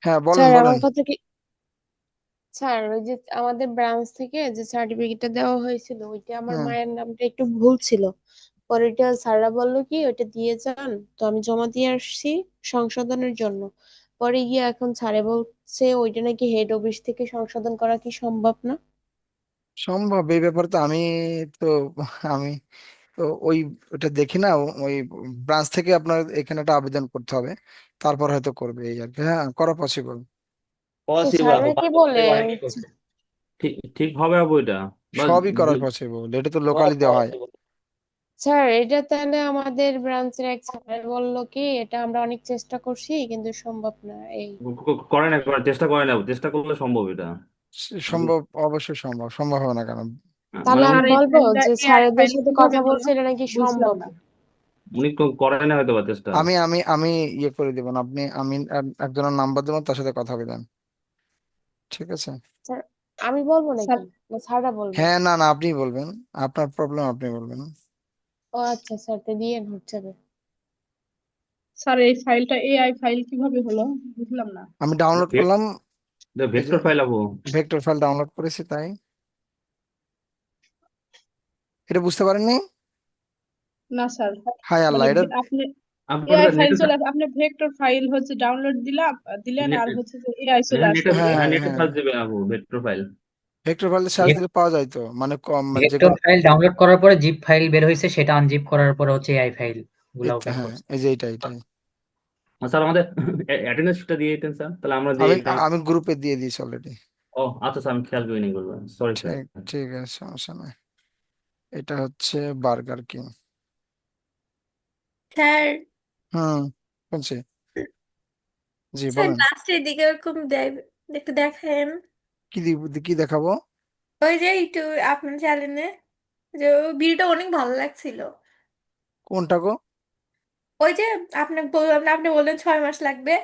হ্যাঁ, বলেন স্যার বলেন। আমার কথা কি, স্যার ওই যে আমাদের ব্রাঞ্চ থেকে যে সার্টিফিকেটটা দেওয়া হয়েছিল ওইটা আমার হুম। মায়ের নামটা একটু ভুল ছিল। পরে ওইটা স্যাররা বললো কি ওইটা দিয়ে যান, তো আমি জমা দিয়ে আসছি সংশোধনের জন্য। পরে গিয়ে এখন স্যারে বলছে ওইটা নাকি হেড অফিস থেকে সংশোধন করা কি সম্ভব না। সম্ভব, এই ব্যাপারে তো তো আমি তো ওটা দেখি না। ওই ব্রাঞ্চ থেকে আপনার এখানে একটা আবেদন করতে হবে, তারপর হয়তো করবে, এই আর কি। হ্যাঁ, করা পসিবল। তো পসিবল স্যাররা কি বাংলাদেশ বলে? থেকে অনেকেই করছে। ঠিক ঠিক হবে আপু এটা? বা সবই করা জু- পসিবল, এটা তো লোকালি দেওয়া হয়। স্যার এটা তাহলে আমাদের ব্রাঞ্চের এক স্যার বললো কি এটা আমরা অনেক চেষ্টা করছি কিন্তু সম্ভব না এই। করে না, চেষ্টা করে না, চেষ্টা করলে সম্ভব এটা। সম্ভব, অবশ্যই সম্ভব, সম্ভব হবে না কেন? তাহলে মানে আমি উনি স্যার এই বলবো ফাইলটা যে এআই স্যারেদের ফাইল সাথে কিভাবে কথা হলো বলছে এটা নাকি বুঝলাম সম্ভব। না। উনি করে না হয়তো বা চেষ্টা। আমি ইয়ে করে দেবেন, আমি একজনের নাম্বার দেবেন, তার সাথে কথা বলেন। ঠিক আছে। স্যার আমি বলবো স্যার নাকি, না স্যাররা বলবে? হ্যাঁ, না না, আপনি বলবেন। আপনার প্রবলেম আপনি বলবেন। ও আচ্ছা স্যার, তো দিয়ে হচ্ছে না। স্যার এই ফাইলটা এআই ফাইল কিভাবে হলো বুঝলাম না। আমি ডাউনলোড করলাম। এই যে ভেক্টর ফাইল আপু। ভেক্টর ফাইল ডাউনলোড করেছি, তাই এটা বুঝতে পারেননি? না স্যার, হাই আল্লাহ, মানে এটা আপনি আপু এআই এটা ফাইল নেটে চলে আসে, আপনি ভেক্টর ফাইল হচ্ছে ডাউনলোড দিলেন আর হচ্ছে যে এআই চলে হ্যাঁ নেটে, আসলো হ্যাঁ এই। হ্যাঁ হ্যাঁ নেটে হ্যাঁ, সার্চ দেবে আপু ভেক্টর ফাইল। ভেক্টর ফাইলে সার্চ দিলে পাওয়া যায় তো, মানে কম, মানে যে ভেক্টর কোনো। ফাইল ডাউনলোড করার পরে জিপ ফাইল বের হয়েছে, সেটা আনজিপ করার পরে হচ্ছে এআই ফাইল গুলা এই তো, ওপেন হ্যাঁ, করছে। এই যে এটাই। স্যার আমাদের অ্যাটেন্ডেন্সটা দিয়ে দিতেন স্যার, তাহলে আমরা যে আমি এখানে। আমি গ্রুপে দিয়ে দিয়েছি অলরেডি। ও আচ্ছা স্যার, আমি খেয়াল করিনি, করবেন, সরি স্যার। ঠিক, ঠিক আছে, সমস্যা নাই। এটা হচ্ছে বার্গার কিং। স্যার, হুম, শুনছি। জি স্যার বলেন। লাস্টের দিকে ওরকম দেয়, একটু দেখেন। কি দেখাবো? ওই যে একটু আপনার চ্যানেলে যে ভিডিওটা অনেক ভালো লাগছিল। কোনটা গো? ওই যে আপনাকে বললাম না, আপনি বললেন 6 মাস লাগবে।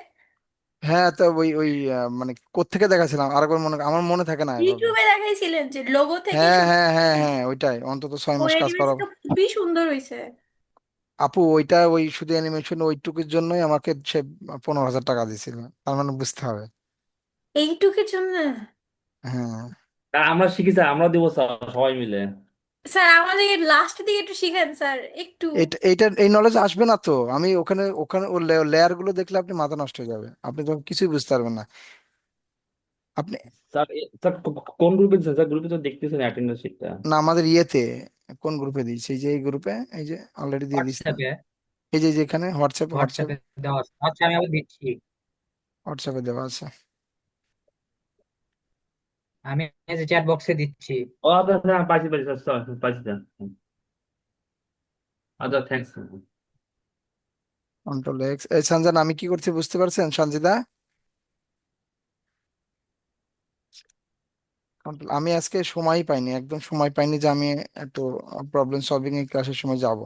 হ্যাঁ, তো ওই মানে কোত্থেকে দেখাছিলাম আরেকবার আমার মনে থাকে না এভাবে। ইউটিউবে দেখাইছিলেন যে লোগো থেকে হ্যাঁ শুরু। হ্যাঁ হ্যাঁ হ্যাঁ, ওইটাই অন্তত 6 মাস ওই কাজ করা। অ্যানিমেশনটা খুবই সুন্দর হয়েছে। আপু ওইটা ওই শুধু অ্যানিমেশন ওইটুকুর জন্যই আমাকে সে 15,000 টাকা দিছিল, তার মানে বুঝতে হবে। এইটুকুর জন্য? হ্যাঁ, তা আমরা শিখি স্যার, আমরা দিব স্যার সবাই মিলে। স্যার আমাদের লাস্টের দিকে একটু শিখেন স্যার একটু। এই নলেজ আসবে না তো। আমি ওখানে ওখানে ওর লেয়ার গুলো দেখলে আপনি মাথা নষ্ট হয়ে যাবে, আপনি তখন কিছুই বুঝতে পারবেন না। আপনি স্যার স্যার কোন গ্রুপে দিচ্ছেন স্যার? গ্রুপে তো দেখতেছেন অ্যাটেন্ডেন্স শিটটা। না, আমাদের ইয়েতে কোন গ্রুপে দিয়েছি? এই যে এই গ্রুপে, এই যে অলরেডি দিয়ে দিস না। হোয়াটসঅ্যাপে এই যে যেখানে হোয়াটসঅ্যাপ হোয়াটসঅ্যাপ হোয়াটসঅ্যাপে দেওয়া আছে। আচ্ছা, আমি আবার দিচ্ছি। হোয়াটসঅ্যাপে দেওয়া আছে। আমি এই যে চ্যাট বক্সে দিচ্ছি। ও আচ্ছা স্যার, পাইছি পাইছি স্যার, পাইছি স্যার। আচ্ছা থ্যাংকস। Control x. এই সঞ্জনা, আমি কি করছি বুঝতে পারছেন সঞ্জিদা? আমি আজকে সময় পাইনি, একদম সময় পাইনি যে আমি একটু প্রবলেম সলভিং এর ক্লাসের সময় যাব।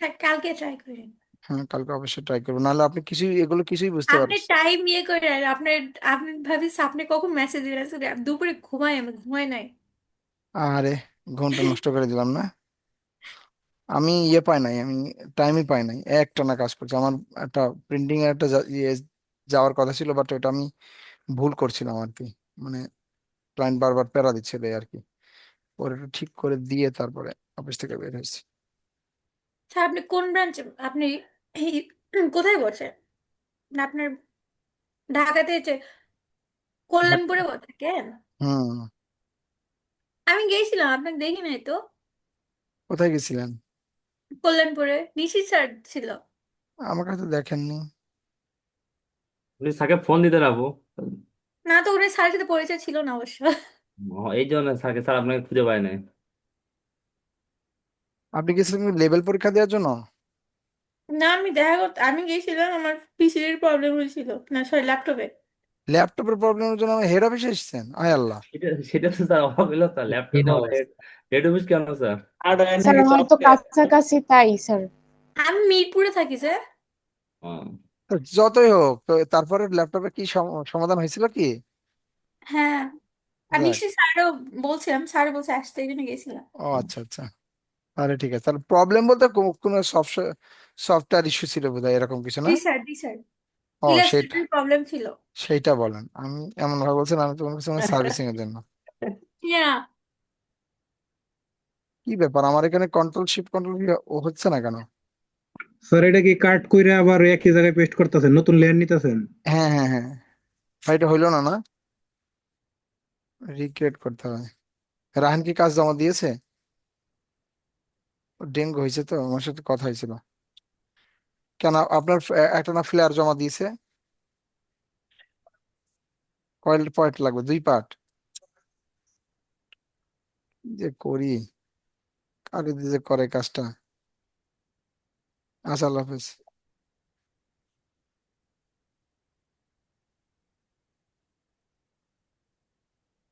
হ্যাঁ কালকে ট্রাই করেন। হ্যাঁ, কালকে অবশ্যই ট্রাই করবো, নাহলে আপনি এগুলো কিছুই বুঝতে আপনি পারছেন। টাইম ইয়ে করে আপনার, আপনি ভাবিস আপনি কখন মেসেজ দিবেন আসলে দুপুরে ঘুমাই, আমি ঘুমাই নাই। আরে, ঘন্টা নষ্ট করে দিলাম না। আমি পাই নাই, আমি টাইমই পাই নাই, একটানা কাজ করছি। আমার একটা প্রিন্টিং এর একটা যাওয়ার কথা ছিল, বাট ওটা আমি ভুল করছিলাম আর কি। মানে ক্লায়েন্ট বারবার প্যারা দিচ্ছিল এই আর কি। পরে ওটা ঠিক করে দিয়ে তারপরে অফিস থেকে বের হয়েছি। স্যার আপনি কোন ব্রাঞ্চে, আপনি এই কোথায় বসেন? না আপনার ঢাকাতে যে ঢাক- কল্যাণপুরে থাকেন? হুম। আমি গেছিলাম, আপনাকে দেখি নাই তো। কোথায় গেছিলেন? কল্যাণপুরে নিশি স্যার ছিল। আমার কাছে দেখেননি। আপনি স্যারকে ফোন দিতে রাখবো। না তো উনি স্যারের সাথে পরিচয় ছিল না অবশ্য। এই জন্য স্যারকে, স্যার আপনাকে খুঁজে পায় নাই। আপনি গেছিলেন লেভেল পরীক্ষা দেওয়ার জন্য? না আমি দেখা করতে আমি গেছিলাম, আমার পিসির প্রবলেম হয়েছিল, না সরি ল্যাপটপে। ল্যাপটপের প্রবলেমের জন্য হেড অফিসে এসেছেন? আয় আল্লাহ। সেটা সেটা তো স্যার অবাক হলো স্যার, ল্যাপটপ দিন হেড, অবস্থা। হেড অফিস কেন স্যার? হার্ডওয়্যার স্যার নাকি হয়তো সফটওয়্যার? কাছাকাছি তাই স্যার। আমি মিরপুরে থাকি স্যার। ও, তো যতই হোক, তো তারপরে ল্যাপটপে কি সমাধান হয়েছিল কি? হ্যাঁ, আর যাক। নিশি স্যারও বলছিলাম, স্যার বলছে আসতে, এই জন্য গেছিলাম। ও আচ্ছা আচ্ছা, তাহলে ঠিক আছে। তাহলে প্রবলেম বলতে কোনো সফটওয়্যার ইস্যু ছিল বোধহয়, এরকম কিছু না? জি স্যার, জি স্যার। ও সেটা, ইলাস্ট্রেটর প্রবলেম ছিল। সেইটা বলেন। আমি এমন ভাবে বলছেন আমি তো মনে করছি সার্ভিসিং এর জন্য। ইয়া, কি ব্যাপার, আমার এখানে কন্ট্রোল শিফট কন্ট্রোল ও হচ্ছে না কেন? স্যার এটা কি কাট কইরা আবার একই জায়গায় পেস্ট করতেছেন, নতুন লেয়ার নিতেছেন? হ্যাঁ হ্যাঁ হ্যাঁ, ভাই এটা হইলো না না, রিক্রিয়েট করতে হবে। রাহান কি কাজ জমা দিয়েছে? ডেঙ্গু হয়েছে তো, আমার সাথে কথা হয়েছিল। কেন আপনার একটা না ফ্লেয়ার জমা দিয়েছে? কয়েল পয়েন্ট লাগবে 2 পার্ট। যে করি, কাকে দিয়ে যে করে কাজটা। আচ্ছা, আল্লাহ হাফেজ।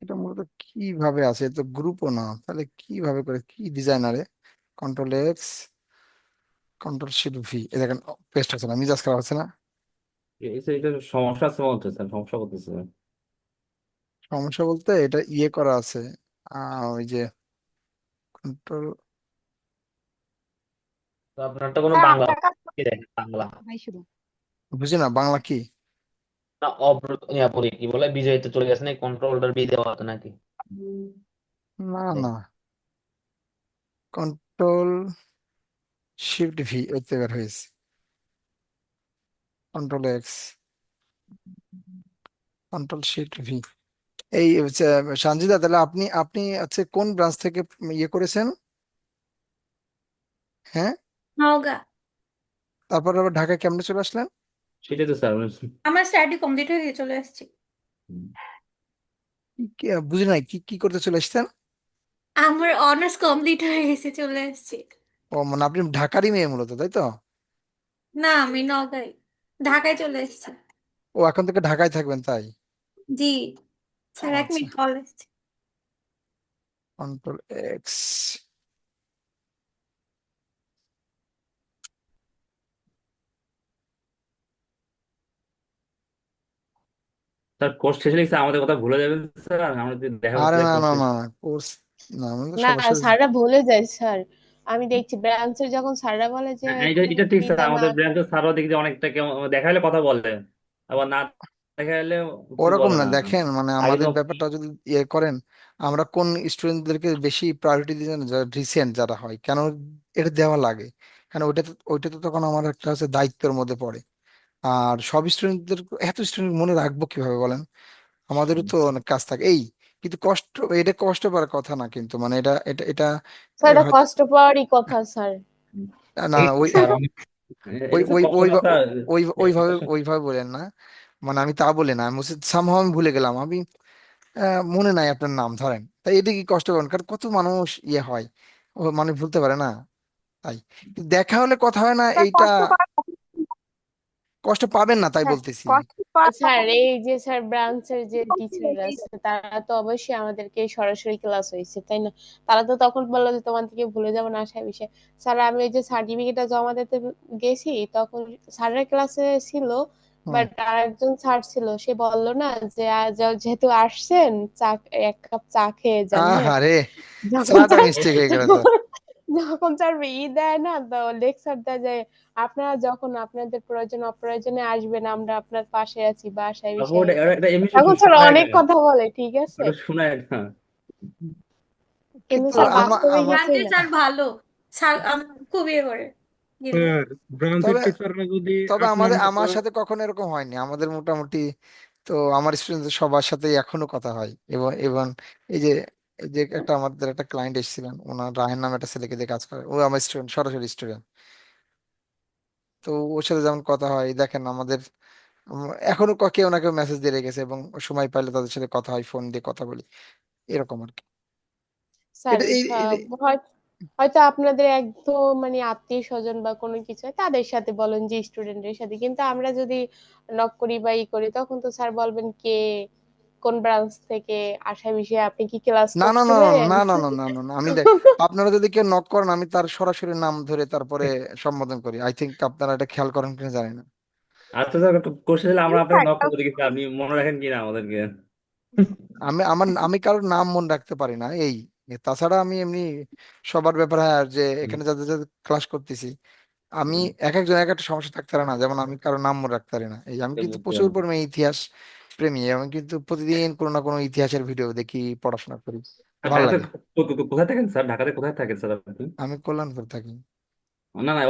এটা মূলত কিভাবে আছে, এ তো গ্রুপও না, তাহলে কিভাবে করে, কি ডিজাইনারে? Control X, control shift V, এ দেখেন পেস্ট হচ্ছে না, মিজাজ খারাপ হচ্ছে না। এটা সমস্যা আছে মনে হচ্ছে স্যার, সমস্যা করতেছে। সমস্যা বলতে এটা ইয়ে করা আছে, ওই যে কন্ট্রোল, তো আপনারটা কোনো স্যার বাংলা আপনার কাছে কি দেখেন বাংলা ভাই শুধু বুঝি না বাংলা কি। না পরে কি বলে বিজয় তো চলে গেছে না, কন্ট্রোলটার বি দেওয়া হতো নাকি? না না, কন্ট্রোল শিফট ভি ওইতে বের হয়েছে, control X, control shift V. এই হচ্ছে, সঞ্জিদা তাহলে আপনি আপনি আছে কোন ব্রাঞ্চ থেকে ইয়ে করেছেন? হ্যাঁ, নওগাঁ। তারপর আবার ঢাকায় কেমনে চলে আসলেন? সেটাই তো স্যার। আমার স্টাডি কমপ্লিট হয়ে গিয়ে চলে আসছি। বুঝি নাই, কি কি করতে চলে আসছেন? আমার অনার্স কমপ্লিট হয়ে গেছে, চলে আসছি। ও মানে আপনি ঢাকারই মেয়ে মূলত, তাই তো? না, আমি নওগাঁয়, ঢাকায় চলে এসেছি। ও এখন থেকে ঢাকায় থাকবেন তাই? জি ও স্যার, এক আচ্ছা, মিনিট কল এসেছে। Control x. স্যার কোর্স শেষে লিখছে আমাদের কথা ভুলে যাবেন স্যার, আমরা যদি দেখা আরে করতে যাই না কোর্স না শেষ। না, কোর্স না, আমাদের তো না, সবার সাথে। স্যাররা ভুলে যায় স্যার। আমি দেখছি ব্রাঞ্চের যখন স্যাররা বলে যে হ্যাঁ, এটা ঠিক স্যার, বিদায় না, আমাদের ব্রাঞ্চের স্যারও দেখি যে অনেকটা কেমন দেখা হলে কথা বলে, আবার না দেখা হলে কিছু ওরকম বলে না, না। দেখেন মানে আগে আমাদের তো ব্যাপারটা যদি ইয়ে করেন, আমরা কোন স্টুডেন্টদেরকে বেশি প্রায়োরিটি দিই জানেন? যারা রিসেন্ট যারা হয়, কেন এটা দেওয়া লাগে? কারণ ওইটা তো তখন আমার একটা হচ্ছে দায়িত্বের মধ্যে পড়ে। আর সব স্টুডেন্টদের, এত স্টুডেন্ট মনে রাখবো কিভাবে বলেন? আমাদেরও তো অনেক কাজ থাকে এই। কিন্তু কষ্ট, এটা কষ্ট পাওয়ার কথা না কিন্তু, মানে এটা এটা এটা স্যার এটা হয়তো, কষ্ট পাওয়ারই কথা স্যার। না এই না, ওই স্যার আমি ওই এটা স্যার ওই কষ্ট ওই না স্যার। ওই ওইভাবে ওইভাবে বলেন না। মানে আমি তা বলে না, আমি সামহাও আমি ভুলে গেলাম, আমি মনে নাই আপনার নাম ধরেন, তাই এটা কি কষ্ট করেন? কারণ কত মানুষ ইয়ে হয়, ও মানে ভুলতে পারে না, তাই। কিন্তু দেখা হলে কথা হয় না স্যার এইটা, কষ্ট পাওয়ার কষ্ট পাবেন না তাই হ্যাঁ, বলতেছি। কষ্ট পাওয়ার স্যার এই যে স্যার ব্রাঞ্চের যে টিচাররা আছে তারা তো অবশ্যই আমাদেরকে সরাসরি ক্লাস হয়েছে তাই না? তারা তো তখন বললো যে তোমার থেকে ভুলে যাবো না আশা বিষয়। স্যার আমি ওই যে সার্টিফিকেটটা জমা দিতে গেছি তখন স্যারের ক্লাসে ছিল, হুম। বাট আর একজন স্যার ছিল, সে বললো না যে যেহেতু আসছেন চা, এক কাপ চা খেয়ে যান, হ্যাঁ। আহারে, যখন চাটা স্যার মিস্টেক হয়ে গেল তো। যখন যখন স্যার দেয় না, তো লেকচার দেয় যে আপনারা যখন আপনাদের প্রয়োজন অপ্রয়োজনে আসবেন, আমরা আপনার পাশে আছি বা আশায় তারপর বিষয়ে ওটা আছি। এটা এমনি তখন স্যার শোনায় না, অনেক কথা বলে, ঠিক আছে, ওটা শোনায় না। কিন্তু কিন্তু স্যার আমার বাস্তবে আমার কিছুই ব্রাঞ্চের না। স্যার ভালো, স্যার খুব ইয়ে করে কিন্তু। স্যার ব্রাঞ্চের তবে টিচাররা যদি তবে আপনার আমাদের, মতো আমার সাথে কখনো এরকম হয়নি, আমাদের মোটামুটি তো আমার স্টুডেন্ট সবার সাথে এখনো কথা হয়। এবং এবং এই যে, এই যে একটা আমাদের একটা ক্লায়েন্ট এসেছিলেন, ওনার রায়হান নামে একটা ছেলেকে দিয়ে কাজ করে, ও আমার স্টুডেন্ট, সরাসরি স্টুডেন্ট। তো ওর সাথে যেমন কথা হয়, দেখেন আমাদের এখনো কেউ না কেউ মেসেজ দিয়ে রেখেছে, এবং সময় পাইলে তাদের সাথে কথা হয়, ফোন দিয়ে কথা বলি, এরকম আর কি। স্যার এটা এই হয়তো আপনাদের একদম মানে আত্মীয় স্বজন বা কোনো কিছু হয়, তাদের সাথে বলেন যে স্টুডেন্টের সাথে, কিন্তু আমরা যদি নক করি বা ই করি তখন তো স্যার বলবেন কে কোন ব্রাঞ্চ থেকে আসা বিষয়ে আপনি কি ক্লাস না না না করছিলেন। না না না না না না, আমি দেখ, আপনারা যদি কেউ নক করেন আমি তার সরাসরি নাম ধরে তারপরে সম্বোধন করি। আই থিঙ্ক আপনারা এটা খেয়াল করেন কিনা জানি না। আচ্ছা স্যার, কোর্স শেষে আমরা আপনাকে নক একটা করে দেখি, আপনি মনে রাখেন কিনা আমাদেরকে। আমি কারোর নাম মনে রাখতে পারি না এই। তাছাড়া আমি এমনি সবার ব্যাপারে, হ্যাঁ, যে এখানে যাদের যাদের ক্লাস করতেছি আমি এক একজন এক একটা সমস্যা থাকতে পারে না, যেমন আমি কারো নাম মনে রাখতে পারি না, এই আমি কিন্তু বুঝতে প্রচুর পারলাম। পরিমাণে ইতিহাস প্রেমী, আমি কিন্তু প্রতিদিন কোনো না কোনো ইতিহাসের ভিডিও দেখি, পড়াশোনা করি, আর ভালো ঢাকাতে লাগে। কোথায় থাকেন স্যার? ঢাকাতে কোথায় থাকেন স্যার আপনি? আমি কল্যাণপুর থাকি। না না,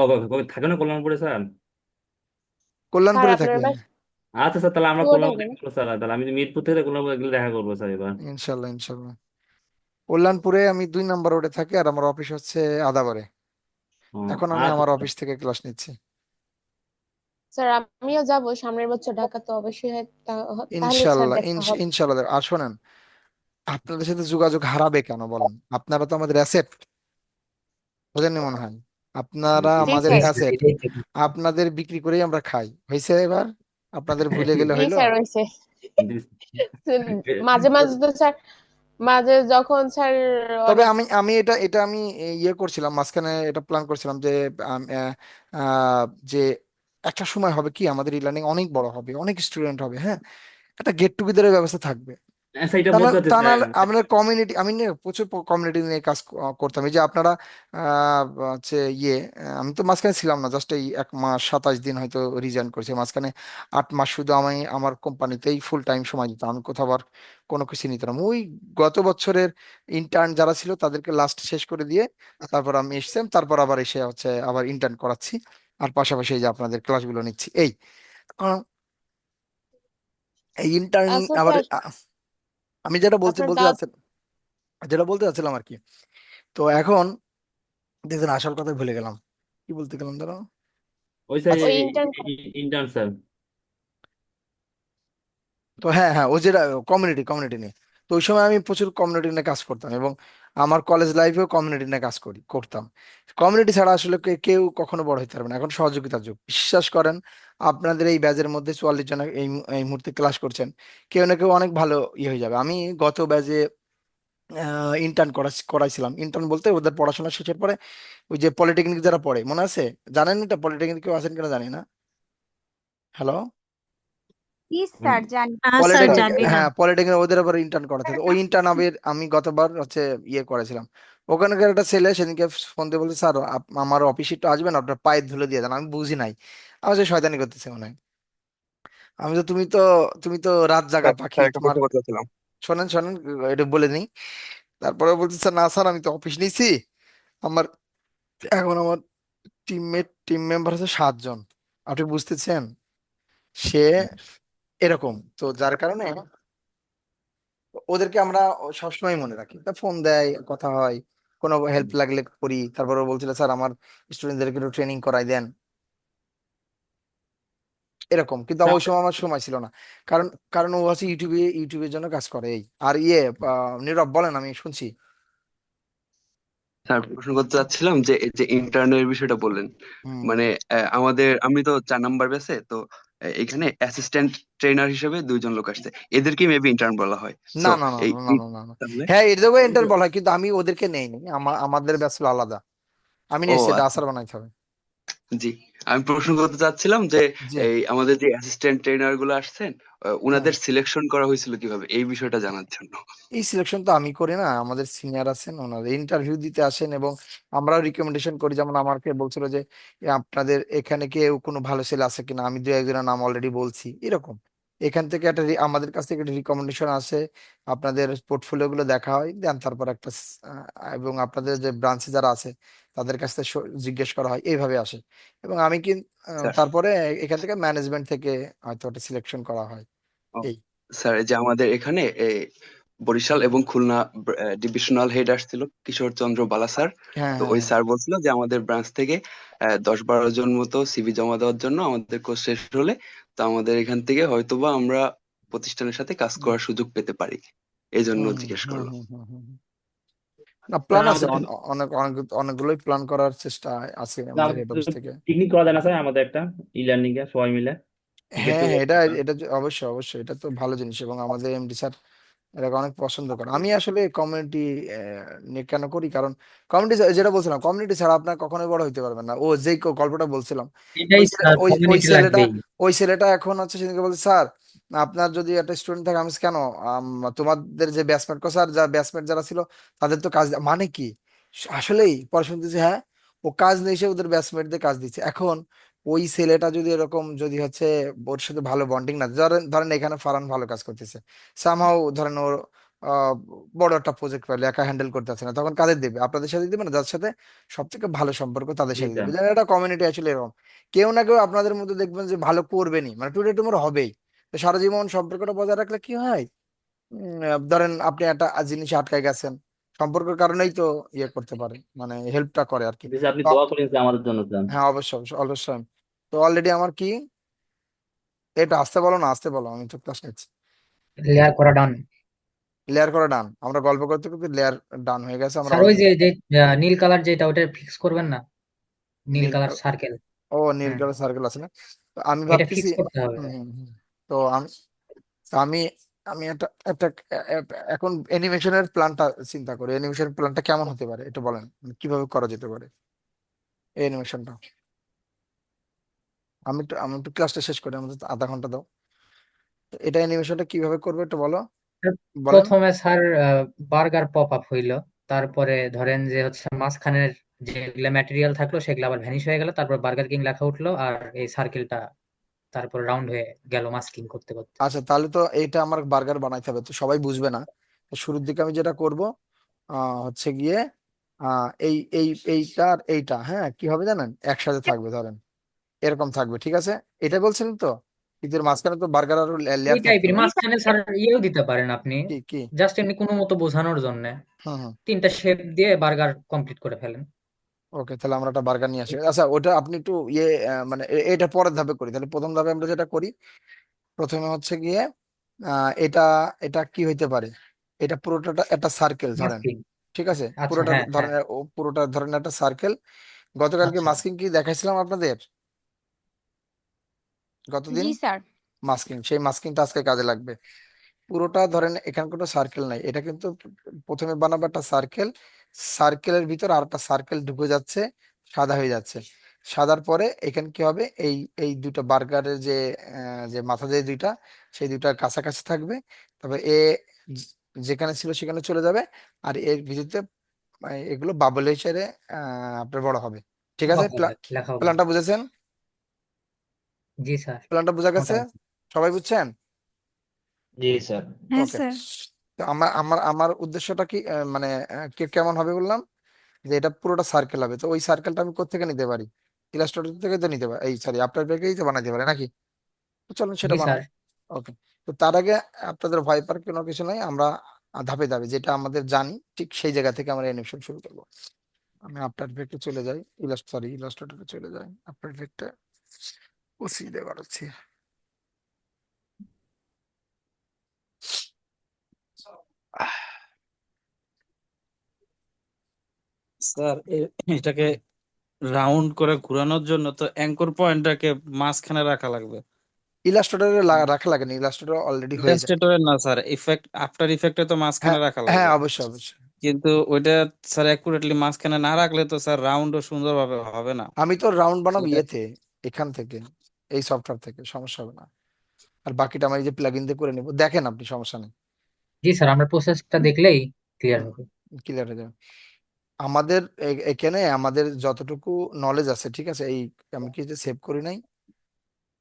থাকেন না কল্যাণপুরে স্যার? স্যার কল্যাণপুরে আপনার থাকি। বাসা আচ্ছা স্যার, তাহলে আমরা কোথায় কল্যাণপুরে যেন? যাবো স্যার, তাহলে আমি মিরপুর থেকে কল্যাণপুর গেলে দেখা করবো স্যার এবার। ইনশাল্লাহ ইনশাল্লাহ। কল্যাণপুরে আমি 2 নম্বর রোডে থাকি, আর আমার অফিস হচ্ছে আদাবরে। ও, এখন আমি আচ্ছা আমার স্যার। অফিস থেকে ক্লাস নিচ্ছি। স্যার আমিও যাব সামনের বছর ঢাকা, তো অবশ্যই তাহলে স্যার ইনশাল্লাহ দেখা হবে। ইনশাল্লাহ। আর শোনেন, আপনাদের সাথে যোগাযোগ হারাবে কেন বলেন? আপনারা তো আমাদের অ্যাসেট, বোঝেননি মনে হয়। আপনারা জি জি আমাদের স্যার। স্যার, অ্যাসেট, এটাই তো। আপনাদের বিক্রি করেই আমরা খাই, হয়েছে এবার? আপনাদের ভুলে গেলে জি হইলো? স্যার হয়েছে। জি। মাঝে মাঝে তো স্যার, মাঝে যখন স্যার তবে অনেক আমি আমি এটা এটা আমি ইয়ে করছিলাম মাঝখানে, এটা প্ল্যান করছিলাম যে আম, আহ, আহ, যে একটা সময় হবে কি, আমাদের ই লার্নিং অনেক বড় হবে, অনেক স্টুডেন্ট হবে, হ্যাঁ, একটা গেট টুগেদারের ব্যবস্থা থাকবে। আচ্ছা, এটা তা না, বলতে হচ্ছে তা স্যার। নাহলে আপনার কমিউনিটি, আমি না প্রচুর কমিউনিটি নিয়ে কাজ করতাম। এই যে আপনারা হচ্ছে আমি তো মাঝখানে ছিলাম না, জাস্ট এই 1 মাস 27 দিন হয়তো রিজাইন করেছি, মাঝখানে 8 মাস শুধু আমি আমার কোম্পানিতেই ফুল টাইম সময় দিতাম, আমি কোথাও আর কোনো কিছু নিতাম না। ওই গত বছরের ইন্টার্ন যারা ছিল তাদেরকে লাস্ট শেষ করে দিয়ে তারপর আমি এসেছিলাম, তারপর আবার এসে হচ্ছে আবার ইন্টার্ন করাচ্ছি, আর পাশাপাশি এই যে আপনাদের ক্লাসগুলো নিচ্ছি এই। কারণ এই ইন্টার্ন আচ্ছা আবার স্যার, আমি যেটা বলতে আপনার বলতে দাঁত যাচ্ছি, যেটা বলতে চাচ্ছিলাম আর কি, তো এখন দেখুন আসল কথা ভুলে গেলাম, কি বলতে গেলাম ধরো। ওই স্যার, আচ্ছা, ওই ইন্টার্ন। Intern sir. তো হ্যাঁ হ্যাঁ, ওই যেটা কমিউনিটি কমিউনিটি নিয়ে, তো ওই সময় আমি প্রচুর কমিউনিটি নিয়ে কাজ করতাম, এবং আমার কলেজ লাইফেও কমিউনিটি নিয়ে কাজ করতাম। কমিউনিটি ছাড়া আসলে কেউ কখনো বড় হতে পারবে না, এখন সহযোগিতার যুগ, বিশ্বাস করেন। আপনাদের এই ব্যাচের মধ্যে 44 জন এই এই মুহূর্তে ক্লাস করছেন, কেউ না কেউ অনেক ভালো হয়ে যাবে। আমি গত ব্যাচে ইন্টার্ন করাইছিলাম, ইন্টার্ন বলতে ওদের পড়াশোনা শেষের পরে ওই যে পলিটেকনিক যারা পড়ে, মনে আছে? জানেন এটা পলিটেকনিক কেউ আছেন কিনা জানি না। হ্যালো। জি স্যার জানি। স্যার পলিটেকনিক, জানি না। হ্যাঁ পলিটেকনিক ওদের আবার ইন্টার্ন করাতে হতো। ওই ইন্টার্ন আমি গতবার হচ্ছে করেছিলাম। ওখানকার একটা ছেলে সেদিনকে ফোন দিয়ে বলছে, স্যার আমার অফিসে একটু আসবেন, আপনার পায়ে ধুলে দিয়ে দেন। আমি বুঝি নাই, আমার যে শয়তানি করতেছে মনে হয়। আমি তো তুমি তো রাত জাগা স্যার পাখি স্যার একটা তোমার। প্রশ্ন করতে চাচ্ছিলাম। শোনেন শোনেন, এটা বলে নিই। তারপরে বলছে, স্যার না স্যার, আমি তো অফিস নিয়েছি, আমার এখন আমার টিম মেম্বার হচ্ছে 7 জন, আপনি বুঝতেছেন। সে এরকম, তো যার কারণে ওদেরকে আমরা সবসময় মনে রাখি, তা ফোন দেয়, কথা হয়, কোনো হেল্প লাগলে করি। তারপর ও বলছিল, স্যার আমার স্টুডেন্টদেরকে একটু ট্রেনিং করাই দেন, এরকম। কিন্তু আমার ওই সময় আমার সময় ছিল না, কারণ কারণ ও হচ্ছে ইউটিউবের জন্য কাজ করে এই। আর নীরব বলেন, আমি শুনছি। স্যার প্রশ্ন করতে চাচ্ছিলাম যে এই যে ইন্টার্নের বিষয়টা বললেন, হুম। মানে আমি তো 4 নাম্বার ব্যাচে তো, এখানে অ্যাসিস্ট্যান্ট ট্রেনার হিসেবে 2 জন লোক আসছে, এদেরকে মেবি ইন্টার্ন বলা হয়। না সো না না এই না না না না না। তাহলে হ্যাঁ, এটাকে ইন্টার্ন বলা হয়, কিন্তু আমি ওদেরকে নেইনি, আমাদের ব্যাচ হলো আলাদা, আমি ও নিয়েছি, এটা আচ্ছা। আসার বানাইতে হবে। জি, আমি প্রশ্ন করতে চাচ্ছিলাম যে জি। এই আমাদের যে অ্যাসিস্ট্যান্ট ট্রেনার গুলো আসছেন, হ্যাঁ, উনাদের সিলেকশন করা হয়েছিল কিভাবে, এই বিষয়টা জানার জন্য। এই সিলেকশন তো আমি করি না, আমাদের সিনিয়র আছেন, ওনারা ইন্টারভিউ দিতে আসেন, এবং আমরাও রিকমেন্ডেশন করি। যেমন আমাকে বলছিল যে আপনাদের এখানে কেউ কোনো ভালো ছেলে আছে কিনা, আমি 2-1 জনের নাম অলরেডি বলছি, এরকম। এখান থেকে আমাদের কাছ থেকে একটা রিকমেন্ডেশন আসে, আপনাদের পোর্টফোলিও গুলো দেখা হয়, দেন তারপর একটা এবং আপনাদের যে ব্রাঞ্চে যারা আছে তাদের কাছ থেকে জিজ্ঞেস করা হয়, এইভাবে আসে। এবং আমি কি স্যার, তারপরে এখান থেকে ম্যানেজমেন্ট থেকে হয়তো একটা সিলেকশন করা হয় ও এই। স্যার, এই যে আমাদের এখানে বরিশাল এবং খুলনা ডিভিশনাল হেড আসছিল কিশোর চন্দ্র বালা স্যার। হ্যাঁ তো হ্যাঁ ওই হ্যাঁ। স্যার বলছিল যে আমাদের ব্রাঞ্চ থেকে 10-12 জন মতো সিভি জমা দেওয়ার জন্য, আমাদের কোর্স শেষ হলে তো আমাদের এখান থেকে হয়তোবা আমরা প্রতিষ্ঠানের সাথে কাজ হুম করার সুযোগ পেতে পারি, এই জন্য হুম হুম জিজ্ঞেস হুম করলাম। হুম হুম হুম হুম। না, স্যার প্ল্যান আছে, আমাদের অনেক অনেক অনেকগুলোই প্ল্যান করার চেষ্টা আছে আমাদের হেড অফিস থেকে। পিকনিক করা যায় না স্যার আমাদের একটা, ই লার্নিং এ সবাই মিলে গেট হ্যাঁ হ্যাঁ, এটা টুগেদার? এটা অবশ্যই অবশ্যই, এটা তো ভালো জিনিস, এবং আমাদের এমডি স্যার এটাকে অনেক পছন্দ করে। আমি আসলে কমিউনিটি নিয়ে কেন করি, কারণ কমিউনিটি, যেটা বলছিলাম, কমিউনিটি ছাড়া আপনার কখনোই বড় হইতে পারবেন না। ও যে গল্পটা বলছিলাম, এটাই ওই স্যার, ওই ওই কমিউনিটি ছেলেটা লাগবেই। ওই ছেলেটা এখন হচ্ছে সেদিনকে বলছে, স্যার আপনার যদি একটা স্টুডেন্ট থাকে, আমি বলছি, কেন তোমাদের যে ব্যাচমেট, স্যার যা ব্যাচমেট যারা ছিল তাদের তো কাজ মানে কি আসলেই পরে শুনতেছি, হ্যাঁ ও কাজ নিয়ে এসে ওদের ব্যাচমেটদের কাজ দিচ্ছে। এখন ওই ছেলেটা যদি এরকম যদি হচ্ছে ওর সাথে ভালো বন্ডিং না, ধরেন ধরেন এখানে ফারহান ভালো কাজ করতেছে, সামহাও ধরেন ওর আহ, বড় একটা প্রজেক্ট পাইলে একা হ্যান্ডেল করতে পারছে না, তখন কাদের দেবে? আপনাদের সাথে দিবে না? যার সাথে সব থেকে ভালো সম্পর্ক তাদের জি সাথে স্যার। দিবে। যেন একটা কমিউনিটি আসলে এরকম কেউ না কেউ আপনাদের মধ্যে দেখবেন যে ভালো করবেনই, মানে টুডে টুমোরো হবেই। তো সারা জীবন সম্পর্কটা বজায় রাখলে কি হয়, ধরেন আপনি একটা জিনিসে আটকে গেছেন, সম্পর্কের কারণেই তো ইয়ে করতে পারে, মানে হেল্পটা করে আর কি। জি স্যার, আপনি তো দোয়া করেন স্যার আমাদের জন্য স্যার। হ্যাঁ, অবশ্যই অবশ্যই অবশ্যই। তো অলরেডি আমার কি, এটা আসতে বলো না, আসতে বলো, আমি তো ক্লাস নিচ্ছি। লেয়ার করা ডান। লেয়ার করা ডান, আমরা গল্প করতে করতে লেয়ার ডান হয়ে গেছে, আমরা স্যার ওই যে যে নীল কালার যেটা ওটা ফিক্স করবেন না, নীল নীল কালার কালার, সার্কেল। ও নীল হ্যাঁ, কালার সার্কেল আছে না? তো আমি এটা ভাবতেছি, ফিক্স করতে হবে হুম ভাই। হুম হুম। তো আমি তো আমি আমি একটা একটা এখন অ্যানিমেশনের প্ল্যানটা চিন্তা করি, অ্যানিমেশন প্ল্যানটা কেমন হতে পারে এটা বলেন, মানে কিভাবে করা যেতে পারে এই অ্যানিমেশনটা। আমি একটু ক্লাসটা শেষ করি, আমাদের তো আধা ঘন্টা দাও। তো এটা অ্যানিমেশনটা কিভাবে করবে একটু বলো, বলেন। প্রথমে স্যার বার্গার পপ আপ হইলো, তারপরে ধরেন যে হচ্ছে মাঝখানের যেগুলা ম্যাটেরিয়াল থাকলো সেগুলো আবার ভ্যানিশ হয়ে গেল, তারপর বার্গার কিং লেখা উঠলো আর এই সার্কেলটা তারপর রাউন্ড হয়ে গেল মাস্কিং করতে করতে। আচ্ছা, তাহলে তো এটা আমার বার্গার বানাইতে হবে, তো সবাই বুঝবে না। তো শুরুর দিকে আমি যেটা করব হচ্ছে গিয়ে এইটা আর এইটা, হ্যাঁ কি হবে জানেন, একসাথে থাকবে ধরেন, এরকম থাকবে, ঠিক আছে? এটা বলছেন তো, কিন্তু এর মাঝখানে তো বার্গার আর ওই লেয়ার থাকতে টাইপের হবে। মাঝখানে স্যার ইয়েও দিতে পারেন আপনি, কি কি? জাস্ট এমনি কোনো মতো বোঝানোর জন্য হুম হুম। তিনটা শেপ দিয়ে বার্গার কমপ্লিট করে ফেলেন। ওকে, তাহলে আমরা একটা বার্গার নিয়ে আসি। আচ্ছা, ওটা আপনি একটু ইয়ে মানে এটা পরের ধাপে করি, তাহলে প্রথম ধাপে আমরা যেটা করি, প্রথমে হচ্ছে গিয়ে এটা এটা কি হইতে পারে, এটা পুরোটা একটা সার্কেল ধরেন, মাস্কিং। ঠিক আছে? আচ্ছা, পুরোটা হ্যাঁ হ্যাঁ। ধরেন পুরোটা ধরেন একটা সার্কেল। গতকালকে আচ্ছা। মাস্কিং কি দেখাইছিলাম আপনাদের, গতদিন জি স্যার। মাস্কিং, সেই মাস্কিংটা আজকে কাজে লাগবে। পুরোটা ধরেন এখানে কোনো সার্কেল নাই, এটা কিন্তু প্রথমে বানাবো একটা সার্কেল, সার্কেলের ভিতর আর একটা সার্কেল ঢুকে যাচ্ছে, সাদা হয়ে যাচ্ছে। সাদার পরে এখানে কি হবে, এই এই দুটো বার্গারের যে মাথা যে দুইটা, সেই দুইটা কাছাকাছি থাকবে। তবে যেখানে ছিল সেখানে চলে যাবে, আর এর ভিতরে এগুলো বাবল হিসেবে আপনার বড় হবে। ঠিক আছে, বড় হবে, লেখা হবে। প্ল্যানটা বুঝেছেন? জি স্যার, প্ল্যানটা বোঝা গেছে? মোটামুটি। সবাই বুঝছেন? জি স্যার। হ্যাঁ ওকে। স্যার। তো আমার উদ্দেশ্যটা কি, মানে কেমন হবে বললাম, যে এটা পুরোটা সার্কেল হবে। তো ওই সার্কেলটা আমি কোত্থেকে নিতে পারি? ইলাস্ট্রেটর থেকে তো নিতে পারি, এই সরি আফটার এফেক্টেই তো বানাইতে পারি নাকি? তো চলুন সেটা জি বানাই। স্যার। ওকে। তো তার আগে আপনাদের ভয় পাওয়ার কোনো কিছু নাই, আমরা ধাপে ধাপে যেটা আমাদের জানি ঠিক সেই জায়গা থেকে আমরা অ্যানিমেশন শুরু করবো। আমি আফটার ইফেক্টে চলে যাই, ইলাস্ট্রেটরে চলে যাই, আফটার ইফেক্টে ওসি দিয়ে বাড়াচ্ছি। স্যার এটাকে রাউন্ড করে ঘোরানোর জন্য তো অ্যাঙ্কর পয়েন্টটাকে মাঝখানে রাখা লাগবে। ইলাস্ট্রেটরে রাখা লাগে না, ইলাস্ট্রেটর অলরেডি হয়ে যায়। ইলাস্ট্রেটরে না স্যার, ইফেক্ট আফটার ইফেক্টে তো মাঝখানে হ্যাঁ রাখা হ্যাঁ, লাগবে। অবশ্যই অবশ্যই। কিন্তু ওইটা স্যার অ্যাকুরেটলি মাঝখানে না রাখলে তো স্যার রাউন্ডও সুন্দরভাবে হবে না। আমি তো রাউন্ড বানাবো ওটা ইয়েতে, এখান থেকে, এই সফটওয়্যার থেকে, সমস্যা হবে না। আর বাকিটা আমি এই যে প্লাগইন দিয়ে করে নেবো, দেখেন আপনি, সমস্যা নেই। জি স্যার, আমরা প্রসেসটা দেখলেই ক্লিয়ার হবে। ক্লিয়ার হয়ে যাবে। আমাদের এখানে আমাদের যতটুকু নলেজ আছে, ঠিক আছে, এই আমি কি যে সেভ করি নাই,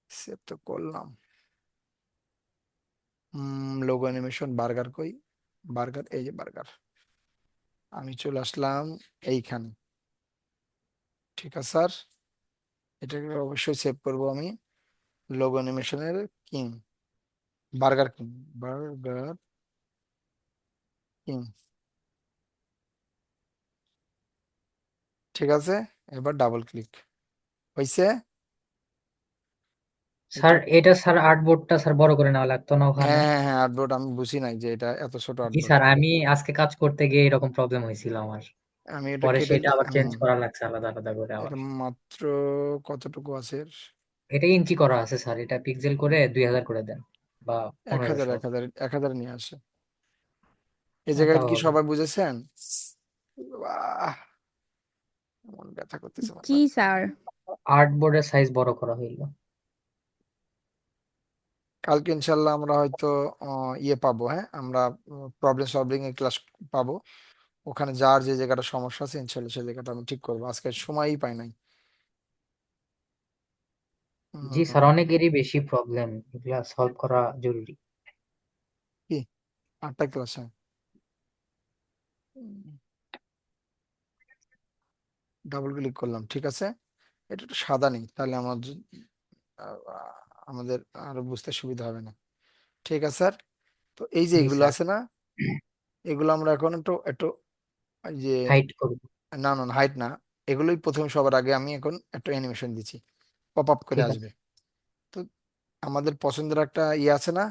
সেভ তো করলাম। লোগো অ্যানিমেশন, বার্গার কই, বার্গার, এই যে বার্গার, আমি চলে আসলাম এইখানে। ঠিক আছে স্যার, এটাকে অবশ্যই সেভ করব আমি, লোগো অ্যানিমেশনের king, burger king, burger king. ঠিক আছে, এবার ডাবল ক্লিক হয়েছে স্যার এটা। এটা স্যার আর্টবোর্ডটা স্যার বড় করে নেওয়া লাগতো না ওখানে? হ্যাঁ হ্যাঁ হ্যাঁ, আর্টবোর্ড আমি বুঝি নাই যে এটা এত ছোট জি আর্টবোর্ড। স্যার, আমি আজকে কাজ করতে গিয়ে এরকম প্রবলেম হয়েছিল আমার, আমি এটা পরে কেটে সেটা আবার চেঞ্জ হুম, করা লাগছে আলাদা আলাদা করে আবার। এটা মাত্র কতটুকু আছে এর? এটা ইঞ্চি করা আছে স্যার, এটা পিক্সেল করে 2000 করে দেন বা 1,000 1500। 1,000 1,000 নিয়ে আসে। এই জায়গায় ওটাও কি হবে। সবাই বুঝেছেন? বাহ, মন ব্যথা করতেছে জি মাথা। স্যার। আর্টবোর্ডের সাইজ বড় করা হইলো। কালকে ইনশাল্লাহ আমরা হয়তো ইয়ে পাবো, হ্যাঁ আমরা প্রবলেম সলভিং এর ক্লাস পাবো। ওখানে যার যে জায়গাটা সমস্যা আছে ইনশাল্লাহ সেই জায়গাটা আমি ঠিক করবো, আজকে সময়ই পাই নাই। জি স্যার, উম, অনেকেরই বেশি প্রবলেম, এগুলা সলভ করা জরুরি। কি 8টা ক্লাসে ডাবল ক্লিক করলাম, ঠিক আছে। এটা একটু সাদা নেই, তাহলে আহ, আমাদের আরো বুঝতে সুবিধা হবে না। ঠিক আছে স্যার। তো এই যে জি এগুলো স্যার, আছে না, এগুলো আমরা এখন একটু একটু এই যে, হাইট করব। না না হাইট না, এগুলোই প্রথম সবার আগে আমি এখন একটু অ্যানিমেশন দিচ্ছি, পপ আপ করে ঠিক আছে। আসবে। তো আমাদের পছন্দের একটা ইয়ে আছে না,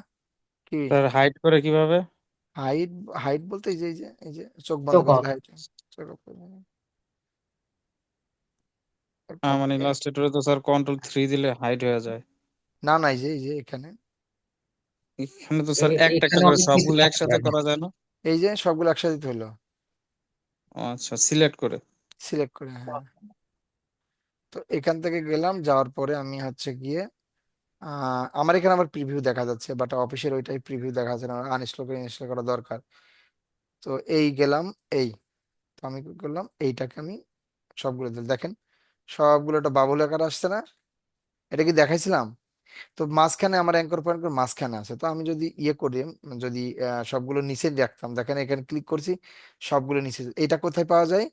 কি স্যার হাইড করে কিভাবে? হাইট, হাইট বলতে এই যে চোখ বন্ধ চোখ করে off। দিলে হাইট, চোখ off করে দিলে। মানে ইলাস্ট্রেটরে তো স্যার কন্ট্রোল 3 দিলে হাইড হয়ে যায়। না না এই যে এখানে, এখানে তো স্যার একটা একটা এখানে করে অনেক কিছু সবগুলো করতে একসাথে পারবেন। করা যায় না? এই যে সবগুলো একসাথে দিতে হলো, ও আচ্ছা, সিলেক্ট করে। সিলেক্ট করে, হ্যাঁ। তো এখান থেকে গেলাম, যাওয়ার পরে আমি হচ্ছে গিয়ে আমার এখানে আবার প্রিভিউ দেখা যাচ্ছে, বাট অফিসের ওইটাই প্রিভিউ দেখা যাচ্ছে না, আনইনস্টল করে ইনস্টল করা দরকার। তো এই গেলাম, এই তো আমি কি করলাম, এইটাকে আমি সবগুলো দেখেন, সবগুলো একটা বাবুল আকার আসছে না, এটা কি দেখাইছিলাম? তো মাঝখানে আমার অ্যাঙ্কর পয়েন্ট করে মাঝখানে আছে, তো আমি যদি ইয়ে করি, যদি সবগুলো নিচে রাখতাম, দেখেন এখানে ক্লিক করছি, সবগুলো নিচে, এটা কোথায় পাওয়া যায়?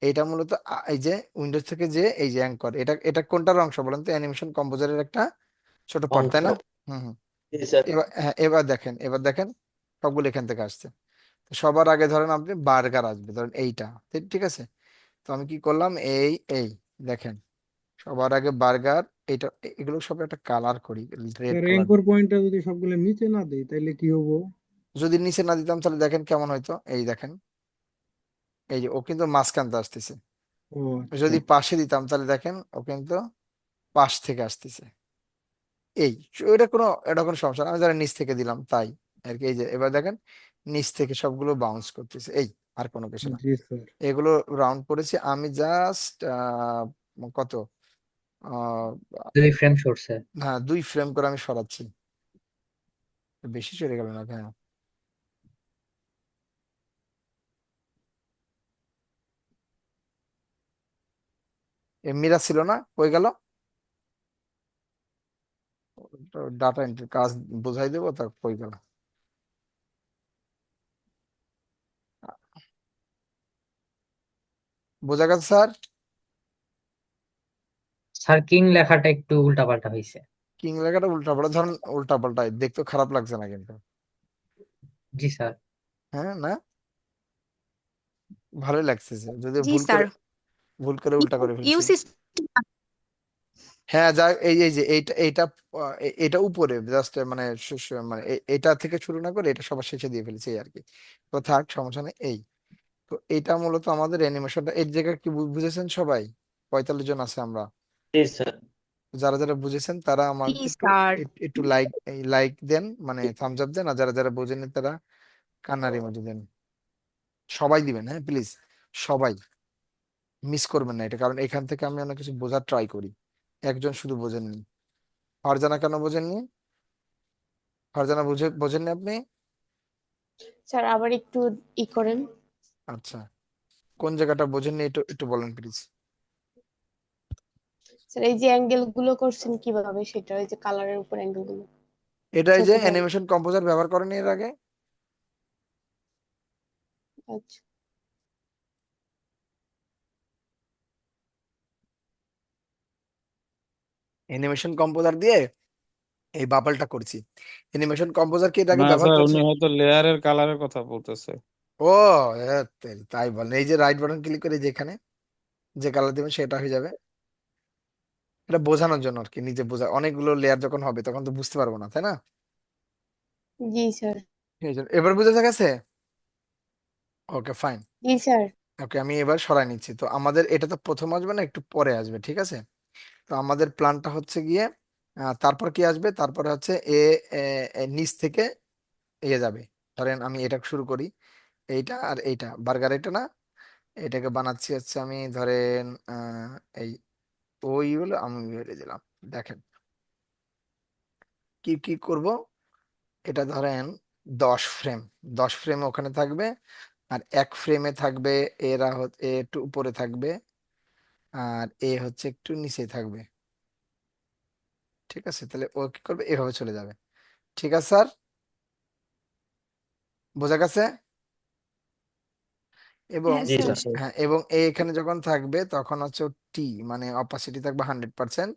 এটা মূলত এই যে উইন্ডোজ থেকে যে এই যে অ্যাঙ্কর, এটা এটা কোনটার অংশ বলেন তো? অ্যানিমেশন কম্পোজারের একটা ছোট পার্ট, অংশ। তাই না? হুম হুম। জি স্যার। এবার হ্যাঁ, এবার দেখেন সবগুলো এখান থেকে আসছে। তো সবার আগে ধরেন আপনি বার্গার আসবে, ধরেন এইটা, ঠিক আছে। তো আমি কি করলাম, এই দেখেন সবার আগে বার্গার, এইটা এগুলো সব একটা কালার করি, রেড স্যার কালার। অ্যাঙ্কর পয়েন্টটা যদি সবগুলো নিচে না দেই তাহলে কি হবো? যদি নিচে না দিতাম তাহলে দেখেন কেমন হয়তো, এই দেখেন, এই যে ও কিন্তু মাঝখানতে আসতেছে। ও আচ্ছা। যদি পাশে দিতাম তাহলে দেখেন ও কিন্তু পাশ থেকে আসতেছে। এই এটা কোনো সমস্যা না, আমি যারা নিচ থেকে দিলাম তাই আর কি। এই যে এবার দেখেন নিচ থেকে সবগুলো বাউন্স করতেছে, এই আর কোনো কিছু না। জি স্যার। এগুলো রাউন্ড করেছি আমি জাস্ট কত, আহ 2 ফ্রেম সরছে। হ্যাঁ 2 ফ্রেম করে আমি সরাচ্ছি, বেশি চলে গেল না? হ্যাঁ, এমনিরা ছিল না, কই গেল? ডাটা এন্ট্রি কাজ বুঝাই দেবো, তা কই গেল? বোঝা গেছে স্যার? স্যার কিং লেখাটা একটু উল্টাপাল্টা হয়েছে। কিং লেখাটা উল্টা পাল্টা, ধরেন উল্টা পাল্টায় দেখতে খারাপ লাগছে না কিন্তু? জি স্যার। হ্যাঁ না, ভালোই লাগতেছে, যদি জি ভুল স্যার। করে, ভুল করে উল্টা করে ইউ ফেলছি। সিস্টেম। হ্যাঁ যা, এই যে এইটা এটা উপরে জাস্ট মানে মানে এটা থেকে শুরু না করে এটা সবার শেষে দিয়ে ফেলেছি এই আর কি। তো থাক, সমস্যা নেই। এই তো এটা মূলত আমাদের অ্যানিমেশনটা, এই জায়গায় কি বুঝেছেন সবাই? 45 জন আছে আমরা। জি স্যার। যারা যারা বুঝেছেন তারা জি আমাকে একটু স্যার। একটু লাইক দেন, মানে থামস আপ দেন, আর যারা যারা বোঝেন তারা কান্নার ইমোজি দেন। সবাই দিবেন, হ্যাঁ প্লিজ, সবাই মিস করবেন না এটা, কারণ এখান থেকে আমি অনেক কিছু বোঝার ট্রাই করি। একজন শুধু বোঝেননি, ফারজানা কেন বোঝেননি? ফারজানা বোঝেননি আপনি? স্যার আবার একটু করেন। আচ্ছা, কোন জায়গাটা বোঝেননি একটু একটু বলেন প্লিজ। স্যার এই যে অ্যাঙ্গেল গুলো করছেন কিভাবে, সেটা ওই যে কালারের উপর অ্যাঙ্গেল গুলো এটাই ছোট যে বড়। অ্যানিমেশন কম্পোজার ব্যবহার করেনি এর আগে? আচ্ছা। অ্যানিমেশন কম্পোজার দিয়ে এই বাবলটা করছি। অ্যানিমেশন কম্পোজার কি এর আগে না ব্যবহার স্যার, উনি করছেন? হয়তো লেয়ারের কালারের কথা বলতেছে। ও তাই বলেন, এই যে রাইট বাটন ক্লিক করে যেখানে যে কালার দিবেন সেটা হয়ে যাবে। এটা বোঝানোর জন্য আর কি, নিজে বোঝা, অনেকগুলো লেয়ার যখন হবে তখন তো বুঝতে পারবো না, তাই না? জি স্যার। এই জন্য এবার বুঝে গেছে। Okay fine. জি স্যার। ওকে আমি এবার সরাই নিচ্ছি। তো আমাদের এটা তো প্রথম আসবে না, একটু পরে আসবে, ঠিক আছে। তো আমাদের প্ল্যানটা হচ্ছে গিয়ে তারপর কি আসবে, তারপরে হচ্ছে এ, নিচ থেকে যাবে। ধরেন আমি এটা শুরু করি, এইটা আর এইটা বার্গার, এটা না, এটাকে বানাচ্ছি হচ্ছে আমি, ধরেন এই ওই হলো, আমি বেরিয়ে দিলাম। দেখেন কি কি করব, এটা ধরেন 10 ফ্রেম, 10 ফ্রেম ওখানে থাকবে, আর এক ফ্রেমে থাকবে, এ একটু উপরে থাকবে, আর এ হচ্ছে একটু নিচে থাকবে। ঠিক আছে, তাহলে ও কি করবে, এভাবে চলে যাবে। ঠিক আছে স্যার, বোঝা গেছে? এবং হ্যাঁ জি স্যার। স্যার। হ্যাঁ, এবং এ এখানে যখন থাকবে তখন হচ্ছে টি, মানে অপাসিটি থাকবে 100%।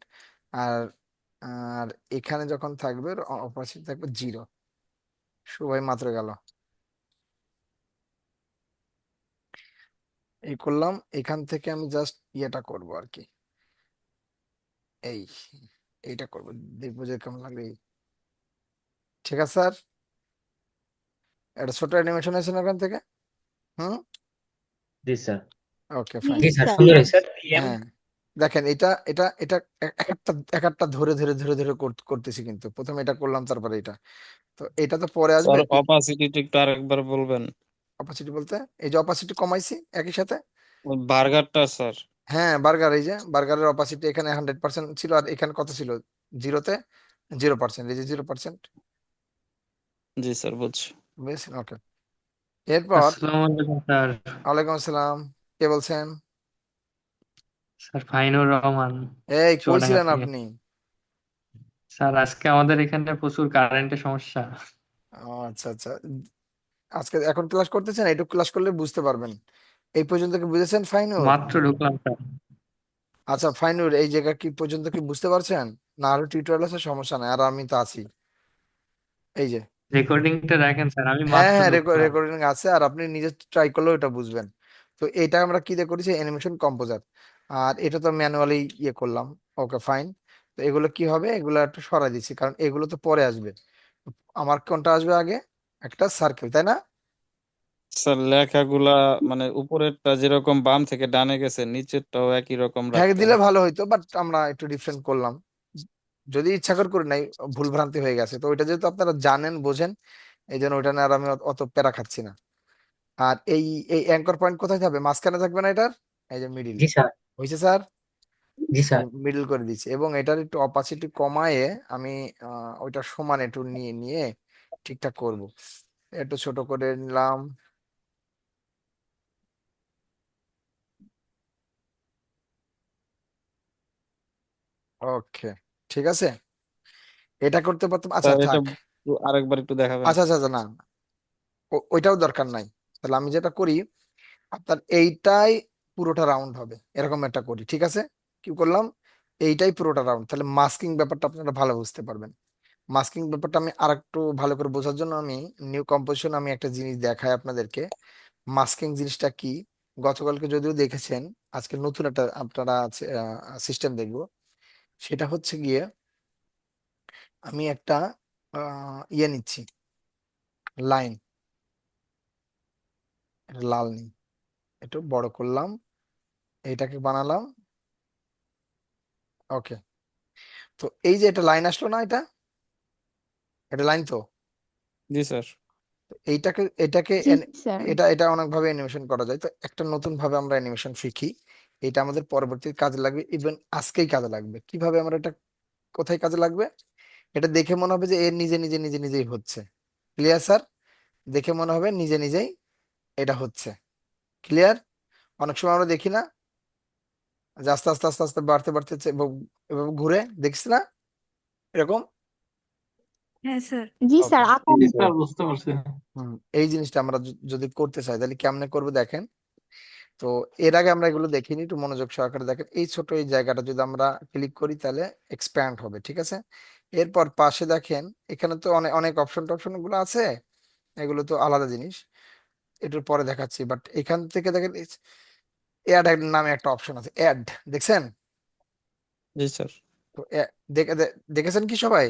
আর আর এখানে যখন থাকবে অপাসিটি থাকবে 0। সবাই মাত্র গেল, এই করলাম। এখান থেকে আমি জাস্ট ইয়েটা করব আর কি, এই এইটা করবো, দেখবো যে কেমন লাগে। ঠিক আছে স্যার, একটা ছোট অ্যানিমেশন আছে না ওখান থেকে। হুম, জি স্যার। ওকে জি ফাইন। জি স্যার, স্যার। সুন্দর পিএম হয়েছে। Sir, PM. হ্যাঁ, দেখেন এটা এক একটা এক একটা ধরে ধরে ধরে ধরে করতেছি, কিন্তু প্রথমে এটা করলাম তারপরে এটা, তো এটা তো পরে আসবে। স্যার অপাসিটিটা একটু আরেকবার বলবেন? অপাসিটি বলতে এই যে অপাসিটি কমাইছি একই সাথে। ওই বার্গারটা স্যার। হ্যাঁ, বার্গার, এই যে বার্গারের অপাসিটি এখানে 100% ছিল, আর এখানে কত ছিল, জিরোতে 0%, এই যে 0%। জি স্যার, বুঝছি। বুঝছেন, ওকে। এরপর আসসালামু আলাইকুম স্যার। ওয়ালাইকুম আসসালাম, কে বলছেন? স্যার ফাইনুর রহমান, এই কই চুয়াডাঙ্গা ছিলেন থেকে। আপনি? স্যার আজকে আমাদের এখানে প্রচুর কারেন্টের সমস্যা। ও, আচ্ছা আচ্ছা, আজকে এখন ক্লাস করতেছেন, একটু ক্লাস করলে বুঝতে পারবেন। এই পর্যন্ত কি বুঝেছেন ফাইনুর? মাত্র ঢুকলাম স্যার। আচ্ছা ফাইনুর, এই জায়গা কি পর্যন্ত কি বুঝতে পারছেন? না আরো টিউটোরিয়াল আছে, সমস্যা নাই, আর আমি তো আছি, এই যে। রেকর্ডিংটা রাখেন স্যার, আমি হ্যাঁ মাত্র হ্যাঁ, ঢুকলাম। রেকর্ডিং আছে, আর আপনি নিজে ট্রাই করলেও এটা বুঝবেন। তো এটা আমরা কি দিয়ে করেছি, অ্যানিমেশন কম্পোজার। আর এটা তো ম্যানুয়ালি ইয়ে করলাম। Okay fine. তো এগুলো কি হবে, এগুলো একটু সরাই দিচ্ছি, কারণ এগুলো তো পরে আসবে। আমার কোনটা আসবে আগে, একটা সার্কেল, তাই না? স্যার লেখাগুলা মানে উপরেরটা যেরকম বাম থেকে ডানে গেছে, নিচেরটাও একই রকম হ্যাঁ, রাখতে দিলে হবে। ভালো হইতো, বাট আমরা একটু ডিফারেন্ট করলাম, যদি ইচ্ছা করে নাই, ভুল ভ্রান্তি হয়ে গেছে। তো ওইটা যেহেতু আপনারা জানেন, বোঝেন, এই জন্য ওইটা নিয়ে আর আমি অত প্যারা খাচ্ছি না। আর এই এই অ্যাঙ্কর পয়েন্ট কোথায় থাকবে, মাঝখানে থাকবে না এটার, এই যে মিডিল। জি স্যার। হয়েছে স্যার, জি স্যার। মিডল করে দিচ্ছি, এবং এটার একটু অপাসিটি কমায়ে আমি ওইটা সমান একটু নিয়ে নিয়ে ঠিকঠাক করব। একটু ছোট করে নিলাম। ওকে, ঠিক আছে, এটা করতে পারতাম, আচ্ছা স্যার এটা থাক। আরেকবার একটু দেখাবেন? আচ্ছা আচ্ছা আচ্ছা, না ওইটাও দরকার নাই। তাহলে আমি যেটা করি, আপনার এইটাই পুরোটা রাউন্ড হবে, এরকম একটা করি, ঠিক আছে? কি করলাম, এইটাই পুরোটা রাউন্ড, তাহলে মাস্কিং ব্যাপারটা আপনারা ভালো বুঝতে পারবেন। মাস্কিং ব্যাপারটা আমি আরেকটু ভালো করে বোঝার জন্য আমি নিউ কম্পোজিশন আমি একটা জিনিস দেখাই আপনাদেরকে। মাস্কিং জিনিসটা কি, গতকালকে যদিও দেখেছেন, আজকে নতুন একটা আপনারা সিস্টেম দেখবো। সেটা হচ্ছে গিয়ে, আমি একটা ইয়ে নিচ্ছি, লাইন, লাল নিই, একটু বড় করলাম, এইটাকে বানালাম। ওকে, তো এই যে এটা লাইন আসলো না, এটা লাইন তো। জি স্যার। তো এইটাকে এটাকে জি স্যার। এটা এটা অনেক ভাবে অ্যানিমেশন করা যায়, তো একটা নতুন ভাবে আমরা অ্যানিমেশন শিখি। এটা আমাদের পরবর্তী কাজে লাগবে, ইভেন আজকেই কাজে লাগবে। কিভাবে আমরা এটা, কোথায় কাজে লাগবে, এটা দেখে মনে হবে যে এর নিজে নিজে নিজে নিজেই হচ্ছে। Clear sir? দেখে মনে হবে নিজে নিজেই এটা হচ্ছে। ক্লিয়ার? অনেক সময় আমরা দেখি না যে আস্তে আস্তে আস্তে আস্তে বাড়তে বাড়তে এভাবে ঘুরে, দেখিস না এরকম? হ্যাঁ স্যার। জি ওকে, স্যার, আঁকা জি স্যার, বুঝতে পারছি। এই জিনিসটা আমরা যদি করতে চাই তাহলে কেমনে করবো দেখেন। তো এর আগে আমরা এগুলো দেখিনি, একটু মনোযোগ সহকারে দেখেন। এই ছোট এই জায়গাটা যদি আমরা ক্লিক করি তাহলে এক্সপ্যান্ড হবে, ঠিক আছে? এরপর পাশে দেখেন, এখানে তো অনেক অনেক অপশন টপশন গুলো আছে, এগুলো তো আলাদা জিনিস, এটার পরে দেখাচ্ছি। বাট এখান থেকে দেখেন, অ্যাড নামে একটা অপশন আছে, অ্যাড, দেখছেন? জি স্যার। তো দেখেছেন কি সবাই?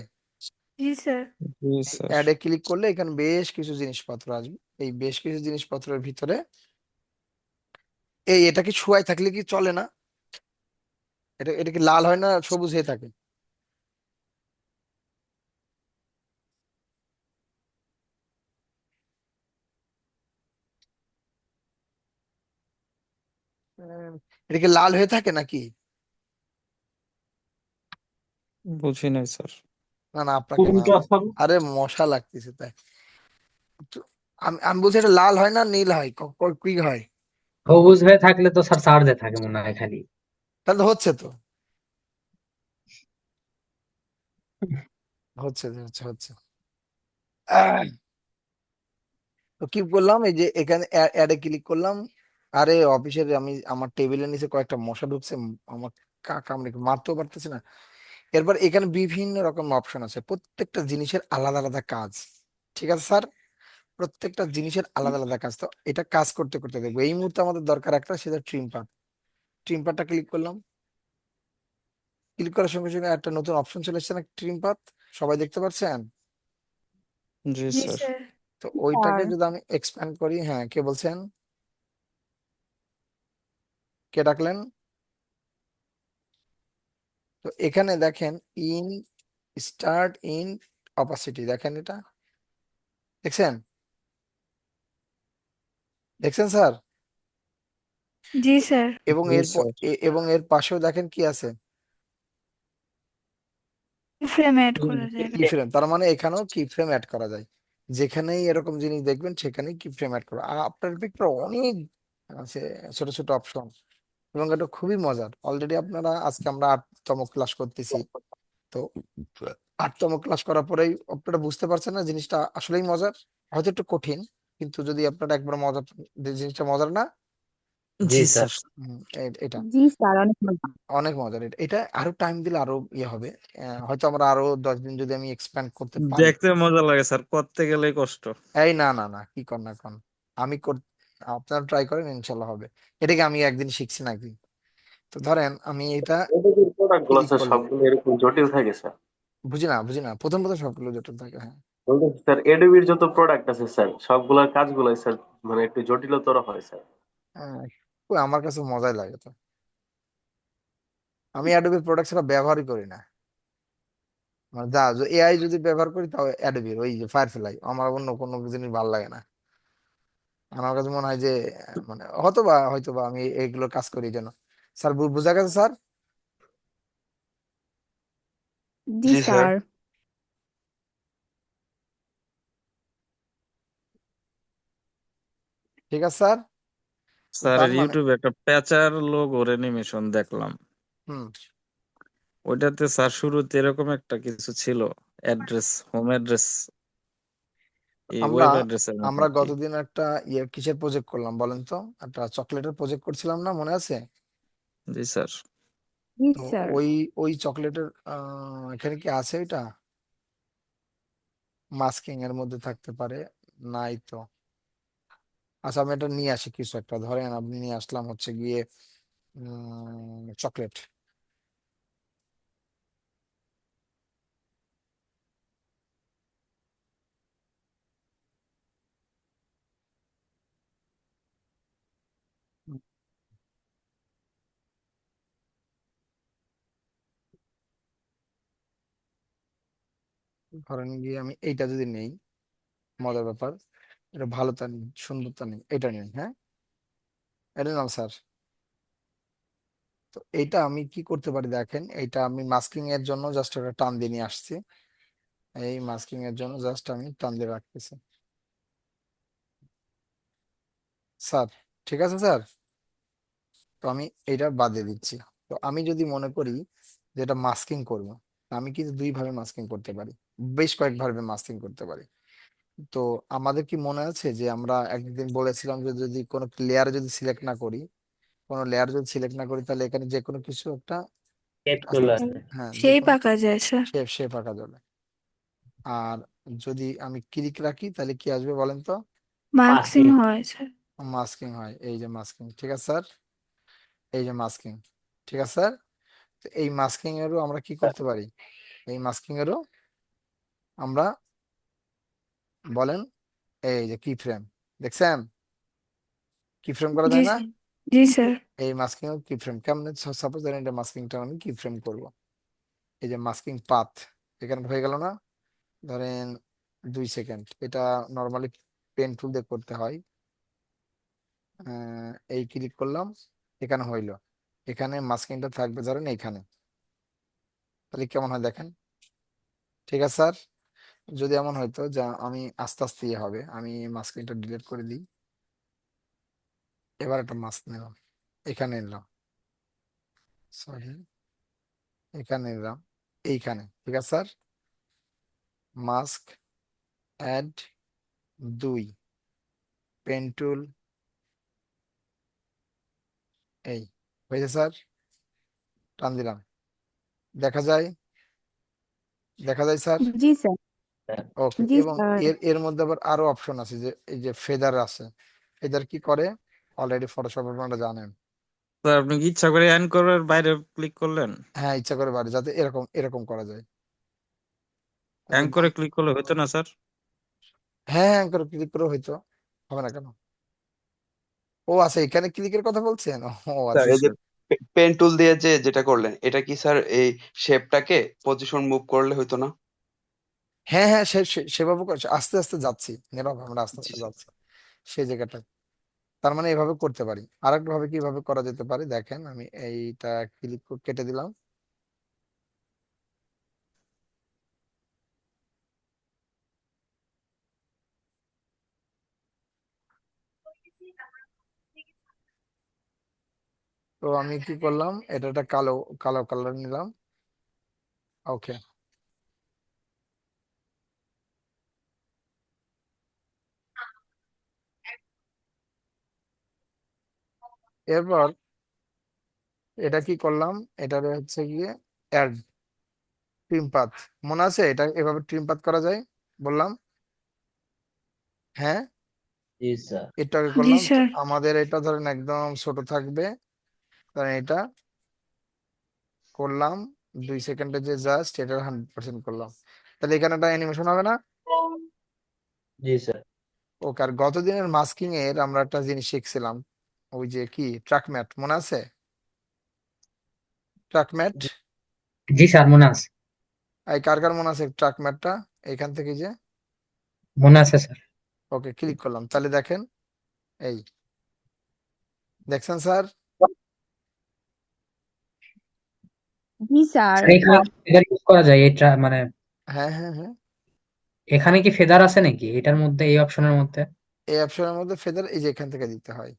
জি স্যার। জি এই স্যার। অ্যাডে ক্লিক করলে এখানে বেশ কিছু জিনিসপত্র আসবে। এই বেশ কিছু জিনিসপত্রের ভিতরে এটা কি শুয়াই থাকলে কি চলে না? এটা কি লাল হয় না, সবুজ হয়ে থাকে? উম, এটা কি লাল হয়ে থাকে নাকি? বুঝি নাই স্যার। না না, আপনাকে না, কোনটা স্যার? আরে মশা লাগতেছে তাই। আমি আমি বলছি এটা লাল হয় না নীল হয়, কি হয়? সবুজ হয়ে থাকলে তো স্যার চার্জে থাকে মনে হয় খালি। তাহলে তো হচ্ছে তো, হচ্ছে হচ্ছে হচ্ছে। আহ, তো কি করলাম, এই যে এখানে অ্যাডে ক্লিক করলাম। আরে অফিসের আমি আমার টেবিলের নিচে কয়েকটা মশা ঢুকছে, আমার কামড়ে মারতেও পারতেছি না। এরপর এখানে বিভিন্ন রকম অপশন আছে, প্রত্যেকটা জিনিসের আলাদা আলাদা কাজ। ঠিক আছে স্যার, প্রত্যেকটা জিনিসের আলাদা আলাদা কাজ। তো এটা কাজ করতে করতে দেখবো। এই মুহূর্তে আমাদের দরকার একটা, সেটা ট্রিম পাথ। ট্রিম পাথটা ক্লিক করলাম। ক্লিক করার সঙ্গে সঙ্গে একটা নতুন অপশন চলে এসেছে না, ট্রিম পাথ। সবাই দেখতে পাচ্ছেন? জি জি স্যার। স্যার। তো স্যার ওইটাকে যদি আমি এক্সপ্যান্ড করি, হ্যাঁ কে বলছেন, কে ডাকলেন? তো এখানে দেখেন, ইন স্টার্ট ইন অপাসিটি, দেখেন এটা, দেখছেন? দেখছেন স্যার? জি স্যার। এবং জি এর স্যার। এবং এর পাশেও দেখেন কি আছে, ফ্রেম অ্যাড করা যায়। কি ফ্রেম। তার মানে এখানেও কি ফ্রেম অ্যাড করা যায়। যেখানেই এরকম জিনিস দেখবেন সেখানেই কি ফ্রেম অ্যাড করা। আর আফটার ইফেক্টর অনেক আছে, ছোট ছোট অপশন, এবং এটা খুবই মজার। অলরেডি আপনারা, আজকে আমরা 8তম ক্লাস করতেছি। তো 8তম ক্লাস করার পরেই আপনারা বুঝতে পারছেন না জিনিসটা আসলেই মজার। হয়তো একটু কঠিন, কিন্তু যদি আপনারা একবার মজার, জিনিসটা মজার না। জি জি স্যার। স্যার। এটা জি স্যার, অনেক মজা। অনেক মজার। এটা আরো টাইম দিলে আরো ইয়ে হবে। হয়তো আমরা আরো 10 দিন যদি আমি এক্সপ্যান্ড করতে পারি। দেখতে মজা লাগে স্যার, করতে গেলেই কষ্ট। এই না না না, কি কর না কর, আমি আপনারা ট্রাই করেন, ইনশাল্লাহ হবে। এটাকে আমি একদিন শিখছি নাকি। তো ধরেন আমি এটা এডিবির প্রোডাক্ট গুলো ক্লিক স্যার করলাম। সবগুলো এরকম জটিল থাকে স্যার। বুঝি না, প্রথম প্রথম সবগুলো জটিল থাকে, হ্যাঁ। বলতেছি স্যার এডিবির যত প্রোডাক্ট আছে স্যার সবগুলোর কাজগুলো স্যার মানে একটু জটিলতর হয় স্যার। হ্যাঁ, কই, আমার কাছে মজাই লাগে তো। আমি অ্যাডোবি প্রোডাক্ট ছাড়া ব্যবহারই করি না। মানে যা, এআই যদি ব্যবহার করি তাও অ্যাডোবির ওই যে ফায়ারফ্লাই, আমার অন্য কোনো জিনিস ভালো লাগে না। আমার কাছে মনে হয় যে মানে হয়তো বা আমি এইগুলো কাজ করি এই জন্য। স্যার বুঝা গেছে স্যার? জি জি স্যার। স্যার। ঠিক আছে স্যার। তো স্যার তার মানে, ইউটিউবে একটা প্যাচার লোগোর অ্যানিমেশন দেখলাম। হুম, ওইটাতে স্যার শুরুতে এরকম একটা কিছু ছিল, অ্যাড্রেস, হোম অ্যাড্রেস, এই আমরা ওয়েব অ্যাড্রেসের মতো আমরা আর কি। গতদিন একটা ইয়ে কিসের প্রজেক্ট করলাম বলেন তো? একটা চকলেটের প্রজেক্ট করছিলাম না, মনে আছে? জি স্যার। জি তো স্যার। ওই ওই চকলেটের এখানে কি আছে এটা? মাস্কিং এর মধ্যে থাকতে পারে, নাই তো। আচ্ছা, আমি এটা নিয়ে আসি কিছু একটা, ধরেন আপনি নিয়ে আসলাম হচ্ছে গিয়ে চকলেট। ধরেন গিয়ে আমি এইটা যদি নেই, মজার ব্যাপার, এটা ভালোটা নেই, সুন্দরতা নেই, এটা নেই, হ্যাঁ, এটা নাও স্যার। তো এইটা আমি কি করতে পারি দেখেন, এইটা আমি মাস্কিং এর জন্য জাস্ট একটা টান দিয়ে নিয়ে আসছি। এই মাস্কিং এর জন্য জাস্ট আমি টান দিয়ে রাখতেছি স্যার। ঠিক আছে স্যার। তো আমি এটা বাদ দিচ্ছি। তো আমি যদি মনে করি যে এটা মাস্কিং করবো, আমি কিন্তু দুই ভাবে মাস্কিং করতে পারি, বেশ কয়েকভাবে মাস্কিং করতে পারি। তো আমাদের কি মনে আছে যে আমরা একদিন বলেছিলাম যে যদি কোনো লেয়ার যদি সিলেক্ট না করি, কোনো লেয়ার যদি সিলেক্ট না করি, তাহলে এখানে যে কোনো কিছু একটা টেপ চলে আস্তে, আসে। হ্যাঁ, যে সেই কোনো পাকা যায় স্যার। শেপ আঁকা যাবে। আর যদি আমি ক্লিক রাখি তাহলে কি আসবে বলেন তো? মার্কসিং মাস্কিং। হয় স্যার। মাস্কিং হয়, এই যে মাস্কিং। ঠিক আছে স্যার, এই যে মাস্কিং। ঠিক আছে স্যার। তো এই মাস্কিং এরও আমরা কি করতে পারি, এই মাস্কিং এরও আমরা, বলেন, এই যে কি ফ্রেম, দেখছেন কি ফ্রেম করা জি যায় না? স্যার। জি স্যার। এই মাস্কিং কি ফ্রেম কেমন, সাপোজ ধরেন এটা মাস্কিংটা আমি কি ফ্রেম করব, এই যে মাস্কিং পাথ, এখানে হয়ে গেল না? ধরেন 2 সেকেন্ড, এটা নর্মালি পেন টুল দিয়ে করতে হয়। এই ক্লিক করলাম, এখানে হইলো। এখানে মাস্কিংটা থাকবে ধরেন এইখানে, তাহলে কেমন হয় দেখেন। ঠিক আছে স্যার। যদি এমন হয়তো যা আমি আস্তে আস্তে ইয়ে হবে, আমি মাস্কিংটা ডিলিট করে দিই। এবার একটা মাস্ক নিলাম, এখানে নিলাম, সরি এখানে নিলাম, এইখানে, ঠিক আছে sir. Mask add 2, pen tool, এই হয়েছে স্যার, টান দিলাম, দেখা যায়, দেখা যায় স্যার। জি স্যার। ওকে, জি এবং স্যার। এর মধ্যে আবার আরো অপশন আছে, যে এই যে ফেদার আছে, ফেদার কি করে অলরেডি ফটোশপ আপনারা জানেন। স্যার আপনি কি ইচ্ছা করে অ্যাঙ্করের বাইরে ক্লিক করলেন? হ্যাঁ, ইচ্ছা করে বাড়ি, যাতে এরকম এরকম করা যায়, যাতে অ্যাঙ্করে ক্লিক করলে হতো না স্যার? হ্যাঁ হ্যাঁ করে ক্লিক করে হয়তো, হবে না কেন? ও আচ্ছা, এখানে ক্লিকের কথা বলছেন, ও স্যার আচ্ছা এই যে sure. পেন টুল দিয়ে যেটা করলেন, এটা কি স্যার এই শেপটাকে পজিশন মুভ করলে হইতো না? হ্যাঁ হ্যাঁ, সেভাবে করছে, আস্তে আস্তে যাচ্ছি, নীরব, আমরা আস্তে জি আস্তে স্যার। যাচ্ছি সেই জায়গাটা। তার মানে এভাবে করতে পারি। আরেকটা ভাবে কিভাবে করা যেতে পারে দেখেন, আমি এইটা ক্লিক কেটে দিলাম। তো আমি কি করলাম, এটা একটা কালো কালো কালার নিলাম। ওকে, এরপর এটা কি করলাম, এটা হচ্ছে গিয়ে অ্যাড ট্রিম পাথ, মনে আছে এটা এভাবে ট্রিম পাথ করা যায় বললাম? হ্যাঁ, জি স্যার। এটাকে জি করলাম। তো স্যার। আমাদের এটা ধরেন একদম ছোট থাকবে, কারণ এটা করলাম 2 সেকেন্ডে, যে জাস্ট এটা 100% করলাম, তাহলে এখানে একটা অ্যানিমেশন হবে না? জি স্যার। ওকে, আর গত দিনের মাস্কিং এর আমরা একটা জিনিস শিখছিলাম, ওই যে কি ট্রাক ম্যাট, মনে আছে? ট্রাক ম্যাট, জি স্যার, মনে আছে। এই কার কার মনে আছে ট্রাক ম্যাটটা? এখান থেকে যে, মনে আছে স্যার। ওকে ক্লিক করলাম, তাহলে দেখেন, এই দেখছেন স্যার? জি স্যার। স্যার এখানে ফেদার ইউজ করা যায় এটা মানে হ্যাঁ হ্যাঁ হ্যাঁ, এখানে কি ফেদার আছে নাকি এটার মধ্যে, এই অপশনের মধ্যে? এই অপশনের মধ্যে ফেদার, এই যে এখান থেকে দিতে হয়,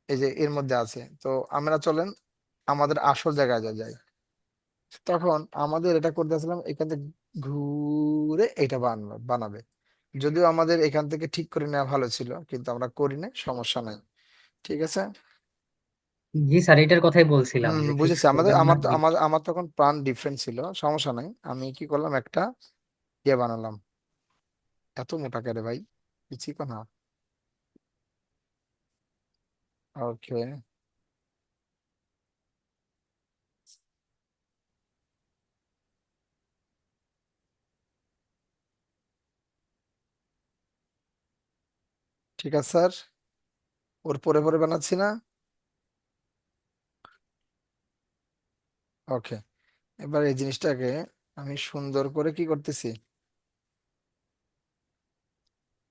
এই যে এর মধ্যে আছে। তো আমরা চলেন আমাদের আসল জায়গায় যাই। তখন আমাদের এটা করতেছিলাম, এখান থেকে ঘুরে এটা বানাবে। যদিও আমাদের এখান থেকে ঠিক করে নেওয়া ভালো ছিল, কিন্তু আমরা করি না, সমস্যা নাই, ঠিক আছে। জি স্যার, এটার কথাই বলছিলাম যে ঠিক বুঝেছি, আমাদের করলাম না আমার তো- কি। আমার আমার তখন প্ল্যান ডিফারেন্ট ছিল, সমস্যা নাই। আমি কি করলাম, একটা ইয়ে বানালাম, এত মোটা করে ভাই, পিছিয়ে না। ওকে, ঠিক আছে স্যার, ওর পরে পরে বানাচ্ছি না। ওকে, এবার এই জিনিসটাকে আমি সুন্দর করে কি করতেছি,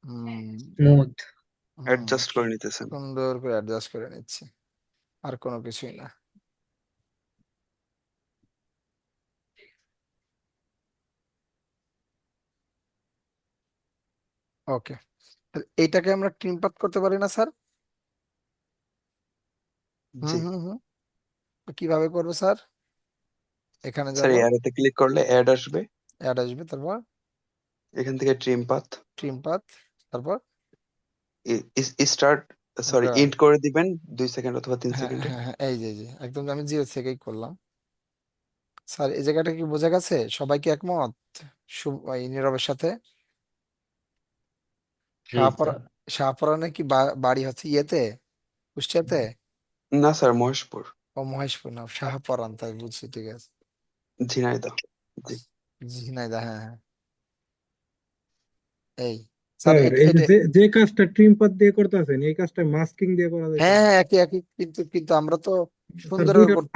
হুম স্মুথ। হুম, অ্যাডজাস্ট করে নিতেছেন। সুন্দর করে অ্যাডজাস্ট করে নিচ্ছি, আর কোনো কিছুই না। ওকে, এইটাকে আমরা ট্রিম পাত করতে পারি না স্যার? হুম জি হুম হুম, তো কিভাবে করবো স্যার? এখানে স্যার, যাব, এই অ্যারোতে ক্লিক করলে অ্যাড আসবে, অ্যাড আসবে, তারপর এখান থেকে ট্রিম পাথ ট্রিম পাত, তারপর স্টার্ট, সরি ওকে, ইন্ড করে দিবেন 2 সেকেন্ড অথবা তিন হ্যাঁ সেকেন্ডে হ্যাঁ হ্যাঁ, এই যে একদম আমি 0 থেকেই করলাম। স্যার এই জায়গাটা কি বোঝা গেছে, সবাই কি একমত এই নীরবের সাথে? জি শাহপরা, স্যার। শাহপরানে কি বাড়ি হচ্ছে ইয়েতে, কুষ্টিয়াতে? না স্যার, মহেশপুর, ও মহেশপুর, না শাহপরান, তাই বুঝছি, ঠিক আছে। ঝিনাইদহ। জি ঝিনাইদহ, হ্যাঁ হ্যাঁ, এই স্যার স্যার এটা এই যে এটা যে যে কাজটা ট্রিম পাত দিয়ে করতেছেন এই কাজটা মাস্কিং দিয়ে করা যাইতো হ্যাঁ না? হ্যাঁ, একই একই, কিন্তু কিন্তু আমরা তো স্যার সুন্দর করে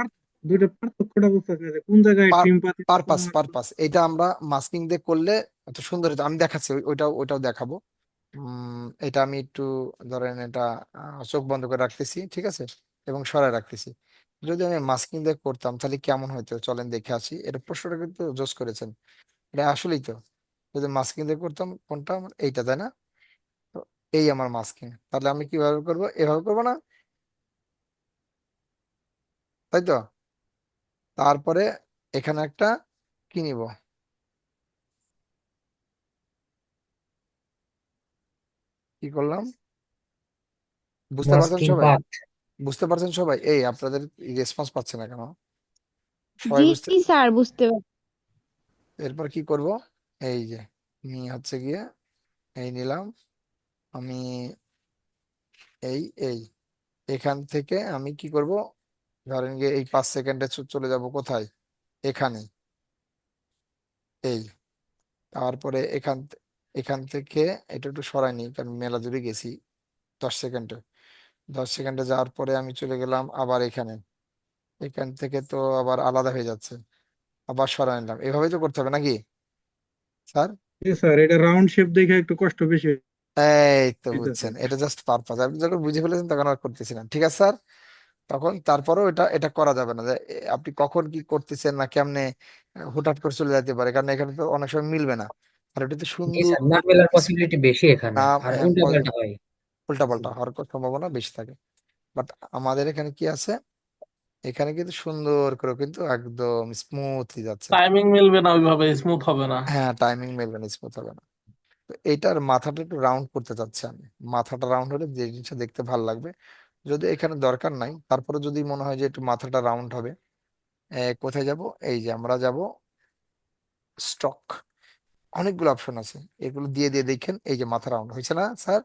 দুইটার পার্থক্যটা বুঝতেছি না যে কোন জায়গায় ট্রিম পাত পারপাস পারপাস, এটা আমরা মাস্কিং দিয়ে করলে এত সুন্দর হতো। আমি দেখাচ্ছি, ওইটাও দেখাবো। এটা আমি একটু, ধরেন এটা চোখ বন্ধ করে রাখতেছি, ঠিক আছে, এবং সরায় রাখতেছি। যদি আমি মাস্কিং দিয়ে করতাম তাহলে কেমন হতো, চলেন দেখে আসি। এটা প্রশ্নটা কিন্তু জোস করেছেন, এটা আসলেই তো যদি মাস্কিং দিয়ে করতাম কোনটা আমার এইটা, তাই না? তো এই আমার মাস্কিং, তাহলে আমি কিভাবে করব, এভাবে করবো না, তাই তো? তারপরে এখানে একটা কি নিব, কি করলাম, বুঝতে পারছেন মাস্কিং সবাই? পাথ। বুঝতে পারছেন সবাই? এই আপনাদের রেসপন্স পাচ্ছে না কেন? সবাই জি বুঝতে? স্যার, বুঝতে পারছি। এরপর কি করব, এই যে নিয়ে হচ্ছে গিয়ে এই নিলাম আমি, এই এই এখান থেকে আমি কি করব, ধরেন গিয়ে এই 5 সেকেন্ডে চলে যাব কোথায়, এখানে, এই তারপরে এখান থেকে এটা একটু সরাই নিই কারণ মেলা দূরে গেছি। 10 সেকেন্ডে, 10 সেকেন্ডে যাওয়ার পরে আমি চলে গেলাম আবার এখানে, এখান থেকে তো আবার আলাদা হয়ে যাচ্ছে, আবার সরাই নিলাম, এভাবেই তো করতে হবে নাকি স্যার? জি স্যার, এটা রাউন্ড শেপ দেখে একটু কষ্ট বেশি এই তো হইতেছে। বুঝছেন, এটা জাস্ট পারপাস, আপনি যখন বুঝে ফেলেছেন তখন আর করতেছি না, ঠিক আছে স্যার? তখন তারপরেও এটা এটা করা যাবে না যে আপনি কখন কি করতেছেন না কেমনে হুটহাট করে চলে যেতে পারে, কারণ এখানে তো অনেক সময় মিলবে না। আর এটা তো জি সুন্দর স্যার, না মেলার ইস- পসিবিলিটি বেশি এখানে, নাম, আর হ্যাঁ, উল্টা পাল্টা হয়। উল্টা পাল্টা হওয়ার সম্ভাবনা বেশি থাকে। বাট আমাদের এখানে কি আছে, এখানে কিন্তু সুন্দর করে কিন্তু একদম স্মুথলি যাচ্ছে। টাইমিং মিলবে না, ওইভাবে স্মুথ হবে না। হ্যাঁ, টাইমিং মেলবে না, স্মুথ হবে না। তো এইটার মাথাটা একটু রাউন্ড করতে চাচ্ছি আমি, মাথাটা রাউন্ড হলে যে জিনিসটা দেখতে ভালো লাগবে। যদি এখানে দরকার নাই, তারপরে যদি মনে হয় যে একটু মাথাটা রাউন্ড হবে, কোথায় যাব, এই যে আমরা যাব স্টক, অনেকগুলো অপশন আছে, এগুলো দিয়ে দিয়ে দেখেন, এই যে মাথা রাউন্ড হয়েছে না স্যার?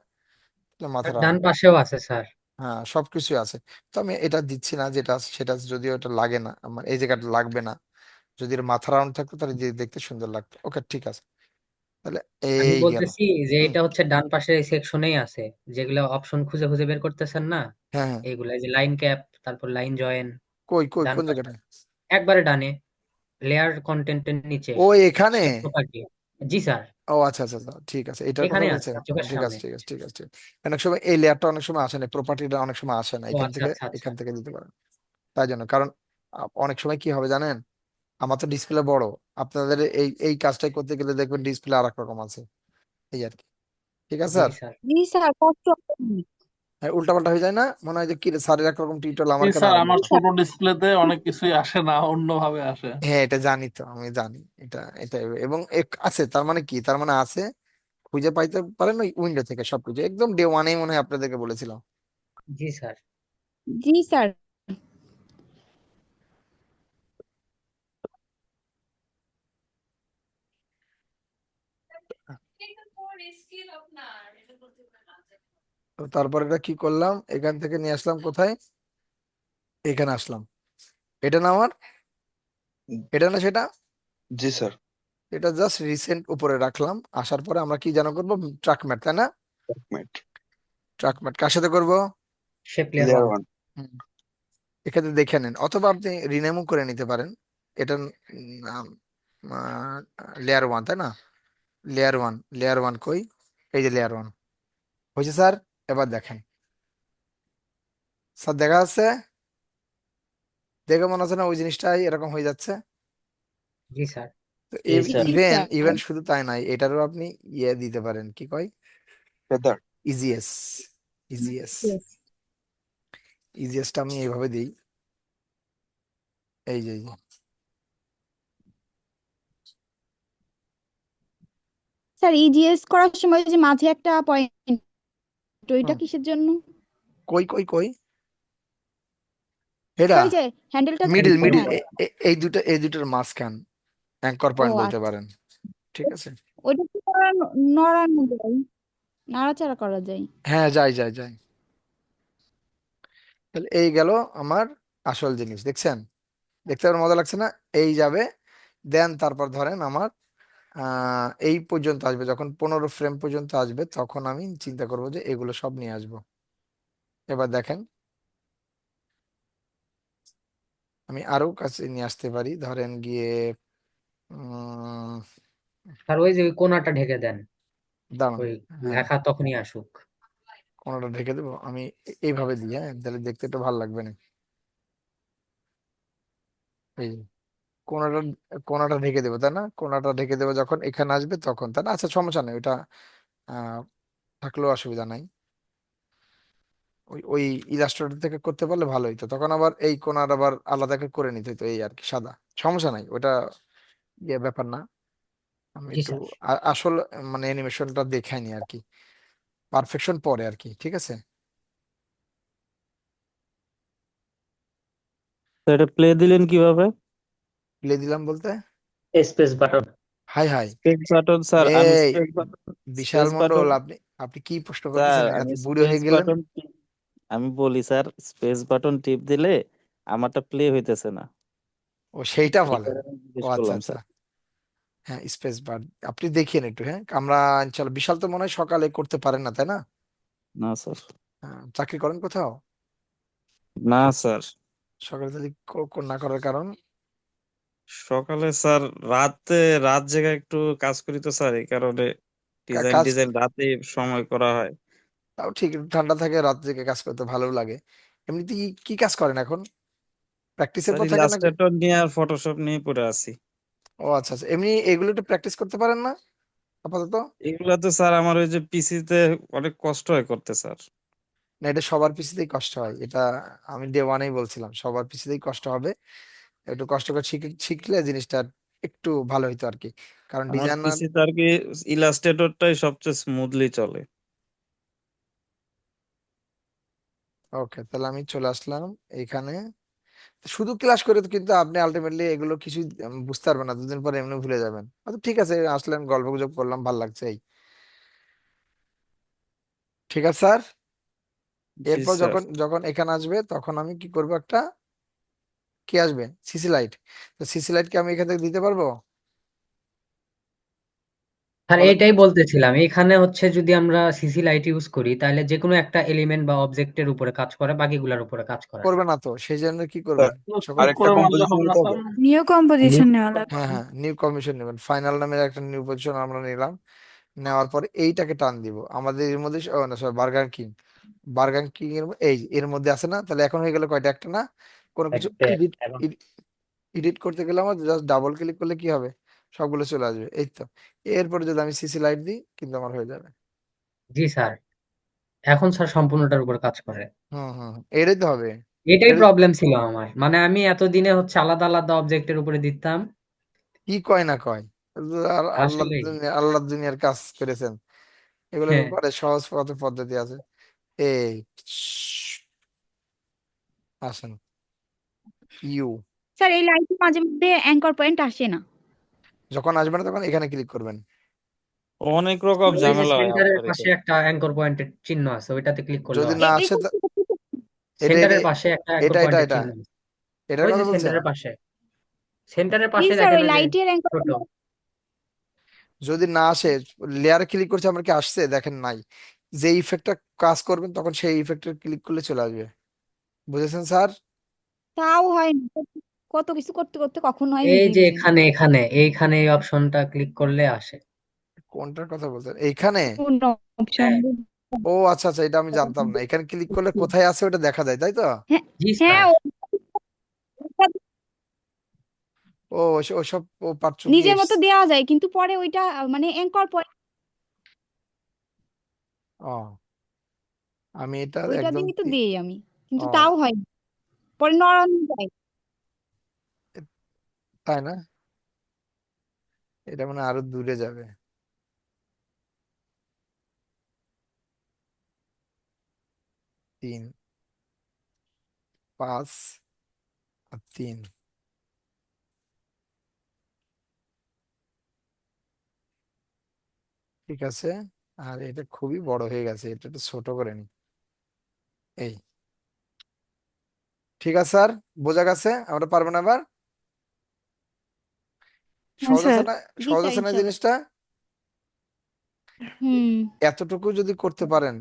তাহলে মাথা আর ডান রাউন্ড, পাশেও আছে স্যার। হ্যাঁ সবকিছু আছে। তো আমি এটা দিচ্ছি না, যেটা আছে সেটা আছে, যদিও এটা লাগে না আমার, এই জায়গাটা লাগবে না। যদি এর মাথা রাউন্ড থাকতো তাহলে দেখতে সুন্দর লাগতো। ওকে ঠিক আছে, তাহলে আমি এই গেল। বলতেছি যে হুম, এটা হচ্ছে ডান পাশের এই সেকশনেই আছে, যেগুলো অপশন খুঁজে খুঁজে বের করতেছেন না, হ্যাঁ হ্যাঁ, এইগুলা, এই যে লাইন ক্যাপ, তারপর লাইন জয়েন, কই কই ডান কোন পাশে জায়গাটায়? একবারে ডানে, লেয়ার কন্টেন্টের নিচে, ও এখানে? Shape property. জি স্যার, ও আচ্ছা আচ্ছা আচ্ছা, ঠিক আছে, এটার কথা এখানে আছে বলছেন। চোখের ঠিক আছে সামনে। ঠিক আছে ঠিক আছে ঠিক আছে। অনেক সময় এই লেয়ারটা অনেক সময় আসে না, প্রপার্টিটা অনেক সময় আসে না, ও এখান আচ্ছা থেকে আচ্ছা আচ্ছা। এখান থেকে দিতে পারেন। তাই জন্য, কারণ অনেক সময় কি হবে জানেন, আমার তো ডিসপ্লে বড়, আপনাদের এই এই কাজটাই করতে গেলে দেখবেন ডিসপ্লে আর এক রকম আছে, এই আর কি। ঠিক আছে জি স্যার? স্যার। জি স্যার, কষ্ট হবে। হ্যাঁ, উল্টাপাল্টা হয়ে যায় না, মনে হয় যে কি রে, স্যারের একরকম টিউটোরিয়াল জি আমার কেন স্যার, আরেক আমার রকম। ছোট ডিসপ্লেতে অনেক কিছুই আসে না, অন্যভাবে আসে। হ্যাঁ, এটা জানি তো, আমি জানি এটা এটা এবং আছে, তার মানে কি, তার মানে আছে, খুঁজে পাইতে পারেন ওই উইন্ডো থেকে সবকিছু, একদম ডে ওয়ানেই মনে হয় আপনাদেরকে বলেছিলাম। জি স্যার। জি স্যার। তো তারপর এটা কি করলাম, এখান থেকে নিয়ে আসলাম কোথায়, এখানে আসলাম, এটা না আমার, এটা না সেটা, জি স্যার। এটা জাস্ট রিসেন্ট উপরে রাখলাম, আসার পরে আমরা কি যেন করবো, ট্রাক ম্যাট, তাই না? ম্যাট। ট্রাক ম্যাট কার সাথে করবো? Shape layer layer one. One. হুম, এখানে দেখে নেন, অথবা আপনি রিনেমও করে নিতে পারেন। এটা নাম লেয়ার ওয়ান, তাই না? লেয়ার ওয়ান, লেয়ার ওয়ান কই, এই যে লেয়ার ওয়ান হয়েছে স্যার। এবার দেখেন স্যার, দেখা যাচ্ছে, দেখে মনে হচ্ছে না ওই জিনিসটাই এরকম হয়ে যাচ্ছে? জি স্যার। তো জি স্যার। জি ইভেন স্যার। ইভেন শুধু তাই নয়, এটারও আপনি ইয়ে দিতে পারেন, কি কয়, ফেদার। EGS, EGS, Yes. ইজিএসটা আমি এইভাবে দিই, এই যে স্যার, ইজিএস করার সময় যে মাঝে একটা পয়েন্ট, ওইটা হুম, কিসের জন্য? কই কই কই, এটা ওই যে হ্যান্ডেলটা, মিডিল মিডিল, হ্যাঁ। এই দুটোর মাঝখান, অ্যাঙ্কর ও পয়েন্ট বলতে আচ্ছা, পারেন, ঠিক আছে? ওইটা কি নড়ানো যায়, নাড়াচাড়া করা যায়? হ্যাঁ, যাই যাই যাই। তাহলে এই গেল আমার আসল জিনিস, দেখছেন? দেখতে আমার মজা লাগছে না? এই যাবে, দেন তারপর ধরেন আমার এই পর্যন্ত আসবে, যখন 15 ফ্রেম পর্যন্ত আসবে তখন আমি চিন্তা করবো যে এগুলো সব নিয়ে আসবো। এবার দেখেন, আমি আরো কাছে নিয়ে আসতে পারি, ধরেন গিয়ে উম স্যার ওই যে ওই কোণাটা ঢেকে দেন, দাঁড়ান, ওই হ্যাঁ, লেখা তখনই আসুক। কোনটা ঢেকে দেবো আমি, এইভাবে দিই, হ্যাঁ, তাহলে দেখতে একটু ভালো লাগবে না, এই কোনাটা কোনাটা ঢেকে দেবো তাই না, কোনাটা ঢেকে দেবো যখন এখানে আসবে তখন, তাই না? আচ্ছা সমস্যা নেই, ওটা আহ থাকলেও অসুবিধা নাই। ওই ওই ইলাস্ট্রেটর থেকে করতে পারলে ভালো হতো, তখন আবার এই কোনার আবার আলাদা করে নিতে হতো, এই আর কি সাদা। সমস্যা নাই ওটা, ইয়ে ব্যাপার না। আমি জি একটু স্যার। আসল মানে অ্যানিমেশনটা দেখাইনি আর কি, পারফেকশন পরে আর কি, ঠিক আছে। তো এটা প্লে দিলেন কিভাবে? প্লে দিলাম বলতে, space button. High high. Space button sir, আমি এই স্পেস বাটন, বিশাল স্পেস মন্ডল, বাটন আপনি আপনি কি প্রশ্ন স্যার, করতেছেন, এত আমি বুড়ো স্পেস হয়ে গেলেন? বাটন, আমি বলি স্যার, স্পেস বাটন টিপ দিলে আমারটা প্লে হইতেছে না, ও সেইটা এই বলেন। কারণে ও জিজ্ঞেস আচ্ছা করলাম আচ্ছা, স্যার। হ্যাঁ স্পেস বার আপনি দেখিয়েন একটু, হ্যাঁ আমরা ইনশাল্লাহ। বিশাল তো মনে হয় সকালে করতে পারেন না তাই না? না স্যার। হ্যাঁ, চাকরি করেন কোথাও? না স্যার। সকালে যদি না করার কারণ? সকালে স্যার, রাতে, রাত জেগে একটু কাজ করি তো স্যার, এই কারণে ডিজাইন কাজ, ডিজাইন রাতে সময় করা হয়। তাও ঠিক, একটু ঠান্ডা থাকে, রাত জেগে কাজ করতে ভালো লাগে। এমনিতে কি কি কাজ করেন এখন, প্র্যাকটিসের স্যার পর থাকে নাকি? ইলাস্ট্রেটর নিয়ে আর ফটোশপ নিয়ে পড়ে আছি। ও আচ্ছা আচ্ছা, এমনি এগুলো একটু প্র্যাকটিস করতে পারেন না আপাতত? এগুলা তো স্যার আমার ওই যে পিসিতে অনেক কষ্ট হয় করতে স্যার। না এটা সবার পিছিতেই কষ্ট হয়, এটা আমি ডে ওয়ানেই বলছিলাম, সবার পিছিতেই কষ্ট হবে। একটু কষ্ট করে শিখলে জিনিসটা একটু ভালো হইতো আর কি, কারণ আমার ডিজাইনার। পিসিতে আর কি ইলাস্ট্রেটরটাই সবচেয়ে স্মুথলি চলে। ওকে, তাহলে আমি চলে আসলাম এইখানে। শুধু ক্লাস করে তো কিন্তু আপনি আলটিমেটলি এগুলো কিছু বুঝতে পারবেন না, দুদিন পরে এমনি ভুলে যাবেন। আচ্ছা ঠিক আছে, আসলেন গল্প গুজব করলাম, ভাল লাগছে এই। ঠিক আছে স্যার, জি এরপর স্যার। যখন যখন এখানে আসবে তখন আমি কি করবো, একটা কি আসবে, সিসি লাইট। তো সিসি লাইট কি আমি এখান থেকে দিতে পারবো স্যার বলেন? এটাই বলতেছিলাম, এখানে হচ্ছে যদি আমরা সিসি লাইট ইউজ করি তাহলে যে কোনো একটা এলিমেন্ট বা অবজেক্টের উপরে কাজ করে, বাকিগুলোর উপরে কাজ করে না। করবে না তো, সেই জন্য কি স্যার করবেন, সকল। ক্লিক করে মারলে হবে না স্যার? নিউ কম্পোজিশন নেওয়া লাগবে। হ্যাঁ হ্যাঁ, নিউ কমিশন নেবেন, ফাইনাল নামের একটা নিউ পজিশন আমরা নিলাম। নেওয়ার পরে এইটাকে টান দিব আমাদের এর মধ্যে, ও না sorry, burger king. Burger king এর এই যে এর মধ্যে আছে না, তাহলে এখন হয়ে গেল কয়টা, একটা না? কোনো কিছু একটা এডিট এখন এডিট করতে গেলে আমার জাস্ট ডাবল ক্লিক করলে কি হবে, সবগুলো চলে আসবে, এই তো। এরপরে যদি আমি সিসি লাইট দিই কিন্তু আমার হয়ে যাবে। জি স্যার, এখন স্যার সম্পূর্ণটার উপর কাজ করে। এটাই তো হবে। এটাই এটা প্রবলেম ছিল আমার, মানে আমি এতদিনে হচ্ছে আলাদা আলাদা অবজেক্টের উপরে দিতাম। কি কয় না কয়, আল্লাহ আসলেই। দুনিয়া, আল্লাহ দুনিয়ার কাজ করেছেন, এগুলো হ্যাঁ। করে সহজ পদ্ধতি আছে। এই আসেন, ইউ, স্যার এই লাইটে মাঝে মধ্যে অ্যাঙ্কর পয়েন্ট আসে না। যখন আসবে না তখন এখানে ক্লিক করবেন। অনেক রকম ওই যে ঝামেলা হয় সেন্টারের আপনার পাশে এখানে। একটা অ্যাঙ্কর পয়েন্টের চিহ্ন আছে, ওইটাতে ক্লিক করলে যদি না আসে। আসে এটা এটা সেন্টারের পাশে একটা অ্যাঙ্কর এটা এটা পয়েন্টের এটা চিহ্ন আছে। এটার ওই যে কথা বলছেন? সেন্টারের পাশে, সেন্টারের জি পাশে স্যার, দেখেন ওই ওই যে লাইটের অ্যাঙ্কর ছোট। যদি না আসে, লেয়ারে ক্লিক করছে আমার কি আসছে দেখেন নাই, যে ইফেক্টটা কাজ করবেন তখন সেই ইফেক্টে ক্লিক করলে চলে আসবে, বুঝেছেন স্যার? তাও হয় না। কত কিছু করতে করতে কখন হয় এই নিজেই যে বুঝি না। এখানে এখানে এইখানে এই অপশনটা ক্লিক করলে আসে। কোনটার কথা বলছেন, এইখানে? কোন অপশন? হ্যাঁ। ও আচ্ছা আচ্ছা, এটা আমি জানতাম না, এখানে ক্লিক করলে কোথায় আছে ওটা দেখা যায় তাই তো? হ্যাঁ জি হ্যাঁ, স্যার। ও ওসব ও পারচুকি নিজের মতো দেওয়া যায় কিন্তু পরে ওইটা মানে অ্যাঙ্কর পয়েন্ট, ও আমি এটা ওইটা একদম দিয়ে তো দিই আমি, কিন্তু ও তাও হয় না। পরে নরম যায়। তাই না, এটা মানে আরো দূরে যাবে। 3, 5 আর 3, ঠিক আছে। আর এটা খুবই বড় হয়ে গেছে, এটা একটু ছোট করে নি, এই। ঠিক আছে স্যার, বোঝা গেছে, আমরা পারবো না এবার? হ্যাঁ সহজ আছে স্যার। না, জি সহজ স্যার আছে না ইনশাল্লাহ। জিনিসটা? হুম। এতটুকু যদি করতে পারেন,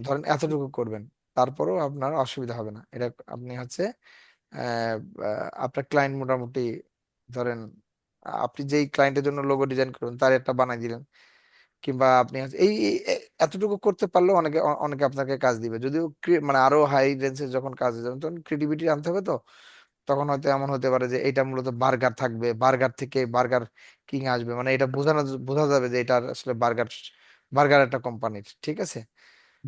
ধরেন এতটুকু করবেন, তারপরেও আপনার অসুবিধা হবে না, এটা আপনি হচ্ছে আহ, আপনার ক্লায়েন্ট মোটামুটি, ধরেন আপনি যেই ক্লায়েন্টের জন্য লোগো ডিজাইন করবেন তার একটা বানাই দিলেন, কিংবা আপনি হচ্ছে এতটুকু করতে পারলেও অনেকে অনেকে আপনাকে কাজ দিবে, যদিও মানে আরো হাই রেঞ্জের যখন কাজ হয়ে যাবে তখন ক্রিয়েটিভিটি আনতে হবে তো। তখন হয়তো এমন হতে পারে যে এটা মূলত বার্গার থাকবে, বার্গার থেকে বার্গার কিং আসবে, মানে এটা বোঝা যাবে যে এটা আসলে বার্গার, বার্গার একটা কোম্পানির। ঠিক আছে,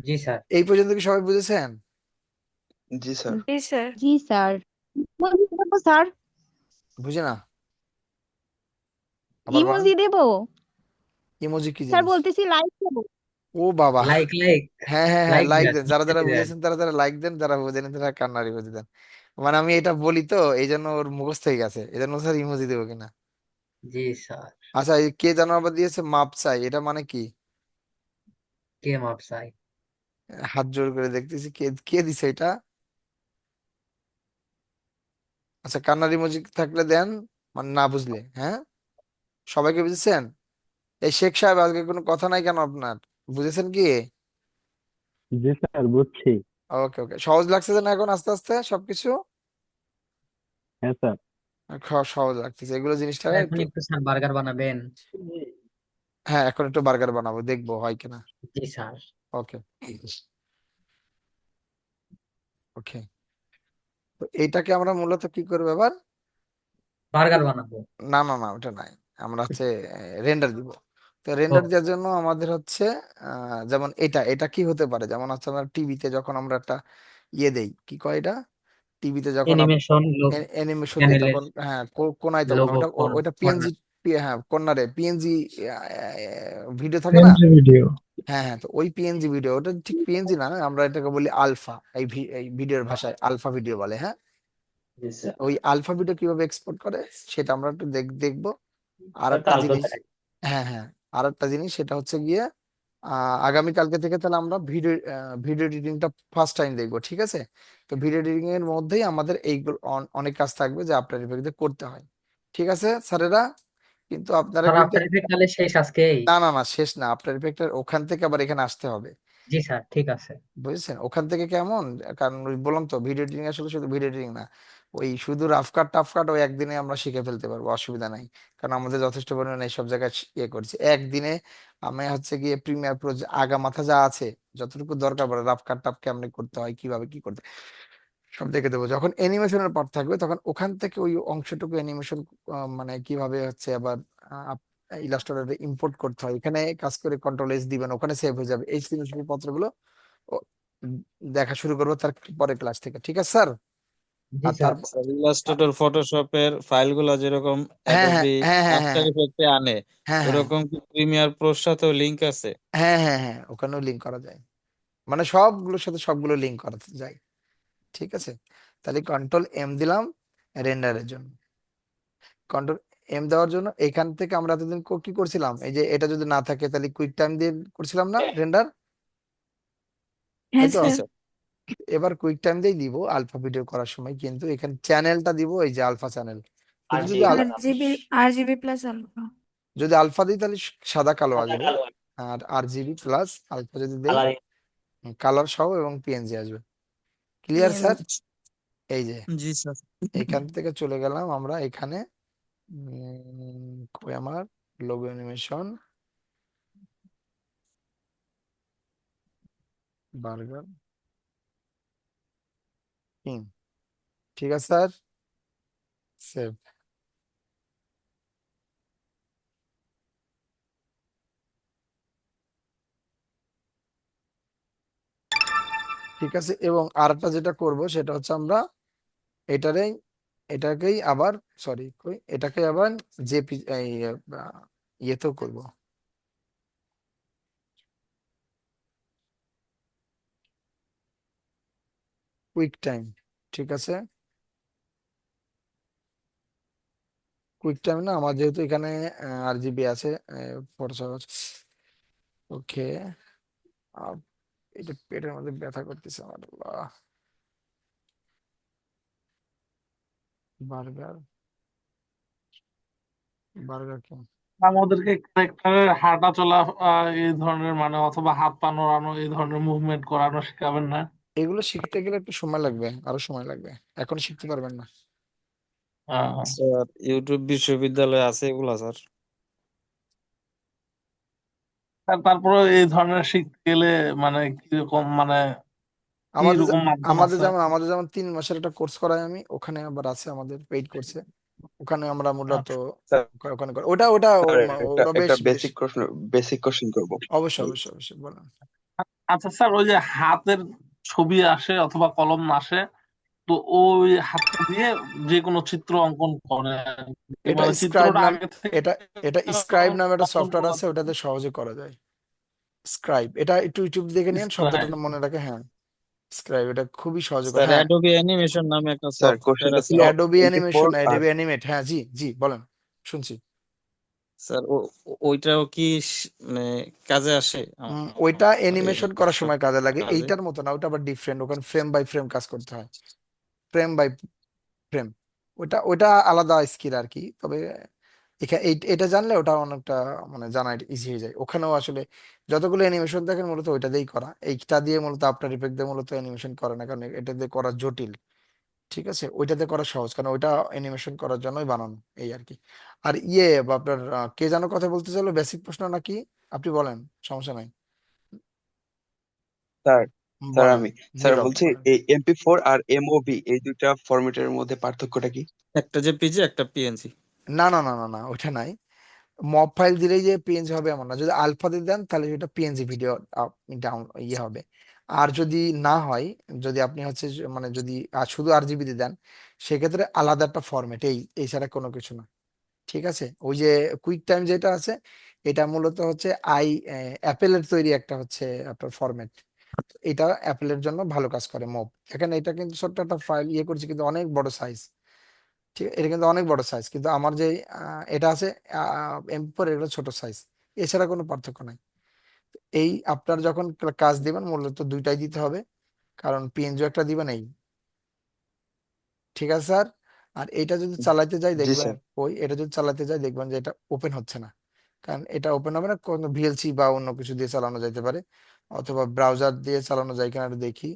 জি স্যার। এই পর্যন্ত কি সবাই বুঝেছেন? জি স্যার। জি স্যার। জি স্যার। স্যার বুঝে না? আবার বলেন। ইমোজি দেবো? ইমোজি কি স্যার জিনিস? বলতেছি লাইক দেবো। ও বাবা, লাইক লাইক হ্যাঁ হ্যাঁ হ্যাঁ, লাইক লাইক দেন, দেন, যারা মিষ্টি যারা দিবেন। বুঝেছেন তারা যারা লাইক দেন, যারা বুঝেন তারা কান্নার ইমোজি দেন। মানে আমি এটা বলি তো এই জন্য ওর মুখস্থ হয়ে গেছে, এই জন্য স্যার ইমোজি দেবো কিনা। জি স্যার। আচ্ছা, এই কে যেন আবার দিয়েছে মাপ চাই, এটা মানে কি? কে মাপ চাই? হাত জোর করে দেখতেছি, কে কে দিছে এটা? আচ্ছা, কান্নার ইমোজি থাকলে দেন, মানে না বুঝলে। হ্যাঁ, সবাইকে বুঝেছেন? এই শেখ সাহেব, আজকে কোনো কথা নাই কেন আপনার? বুঝেছেন কি? জি স্যার, বুঝছি। ওকে ওকে, সহজ লাগছে না এখন আস্তে আস্তে সবকিছু? হ্যাঁ স্যার। সহজ লাগতেছে, এগুলো জিনিসটা স্যার এখন একটু। একটু স্যার বার্গার বানাবেন? হ্যাঁ, এখন একটু বার্গার বানাবো, দেখবো হয় কিনা। জি স্যার। ওকে ওকে, তো এইটাকে আমরা মূলত কি করবো এবার? বার্গার বানাবো। না না না, ওটা নাই, আমরা হচ্ছে রেন্ডার দিব। তো রেন্ডার ও, দেওয়ার জন্য আমাদের হচ্ছে যেমন এটা এটা কি হতে পারে, যেমন হচ্ছে আমরা টিভিতে যখন আমরা একটা ইয়ে দেই, কি কয় এটা, টিভিতে যখন অ্যানিমেশন অ্যানিমেশন দেই চ্যানেলের তখন, হ্যাঁ কোনায় তখন লোগো ওটা ওইটা পিএনজি, ফরম্যাট। হ্যাঁ কর্নারে পিএনজি ভিডিও থাকে না। PNG video. হ্যাঁ হ্যাঁ, তো ওই পিএনজি ভিডিও, ওটা ঠিক পিএনজি না, আমরা এটাকে বলি আলফা, এই ভিডিওর ভাষায় আলফা ভিডিও বলে। হ্যাঁ, জি স্যার। ওই আলফা ভিডিও কিভাবে এক্সপোর্ট করে সেটা আমরা একটু দেখবো। আর এটা তো একটা আলফা জিনিস, হ্যাঁ হ্যাঁ, আর একটা জিনিস সেটা হচ্ছে গিয়ে আগামীকালকে থেকে তাহলে আমরা ভিডিও এডিটিংটা ফার্স্ট টাইম দেখবো। ঠিক আছে, তো ভিডিও এডিটিং এর মধ্যেই আমাদের এইগুলো অনেক কাজ থাকবে যে আফটার ইফেক্টে করতে হয়। ঠিক আছে স্যারেরা, কিন্তু আপনারা স্যার কিন্তু, আফটার ইফেক্ট তাহলে শেষ আজকেই? না না না, শেষ না, আফটার ইফেক্টের ওখান থেকে আবার এখানে আসতে হবে। জি স্যার, ঠিক আছে। বুঝেছেন ওখান থেকে কেমন? কারণ ওই বললাম তো, ভিডিও এডিটিং আসলে শুধু ভিডিও এডিটিং না, ওই শুধু রাফ কাট টাফ কাট ওই একদিনে আমরা শিখে ফেলতে পারবো, অসুবিধা নাই। কারণ আমাদের যথেষ্ট পরিমাণে এইসব জায়গায় ইয়ে করছি একদিনে। আমি হচ্ছে গিয়ে প্রিমিয়ার প্রো আগা মাথা যা আছে, যতটুকু দরকার পড়ে রাফ কাট টাফ কেমনে করতে হয়, কিভাবে কি করতে হয়, সব দেখে দেবো। যখন অ্যানিমেশনের পার্ট থাকবে তখন ওখান থেকে ওই অংশটুকু অ্যানিমেশন, মানে কিভাবে হচ্ছে আবার ইলাস্ট্রেটরে ইম্পোর্ট করতে হয়, এখানে কাজ করে কন্ট্রোল এস দিবেন, ওখানে সেভ হয়ে যাবে, এই জিনিসপত্রগুলো ও- দেখা শুরু করবো তার পরে ক্লাস থেকে। ঠিক আছে স্যার? জি আর স্যার। তারপর, ইলাস্ট্রেটর ফটোশপের ফাইলগুলো যেরকম হ্যাঁ হ্যাঁ অ্যাডোবি হ্যাঁ হ্যাঁ হ্যাঁ আফটার ইফেক্টে আনে, হ্যাঁ হ্যাঁ ওরকম কি প্রিমিয়ার প্রোর সাথেও লিংক আছে? হ্যাঁ হ্যাঁ হ্যাঁ, ওখানেও লিঙ্ক করা যায়, মানে সবগুলোর সাথে সবগুলো লিঙ্ক করা যায়। ঠিক আছে, তাহলে কন্ট্রোল এম দিলাম রেন্ডারের জন্য। কন্ট্রোল এম দেওয়ার জন্য এখান থেকে আমরা এতদিন কি করছিলাম, এই যে এটা যদি না থাকে তাহলে কুইক টাইম দিয়ে করছিলাম না রেন্ডার, তাই হ্যাঁ তো? জি স্যার। স্যার। এবার কুইক টাইম দিয়ে দিব আলফা ভিডিও করার সময়, কিন্তু এখানে চ্যানেলটা দিব এই যে আলফা চ্যানেল। আর কিন্তু জি যদি RGB প্লাস আলফা। যদি আলফা দিই তাহলে সাদা কালো আসবে, আর RGB প্লাস আলফা যদি দেই কালারিং। কালার সহ এবং পিএনজি আসবে। Clear sir? এই যে জি স্যার। এইখান থেকে চলে গেলাম আমরা এখানে, কই আমার লোগো অ্যানিমেশন, বার্গার কিং। ঠিক আছে স্যার, সেভ। ঠিক আছে, এবং আরেকটা যেটা করব সেটা হচ্ছে আমরা এটারেই এটাকেই আবার, সরি কই, এটাকে আবার জেপি এই ইয়েতেও করব, কুইক টাইম। ঠিক আছে, কুইক টাইম না, আমার যেহেতু এখানে RGB আছে, ফটোশপ। ওকে, এটা পেটের মধ্যে ব্যথা করতেছে আমার, বার্গার, বার্গার কিং। আমাদেরকে ক্যারেক্টারের হাঁটা চলা এই ধরনের মানে অথবা হাত পা নড়ানো এই ধরনের মুভমেন্ট করানো শেখাবেন না? এগুলো শিখতে গেলে একটু সময় লাগবে, আরো সময় লাগবে, এখন শিখতে পারবেন না। স্যার ইউটিউব বিশ্ববিদ্যালয়ে আছে এগুলা স্যার। আর তারপরে এই ধরনের শিখতে গেলে মানে কিরকম মানে কি আমাদের রকম মাধ্যম আছে? আমাদের যেমন 3 মাসের একটা কোর্স করাই আমি, ওখানে আবার আছে আমাদের পেইড কোর্সে, ওখানে আমরা মূলত স্যার ওখানে ওটা ওটা স্যার একটা ওটা একটা বেশ বেশ বেসিক কোশ্চেন করবো অবশ্যই অবশ্যই অবশ্যই বলেন। আচ্ছা স্যার, ওই যে হাতের ছবি আসে অথবা কলম আসে, তো ওই হাতটা দিয়ে যে কোনো চিত্র অঙ্কন করে আর কি। এটা মানে স্ক্রাইব চিত্রটা নাম আগে থেকে এটা এটা স্ক্রাইব নামে একটা অঙ্কন সফটওয়্যার করা আছে, থাকে। ওটাতে সহজে করা যায়। স্ক্রাইব, এটা একটু ইউটিউব দেখে নিন, শব্দটা স্ক্রাইব। মনে রাখে, হ্যাঁ স্ক্রাইব, এটা খুবই সহজে স্যার হ্যাঁ। অ্যাডোবি অ্যানিমেশন নামে একটা স্যার সফটওয়্যার কোশ্চেনটা আছে ছিল অ্যাডোবি MP4 অ্যানিমেশন, আর অ্যাডোবি অ্যানিমেট, হ্যাঁ জি জি বলেন, শুনছি। স্যার ওইটাও কি মানে কাজে আসে ওইটা এই অ্যানিমেশন করার সব সময় কাজে লাগে, কাজে? এইটার মতো না, ওটা আবার ডিফারেন্ট, ওখানে ফ্রেম বাই ফ্রেম কাজ করতে হয়, ফ্রেম বাই ফ্রেম। ওটা ওটা আলাদা স্কিল আর কি, তবে এটা জানলে ওটা অনেকটা মানে জানা ইজি হয়ে যায়। ওখানেও আসলে যতগুলো অ্যানিমেশন দেখেন মূলত ওইটা দিয়েই করা, এইটা দিয়ে মূলত আফটার ইফেক্ট দিয়ে মূলত অ্যানিমেশন করে না, কারণ এটা দিয়ে করা জটিল। ঠিক আছে, ওইটাতে করা সহজ, কারণ ওইটা অ্যানিমেশন করার জন্যই বানানো, এই আর কি। আর ইয়ে বা আপনার কে যেন কথা বলতে চাইলো, বেসিক প্রশ্ন নাকি, আপনি বলেন, সমস্যা নাই, স্যার স্যার বলেন, আমি স্যার নীরব বলছি বলেন। এই MP4 আর MOV এই দুইটা ফরম্যাটের মধ্যে পার্থক্যটা কি? একটা জেপিজি একটা পিএনজি। না না না না না, ওইটা নাই। মব ফাইল দিলেই যে পিএনজি হবে এমন না, যদি আলফা দিয়ে দেন তাহলে সেটা পিএনজি ভিডিও ডাউন ইয়ে হবে। আর যদি না হয়, যদি আপনি হচ্ছে মানে যদি শুধু আরজিবি দিয়ে দেন, সেক্ষেত্রে আলাদা একটা ফরম্যাট, এই ছাড়া কোনো কিছু না। ঠিক আছে, ওই যে কুইক টাইম যেটা আছে, এটা মূলত হচ্ছে অ্যাপেলের তৈরি একটা হচ্ছে আপনার ফরম্যাট, এটা অ্যাপেলের জন্য ভালো কাজ করে মব। এখানে এটা কিন্তু ছোট্ট একটা ফাইল ইয়ে করছে, কিন্তু অনেক বড় সাইজ। ঠিক, এটা কিন্তু অনেক বড় সাইজ, কিন্তু আমার যে এটা আছে M4, এগুলো ছোট সাইজ, এছাড়া কোনো পার্থক্য নাই। এই আপনার যখন কাজ দিবেন মূলত দুইটাই দিতে হবে, কারণ পিএনজি একটা দিবেন এই। ঠিক আছে স্যার। আর এটা যদি চালাইতে যাই জি দেখবেন, স্যার। এটা যদি চালাতে যাই দেখবেন যে এটা ওপেন হচ্ছে না, কারণ এটা ওপেন হবে না, কোনো ভিএলসি বা অন্য কিছু দিয়ে চালানো যাইতে পারে, অথবা ব্রাউজার দিয়ে চালানো যায় কিনা একটু দেখি।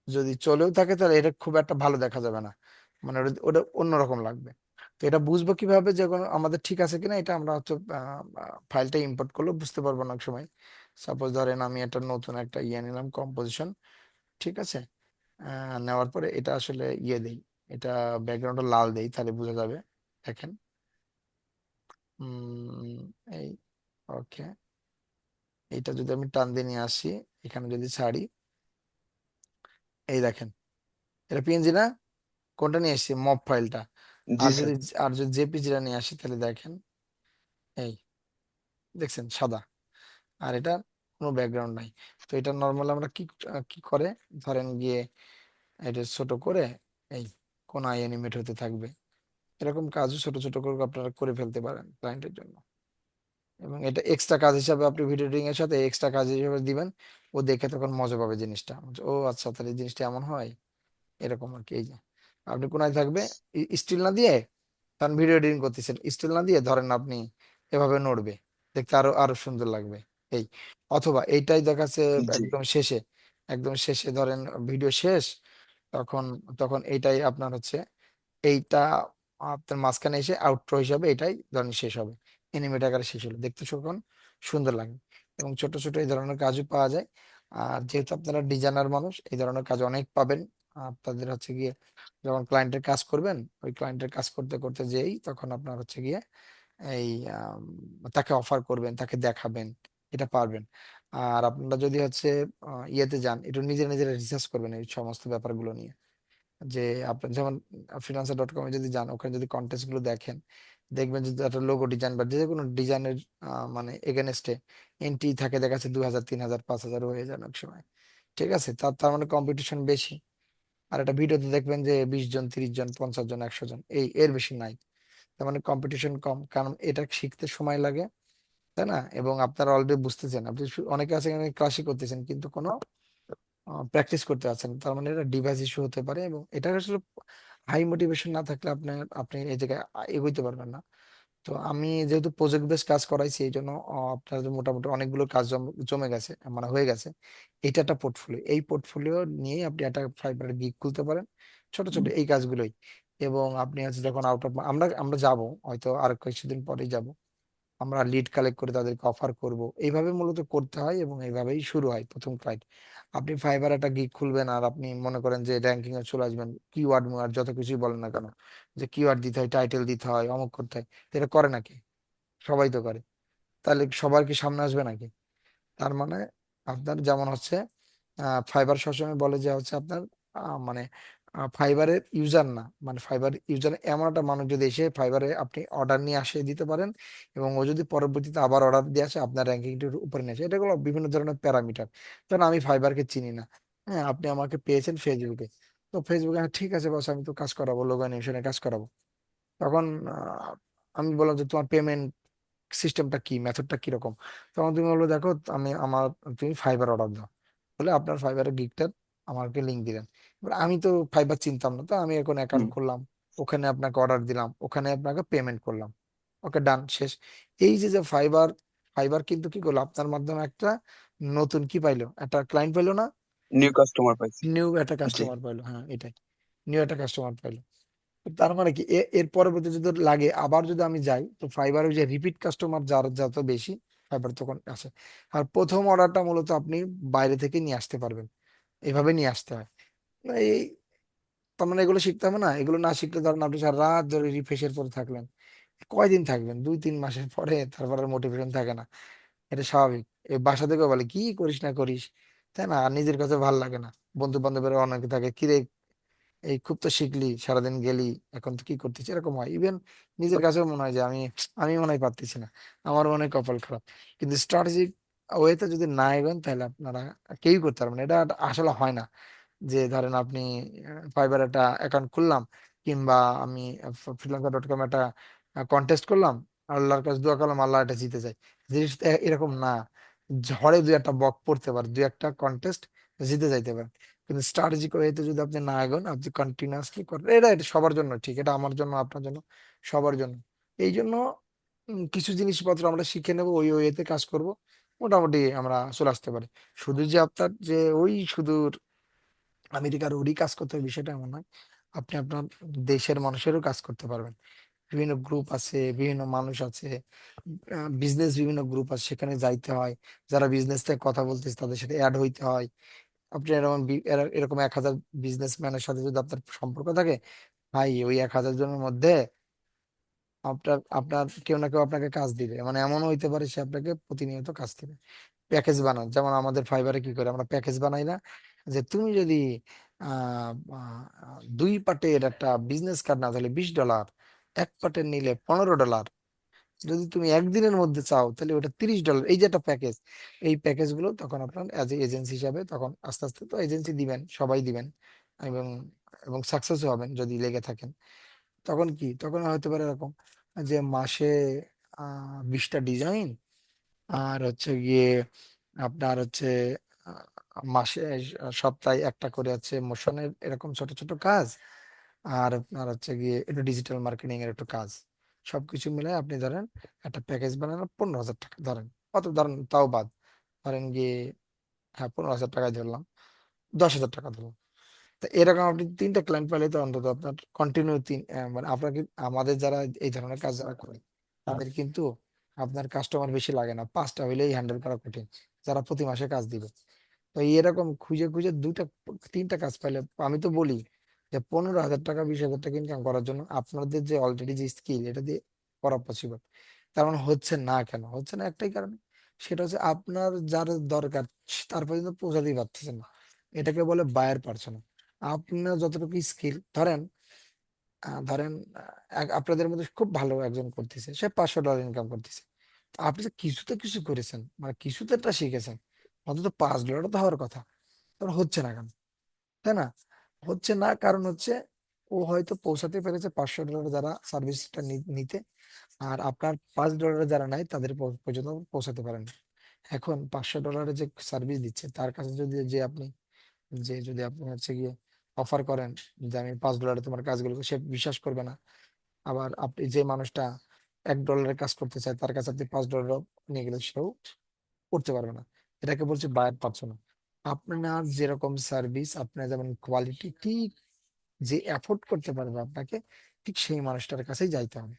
যদি চলেও থাকে তাহলে এটা খুব একটা ভালো দেখা যাবে না, মানে ওটা ওটা অন্যরকম লাগবে। তো এটা বুঝবো কিভাবে যে কোনো আমাদের ঠিক আছে কিনা, এটা আমরা হচ্ছে ফাইলটা ইম্পোর্ট করলে বুঝতে পারবো না এক সময়। সাপোজ ধরেন আমি একটা নতুন একটা ইয়ে নিলাম, কম্পোজিশন, ঠিক আছে, নেওয়ার পরে এটা আসলে ইয়ে দেই, এটা ব্যাকগ্রাউন্ডটা লাল দেই, তাহলে বোঝা যাবে। দেখেন, উম, এই ওকে, এটা যদি আমি টান দিয়ে নিয়ে আসি, এখানে যদি ছাড়ি, এই দেখেন, এটা পিএনজি না, কোনটা নিয়ে এসেছি, মব ফাইলটা। জি আর স্যার। যদি জেপিজিটা নিয়ে আসি, তাহলে দেখেন, এই দেখছেন সাদা, আর এটা কোনো ব্যাকগ্রাউন্ড নাই। তো এটা নর্মাল আমরা কি কি করে, ধরেন গিয়ে এটা ছোট করে, এই কোন আই অ্যানিমেট হতে থাকবে, এরকম কাজও ছোট ছোট করে আপনারা করে ফেলতে পারেন ক্লায়েন্টের জন্য। এবং এটা এক্সট্রা কাজ হিসাবে আপনি ভিডিও এডিটিং এর সাথে এক্সট্রা কাজ হিসাবে দিবেন, ও দেখে তখন মজা পাবে জিনিসটা, ও আচ্ছা তাহলে এই জিনিসটা এমন হয়, এরকম আর কি। এই যে আপনি কোনায় থাকবে, স্টিল না দিয়ে, কারণ ভিডিও এডিটিং করতেছেন, স্টিল না দিয়ে ধরেন আপনি এভাবে নড়বে, দেখতে আরো আরো সুন্দর লাগবে। এই, অথবা এইটাই দেখাচ্ছে জি একদম শেষে, একদম শেষে ধরেন ভিডিও শেষ, তখন তখন এইটাই আপনার হচ্ছে, এইটা আপনার মাঝখানে এসে আউটরো হিসাবে এটাই ধরেন শেষ হবে, এনিমেট আকারে শেষ হলো, দেখতে তখন সুন্দর লাগে। এবং ছোট ছোট এই ধরনের কাজও পাওয়া যায়। আর যেহেতু আপনারা ডিজাইনার মানুষ, এই ধরনের কাজ অনেক পাবেন। আপনাদের হচ্ছে গিয়ে যখন ক্লায়েন্টের কাজ করবেন, ওই ক্লায়েন্টের কাজ করতে করতে যেই তখন আপনার হচ্ছে গিয়ে এই তাকে অফার করবেন, তাকে দেখাবেন, এটা পারবেন। আর আপনারা যদি হচ্ছে ইয়েতে যান, একটু নিজে নিজেরা রিসার্চ করবেন এই সমস্ত ব্যাপারগুলো নিয়ে, যে আপনার যেমন freelancer.com-এ যদি যান, ওখানে যদি কন্টেস্ট গুলো দেখেন, দেখবেন যদি একটা লোগো ডিজাইন বা যে কোনো ডিজাইনের মানে এগেনস্টে এন্ট্রি থাকে, দেখা যাচ্ছে 2,000 3,000 5,000 হয়ে যায় অনেক সময়। ঠিক আছে, তার তার মানে কম্পিটিশন বেশি। আর একটা ভিডিওতে দেখবেন যে 20 জন 30 জন 50 জন 100 জন, এর বেশি নাই, তার মানে কম্পিটিশন কম, কারণ এটা শিখতে সময় লাগে, তাই না? এবং আপনারা অলরেডি বুঝতেছেন, আপনি অনেকে আছে এখানে ক্লাসই করতেছেন কিন্তু কোনো প্র্যাকটিস করতে পারছেন না। তার মানে এটা ডিভাইস ইস্যু হতে পারে, এবং এটা আসলে হাই মোটিভেশন না থাকলে আপনার আপনি এই জায়গায় এগোইতে পারবেন না। তো আমি যেহেতু প্রজেক্ট বেস কাজ করাইছি, এই জন্য আপনার যে মোটামুটি অনেকগুলো কাজ জমে গেছে, মানে হয়ে গেছে। এটা একটা পোর্টফোলিও, এই পোর্টফোলিও নিয়ে আপনি একটা ফাইবার গিগ খুলতে পারেন, ছোট ছোট এই কাজগুলোই। এবং আপনি হচ্ছে যখন আউট অফ, আমরা আমরা যাব হয়তো আর কিছুদিন পরেই যাব, আমরা লিড কালেক্ট করে তাদেরকে অফার করব, এইভাবে মূলত করতে হয় এবং এইভাবেই শুরু হয় প্রথম ক্লায়েন্ট। আপনি ফাইবার একটা গিগ খুলবেন আর আপনি মনে করেন যে র্যাঙ্কিং এ চলে আসবেন, কিওয়ার্ড মুয়ার্ড যত কিছুই বলেন না কেন, যে কিওয়ার্ড দিতে হয়, টাইটেল দিতে হয়, অমুক করতে হয়, তো এটা করে নাকি? সবাই তো করে। তাহলে সবার কি সামনে আসবে নাকি? তার মানে আপনার যেমন হচ্ছে ফাইবার সবসময় বলে যে হচ্ছে আপনার মানে ফাইবারের ইউজার না, মানে ফাইবার ইউজার এমন একটা মানুষ যদি এসে ফাইবারে আপনি অর্ডার নিয়ে আসে দিতে পারেন, এবং ও যদি পরবর্তীতে আবার অর্ডার দিয়ে আসে আপনার র্যাঙ্কিংটির উপরে নিয়ে আসে, এটা হলো বিভিন্ন ধরনের প্যারামিটার। ধরেন আমি ফাইবারকে চিনি না, হ্যাঁ, আপনি আমাকে পেয়েছেন ফেসবুকে, তো ফেসবুকে হ্যাঁ ঠিক আছে বস, আমি তো কাজ করাবো, লোগো অ্যানিমেশনে কাজ করাবো। তখন আমি বললাম যে তোমার পেমেন্ট সিস্টেমটা কি, মেথডটা কিরকম? তখন তুমি বললো দেখো আমি আমার, তুমি ফাইবার অর্ডার দাও, বলে আপনার ফাইবারের গিগটার আমাকে লিঙ্ক দিলেন। এবার আমি তো ফাইবার চিনতাম না, তো আমি এখন অ্যাকাউন্ট খুললাম, ওখানে আপনাকে অর্ডার দিলাম, ওখানে আপনাকে পেমেন্ট করলাম, ওকে ডান, শেষ। এই যে যে ফাইবার, ফাইবার কিন্তু কি করলো আপনার মাধ্যমে একটা নতুন কি পাইলো, একটা ক্লায়েন্ট পাইলো না, নিউ কাস্টমার পাইছি। নিউ একটা জি। কাস্টমার পাইলো, হ্যাঁ এটাই, নিউ একটা কাস্টমার পাইলো। তার মানে কি এর পরবর্তী যদি লাগে আবার যদি আমি যাই, তো ফাইবারের যে রিপিট কাস্টমার যার যত বেশি, ফাইবার তখন আসে। আর প্রথম অর্ডারটা মূলত আপনি বাইরে থেকে নিয়ে আসতে পারবেন, এভাবে নিয়ে আসতে হয়। এই, তার মানে এগুলো শিখতে হবে না, এগুলো না শিখলে ধরেন আপনি সারা রাত ধরে রিফ্রেশের পরে থাকলেন, কয়দিন থাকবেন? 2-3 মাসের পরে তারপর আর মোটিভেশন থাকে না, এটা স্বাভাবিক। এই বাসা থেকে বলে কি করিস না করিস, তাই না? আর নিজের কাছে ভালো লাগে না, বন্ধু বান্ধবের অনেকে থাকে কিরে, এই খুব তো শিখলি, সারাদিন গেলি, এখন তো কি করতেছি, এরকম হয়। ইভেন নিজের কাছেও মনে হয় যে আমি আমি মনে হয় পারতেছি না, আমার মনে হয় কপাল খারাপ। কিন্তু স্ট্র্যাটেজিক ওয়েতে যদি না এগোন তাহলে আপনারা কেউই করতে পারবেন না। এটা আসলে হয় না যে ধরেন আপনি ফাইবার একটা অ্যাকাউন্ট খুললাম, কিংবা আমি freelancer.com একটা কন্টেস্ট করলাম, আল্লাহর কাছে দোয়া করলাম আল্লাহ এটা জিতে যায়, জিনিসটা এরকম না। ঝড়ে দুই একটা বক পড়তে পারে, দুই একটা কন্টেস্ট জিতে যাইতে পারে, কিন্তু স্ট্র্যাটেজিক ওয়েতে যদি আপনি না এগোন, আপনি কন্টিনিউয়াসলি করেন, এটা সবার জন্য ঠিক, এটা আমার জন্য, আপনার জন্য, সবার জন্য। এই জন্য কিছু জিনিসপত্র আমরা শিখে নেবো, ওই ওয়েতে কাজ করব, মোটামুটি আমরা চলে আসতে পারি। শুধু যে আপনার যে ওই শুধু আমেরিকার ওরই কাজ করতে হবে বিষয়টা এমন নয়, আপনি আপনার দেশের মানুষেরও কাজ করতে পারবেন। বিভিন্ন গ্রুপ আছে, বিভিন্ন মানুষ আছে, বিজনেস বিভিন্ন গ্রুপ আছে, সেখানে যাইতে হয়, যারা বিজনেস থেকে কথা বলতেছে তাদের সাথে অ্যাড হইতে হয়। আপনি এরকম এরকম 1,000 বিজনেসম্যানের সাথে যদি আপনার সম্পর্ক থাকে, ভাই ওই 1,000 জনের মধ্যে আপনার আপনার কেউ না কেউ আপনাকে কাজ দিবে, মানে এমনও হইতে পারে সে আপনাকে প্রতিনিয়ত কাজ দিবে। প্যাকেজ বানান, যেমন আমাদের ফাইবারে কি করে, আমরা প্যাকেজ বানাই না, যে তুমি যদি 2 পার্টের একটা বিজনেস কার্ড না তাহলে $20, 1 পার্টের নিলে $15, যদি তুমি একদিনের মধ্যে চাও তাহলে ওটা $30, এই যে একটা প্যাকেজ। এই প্যাকেজ গুলো তখন আপনার অ্যাজ এ এজেন্সি হিসাবে তখন আস্তে আস্তে তো এজেন্সি দিবেন, সবাই দিবেন, এবং এবং সাকসেসও হবেন যদি লেগে থাকেন। তখন কি, তখন হতে পারে এরকম যে মাসে 20টা ডিজাইন, আর হচ্ছে গিয়ে আপনার হচ্ছে মাসে সপ্তাহে একটা করে আছে মোশনের এরকম ছোট ছোট কাজ, আর আপনার হচ্ছে গিয়ে একটু ডিজিটাল মার্কেটিং এর একটু কাজ, সবকিছু মিলে আপনি ধরেন একটা প্যাকেজ বানানো 15,000 টাকা ধরেন, অত ধরেন তাও বাদ, ধরেন গিয়ে, হ্যাঁ 15,000 টাকায় ধরলাম, 10,000 টাকা ধরলাম। তো এরকম আপনি 3টা ক্লায়েন্ট পেলে তো অন্তত আপনার কন্টিনিউ মানে আপনাকে, আমাদের যারা এই ধরনের কাজ যারা করে তাদের কিন্তু আপনার কাস্টমার বেশি লাগে না, 5টা হইলেই হ্যান্ডেল করা কঠিন, যারা প্রতি মাসে কাজ দিবে। তো এরকম খুঁজে খুঁজে 2টা 3টা কাজ পাইলে, আমি তো বলি যে 15,000 টাকা 20,000 টাকা ইনকাম করার জন্য আপনাদের যে অলরেডি যে স্কিল, এটা দিয়ে করা পসিবল। তার মানে হচ্ছে না, কেন হচ্ছে না? একটাই কারণে, সেটা হচ্ছে আপনার যার দরকার তার পর্যন্ত পৌঁছাতেই পারতেছেন না, এটাকে বলে বায়ার পারসোনা। আপনার যতটুকু স্কিল ধরেন, ধরেন আপনাদের মধ্যে খুব ভালো একজন করতেছে, সে $500 ইনকাম করতেছে, তো আপনি তো কিছুতে কিছু করেছেন, মানে কিছুতে একটা শিখেছেন, অন্তত $5 তো হওয়ার কথা, তখন হচ্ছে না কেন? তাই না? হচ্ছে না কারণ হচ্ছে ও হয়তো পৌঁছাতে পেরেছে $500 যারা সার্ভিসটা নিতে, আর আপনার $5 যারা নেয় তাদের পর্যন্ত পৌঁছাতে পারেন না। এখন $500 যে সার্ভিস দিচ্ছে তার কাছে যদি যে আপনি, যে যদি আপনি হচ্ছে গিয়ে অফার করেন যে আমি $5 তোমার কাজগুলো করবো, সে বিশ্বাস করবে না। আবার আপনি যে মানুষটা $1 কাজ করতে চায় তার কাছে আপনি $5 নিয়ে গেলে সেও করতে পারবে না। এটাকে বলছে বায়ার পারসোনা। আপনার যেরকম সার্ভিস, আপনার যেমন কোয়ালিটি, ঠিক যে অ্যাফোর্ড করতে পারবে আপনাকে, ঠিক সেই মানুষটার কাছেই যাইতে হবে।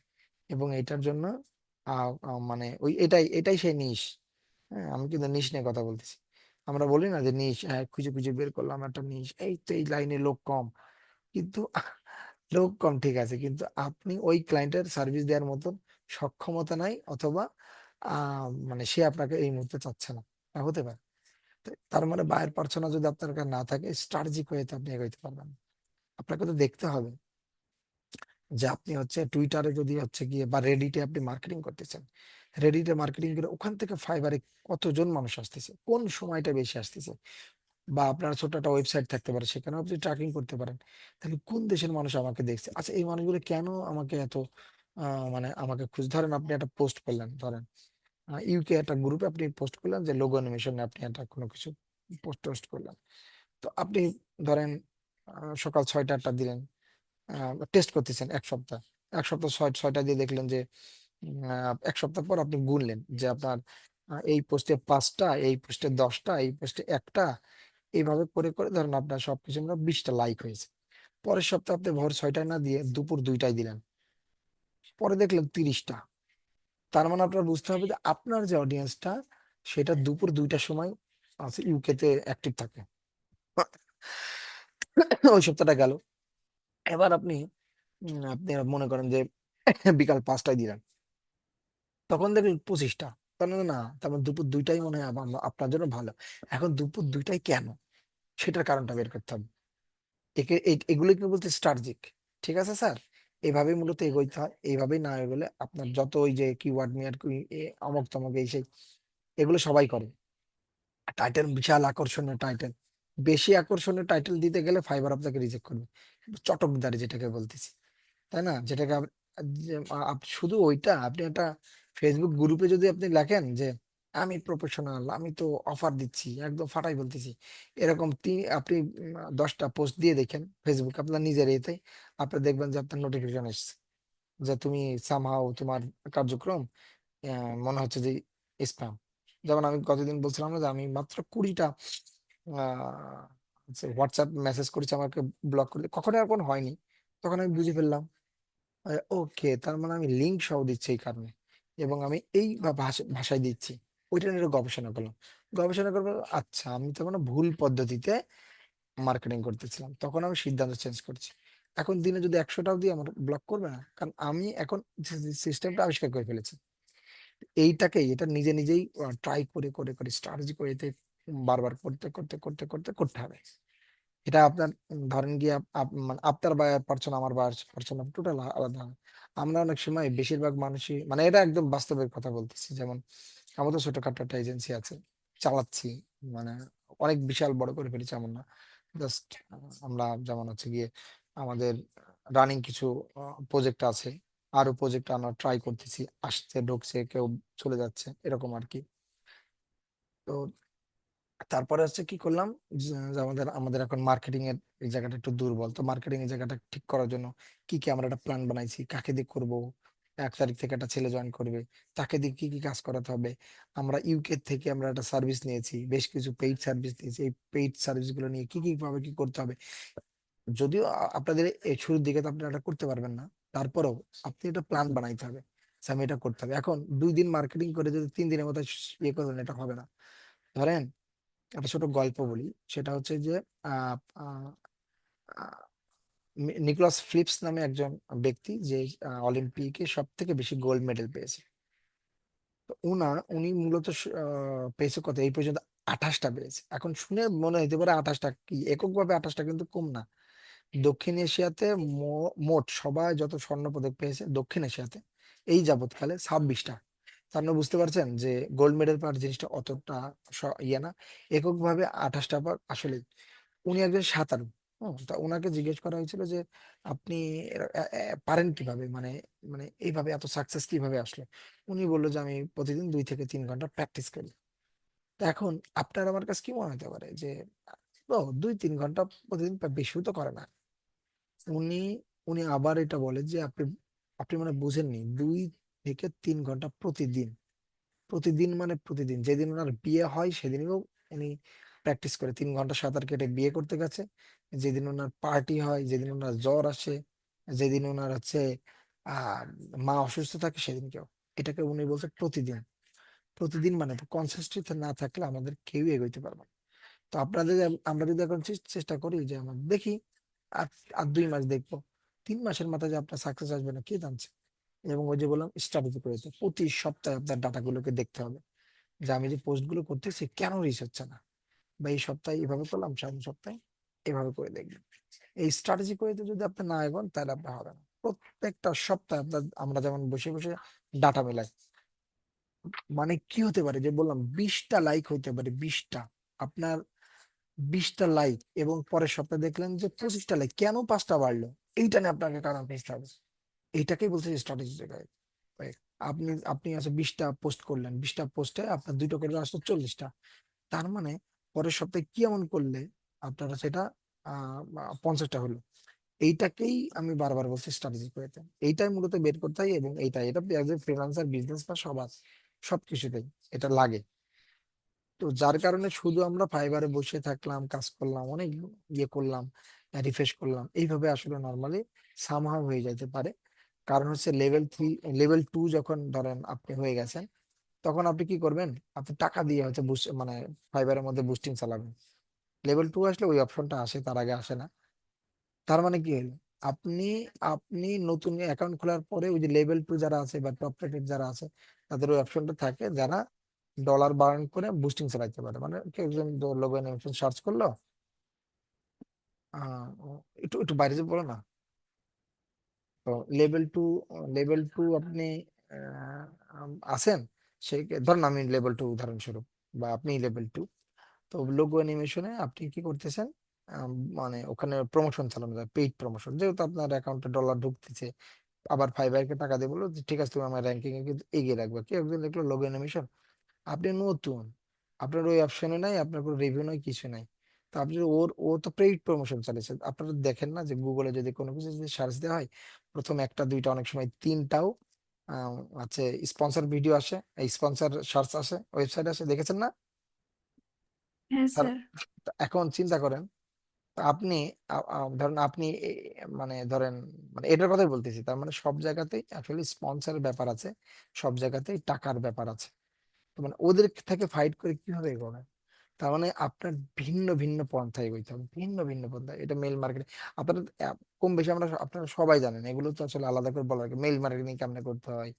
এবং এটার জন্য মানে ওই এটাই এটাই সেই নিশ। হ্যাঁ, আমি কিন্তু নিশ নিয়ে কথা বলতেছি। আমরা বলি না যে নিশ, হ্যাঁ, খুঁজে খুঁজে বের করলাম একটা নিশ, এই তো এই লাইনে লোক কম, কিন্তু লোক কম ঠিক আছে, কিন্তু আপনি ওই ক্লায়েন্টের সার্ভিস দেওয়ার মতন সক্ষমতা নাই, অথবা মানে সে আপনাকে এই মুহূর্তে চাচ্ছে না, তা হতে পারে। তো তার মানে বায়ের পার্সোনা যদি আপনার কাছে না থাকে, স্ট্র্যাটেজিক ওয়েতে আপনি এগোইতে পারবেন না। আপনাকে তো দেখতে হবে যে আপনি হচ্ছে টুইটারে যদি হচ্ছে গিয়ে বা রেডিটে আপনি মার্কেটিং করতেছেন, রেডিটে মার্কেটিং করে ওখান থেকে ফাইবারে কতজন মানুষ আসতেছে, কোন সময়টা বেশি আসতেছে, বা আপনার ছোট একটা ওয়েবসাইট থাকতে পারে, সেখানে আপনি ট্র্যাকিং করতে পারেন। তাহলে কোন দেশের মানুষ আমাকে দেখছে, আচ্ছা এই মানুষগুলো কেন আমাকে এত মানে আমাকে খুঁজ, ধরেন আপনি একটা পোস্ট করলেন, ধরেন ইউকে একটা গ্রুপে আপনি পোস্ট করলেন যে লোগো অ্যানিমেশনে আপনি একটা কোনো কিছু পোস্ট টোস্ট করলেন। তো আপনি ধরেন সকাল 6টা 8টা দিলেন, টেস্ট করতেছেন এক সপ্তাহ, এক সপ্তাহ ছয়টা দিয়ে দেখলেন যে এক সপ্তাহ পর আপনি গুনলেন যে আপনার এই পোস্টে 5টা, এই পোস্টে 10টা, এই পোস্টে একটা, এইভাবে করে করে ধরেন আপনার সবকিছু আমরা 20টা লাইক হয়েছে। পরের সপ্তাহে আপনি ভোর 6টায় না দিয়ে দুপুর 2টায় দিলেন, পরে দেখলেন 30টা। তার মানে আপনার বুঝতে হবে যে আপনার যে অডিয়েন্সটা, সেটা দুপুর 2টার সময় আছে ইউকেতে অ্যাক্টিভ থাকে। ওই সপ্তাহটা গেল। এবার আপনি মনে করেন যে বিকাল 5টায় দিলেন, তখন দেখলেন 25টা। তার মানে না, তার মানে দুপুর 2টাই মনে হয় আপনার জন্য ভালো। এখন দুপুর 2টাই কেন, সেটার কারণটা বের করতে হবে। এগুলোকে বলতে স্ট্র্যাটেজিক। ঠিক আছে স্যার, এভাবেই মূলত এগোইতে হয়। এইভাবেই না এগোলে আপনার যত ওই যে কিওয়ার্ড নিয়ে আর কি অমক তমক এই সেই, এগুলো সবাই করে। টাইটেল বিশাল আকর্ষণীয় টাইটেল, বেশি আকর্ষণীয় টাইটেল দিতে গেলে ফাইবার আপনাকে রিজেক্ট করবে, চটকদারি যেটাকে বলতেছি, তাই না? যেটাকে শুধু ওইটা আপনি একটা ফেসবুক গ্রুপে যদি আপনি লেখেন যে আমি প্রফেশনাল, আমি তো অফার দিচ্ছি, একদম ফাটাই বলতেছি, এরকম আপনি 10টা পোস্ট দিয়ে দেখেন ফেসবুক আপনার নিজের এতে, আপনি দেখবেন যে আপনার নোটিফিকেশন এসছে যে তুমি সামহাও তোমার কার্যক্রম মনে হচ্ছে যে স্প্যাম। যেমন আমি কতদিন বলছিলাম না যে আমি মাত্র 20টা হোয়াটসঅ্যাপ মেসেজ করেছি, আমাকে ব্লক করে কখনো এরকম হয়নি। তখন আমি বুঝে ফেললাম, ওকে, তার মানে আমি লিঙ্ক সহ দিচ্ছি এই কারণে, এবং আমি এই ভাষায় দিচ্ছি। ওইটা নিয়ে একটু গবেষণা করলাম, গবেষণা করবো, আচ্ছা আমি তো মানে ভুল পদ্ধতিতে মার্কেটিং করতেছিলাম, তখন আমি সিদ্ধান্ত চেঞ্জ করছি। এখন দিনে যদি 100টাও দিয়ে আমার ব্লক করবে না, কারণ আমি এখন সিস্টেমটা আবিষ্কার করে ফেলেছি। এটা নিজে নিজেই ট্রাই করে করে করে স্ট্র্যাটেজি করে এতে বারবার করতে করতে করতে করতে করতে হবে। এটা আপনার ধরেন গিয়ে মানে আপনার বায়ার পারছেন, আমার বায়ার পারছেন, টোটাল আলাদা। আমরা অনেক সময় বেশিরভাগ মানুষই, মানে এটা একদম বাস্তবের কথা বলতেছি, যেমন আমাদের ছোটখাটো একটা এজেন্সি আছে, চালাচ্ছি, মানে অনেক বিশাল বড় করে ফেলেছি এমন না, জাস্ট আমরা যেমন হচ্ছে গিয়ে আমাদের রানিং কিছু প্রজেক্ট আছে, আরো প্রজেক্ট আমরা ট্রাই করতেছি, আসছে ঢুকছে, কেউ চলে যাচ্ছে, এরকম আর কি। তো তারপরে হচ্ছে কি করলাম, যে আমাদের আমাদের এখন মার্কেটিং এর এই জায়গাটা একটু দুর্বল, তো মার্কেটিং এর জায়গাটা ঠিক করার জন্য কি কি আমরা একটা প্ল্যান বানাইছি, কাকে দিয়ে করব। 1 তারিখ থেকে একটা ছেলে জয়েন করবে, তাকে দিয়ে কি কি কাজ করাতে হবে। আমরা ইউকে থেকে আমরা একটা সার্ভিস নিয়েছি, বেশ কিছু পেইড সার্ভিস নিয়েছি, এই পেইড সার্ভিস গুলো নিয়ে কি কি ভাবে কি করতে হবে। যদিও আপনাদের এই শুরুর দিকে তো আপনারা এটা করতে পারবেন না, তারপরেও আপনি একটা প্ল্যান বানাইতে হবে যে আমি এটা করতে হবে। এখন 2 দিন মার্কেটিং করে যদি 3 দিনের মধ্যে ইয়ে করবেন, এটা হবে না। ধরেন একটা ছোট গল্প বলি, সেটা হচ্ছে যে আহ আহ, আহ, নিকোলাস ফিলিপস নামে একজন ব্যক্তি, যে অলিম্পিকে সব থেকে বেশি গোল্ড মেডেল পেয়েছে। তো উনি মূলত পেয়েছে কত এই পর্যন্ত? 28টা পেয়েছে। এখন শুনে মনে হতে পারে 28টা কি, এককভাবে 28টা কিন্তু কম না। দক্ষিণ এশিয়াতে মোট সবাই যত স্বর্ণ পদক পেয়েছে দক্ষিণ এশিয়াতে এই যাবৎকালে 26টা। তার মানে বুঝতে পারছেন যে গোল্ড মেডেল পাওয়ার জিনিসটা অতটা ইয়ে না। এককভাবে 28টা পাক আসলে। উনি একজন সাঁতারু। তা ওনাকে জিজ্ঞেস করা হয়েছিল যে আপনি পারেন কিভাবে, মানে মানে এইভাবে এত সাকসেস কিভাবে আসলো। উনি বললো যে আমি প্রতিদিন 2 থেকে 3 ঘন্টা প্র্যাকটিস করি। তা এখন আপনার আমার কাছে কি মনে হতে পারে যে ও 2-3 ঘন্টা প্রতিদিন, বেশিও তো করে না। উনি উনি আবার এটা বলে যে আপনি আপনি মানে বুঝেননি, 2 থেকে 3 ঘন্টা প্রতিদিন। প্রতিদিন মানে প্রতিদিন, যেদিন ওনার বিয়ে হয় সেদিনও উনি প্র্যাকটিস করে 3 ঘন্টা সাঁতার কেটে বিয়ে করতে গেছে। যেদিন ওনার পার্টি হয়, যেদিন ওনার জ্বর আসে, যেদিন ওনার হচ্ছে আহ মা অসুস্থ থাকে, সেদিনকেও। এটাকে উনি বলছে প্রতিদিন। প্রতিদিন মানে কনসিস্টেন্সি না থাকলে আমাদের কেউ এগোইতে পারবে না। তো আপনাদের আমরা যদি এখন চেষ্টা করি যে আমরা দেখি আর আর 2 মাস দেখবো, 3 মাসের মাথায় যে আপনার সাকসেস আসবে না কে জানছে। এবং ওই যে বললাম স্ট্র্যাটেজি করেছে, প্রতি সপ্তাহে আপনার ডাটাগুলোকে দেখতে হবে যে আমি যে পোস্ট গুলো করতেছি কেন রিচ হচ্ছে না, বা এই সপ্তাহে এভাবে করলাম, সামনের সপ্তাহে এভাবে করে দেখবেন। এই স্ট্র্যাটেজি করে যদি আপনি না এগোন তাহলে আপনার হবে না। প্রত্যেকটা সপ্তাহে আপনার, আমরা যেমন বসে বসে ডাটা মেলাই, মানে কি হতে পারে যে বললাম 20টা লাইক হইতে পারে, 20টা আপনার 20টা লাইক, এবং পরের সপ্তাহে দেখলেন যে 25টা লাইক, কেন 5টা বাড়লো, এইটা নিয়ে আপনাকে কারণ খুঁজতে হবে। এইটাকেই বলছে স্ট্র্যাটেজি। আপনি আপনি আছে 20টা পোস্ট করলেন, 20টা পোস্টে আপনার 2টা করে আসলো 40টা, তার মানে পরের সপ্তাহে কি এমন করলে আপনারা সেটা 50টা হলো। এইটাকেই আমি বারবার বলছি স্ট্র্যাটেজি করতে, এইটাই মূলত বের করতে হয়। এবং এটা এজ এ ফ্রিল্যান্সার বিজনেস বা সবকিছুতেই এটা লাগে। তো যার কারণে শুধু আমরা ফাইবারে বসে থাকলাম, কাজ করলাম, অনেক ইয়ে করলাম, রিফ্রেশ করলাম, এইভাবে আসলে নর্মালি সামহাও হয়ে যেতে পারে। কারণ হচ্ছে লেভেল 2 যখন ধরেন আপনি হয়ে গেছেন, তখন আপনি কি করবেন, আপনি টাকা দিয়ে হচ্ছে মানে ফাইবারের মধ্যে বুস্টিং চালাবেন। লেভেল 2 আসলে ওই অপশনটা আসে, তার আগে আসে না। তার মানে কি হলো, আপনি আপনি নতুন অ্যাকাউন্ট খোলার পরে ওই যে লেভেল 2 যারা আছে বা টপ রেটেড যারা আছে, তাদের ওই অপশনটা থাকে, যারা ডলার বার্ন করে বুস্টিং চালাইতে পারে। মানে কেউ একজন লোগো অ্যানিমেশন সার্চ করলো, একটু একটু বাইরে যে বলো না। তো লেভেল টু আপনি আছেন, সেই ধরুন আমি লেভেল 2 উদাহরণস্বরূপ, বা আপনি লেভেল 2, তো লোগো অ্যানিমেশনে আপনি কি করতেছেন, মানে ওখানে প্রমোশন চালানো যায়, পেইড প্রমোশন, যেহেতু আপনার অ্যাকাউন্টে ডলার ঢুকতেছে, আবার ফাইবারকে টাকা দিয়ে বললো যে ঠিক আছে তুমি আমার র্যাঙ্কিং এ কিন্তু এগিয়ে রাখবে, কি একজন দেখলো লোগো অ্যানিমেশন, আপনি নতুন, আপনার ওই অপশনে নাই, আপনার কোনো রিভিউ নাই, কিছু নাই। তো আপনি ও তো পেইড প্রমোশন চালিয়েছে। আপনারা দেখেন না যে গুগলে যদি কোনো কিছু যদি সার্চ দেওয়া হয়, প্রথম একটা দুইটা অনেক সময় তিনটাও আহ, আছে স্পন্সর ভিডিও আসে, এই স্পন্সর সার্চ আসে, ওয়েবসাইট আসে, দেখেছেন না? হ্যাঁ তার স্যার। এখন চিন্তা করেন, তো আপনি ধরেন আপনি মানে ধরেন, মানে এটার কথাই বলতেছি, তার মানে সব জায়গাতেই আসলে স্পন্সরের ব্যাপার আছে, সব জায়গাতেই টাকার ব্যাপার আছে। তো মানে ওদের থেকে ফাইট করে কিভাবে এগোবে, তার মানে আপনার ভিন্ন ভিন্ন পন্থায় এগোইতে হবে, ভিন্ন ভিন্ন পন্থায়। এটা মেইল মার্কেটিং আপনারা কম বেশি আমরা আপনারা সবাই জানেন, এগুলো তো আসলে আলাদা করে বলার, মেইল মার্কেটিং কেমনে করতে হয়,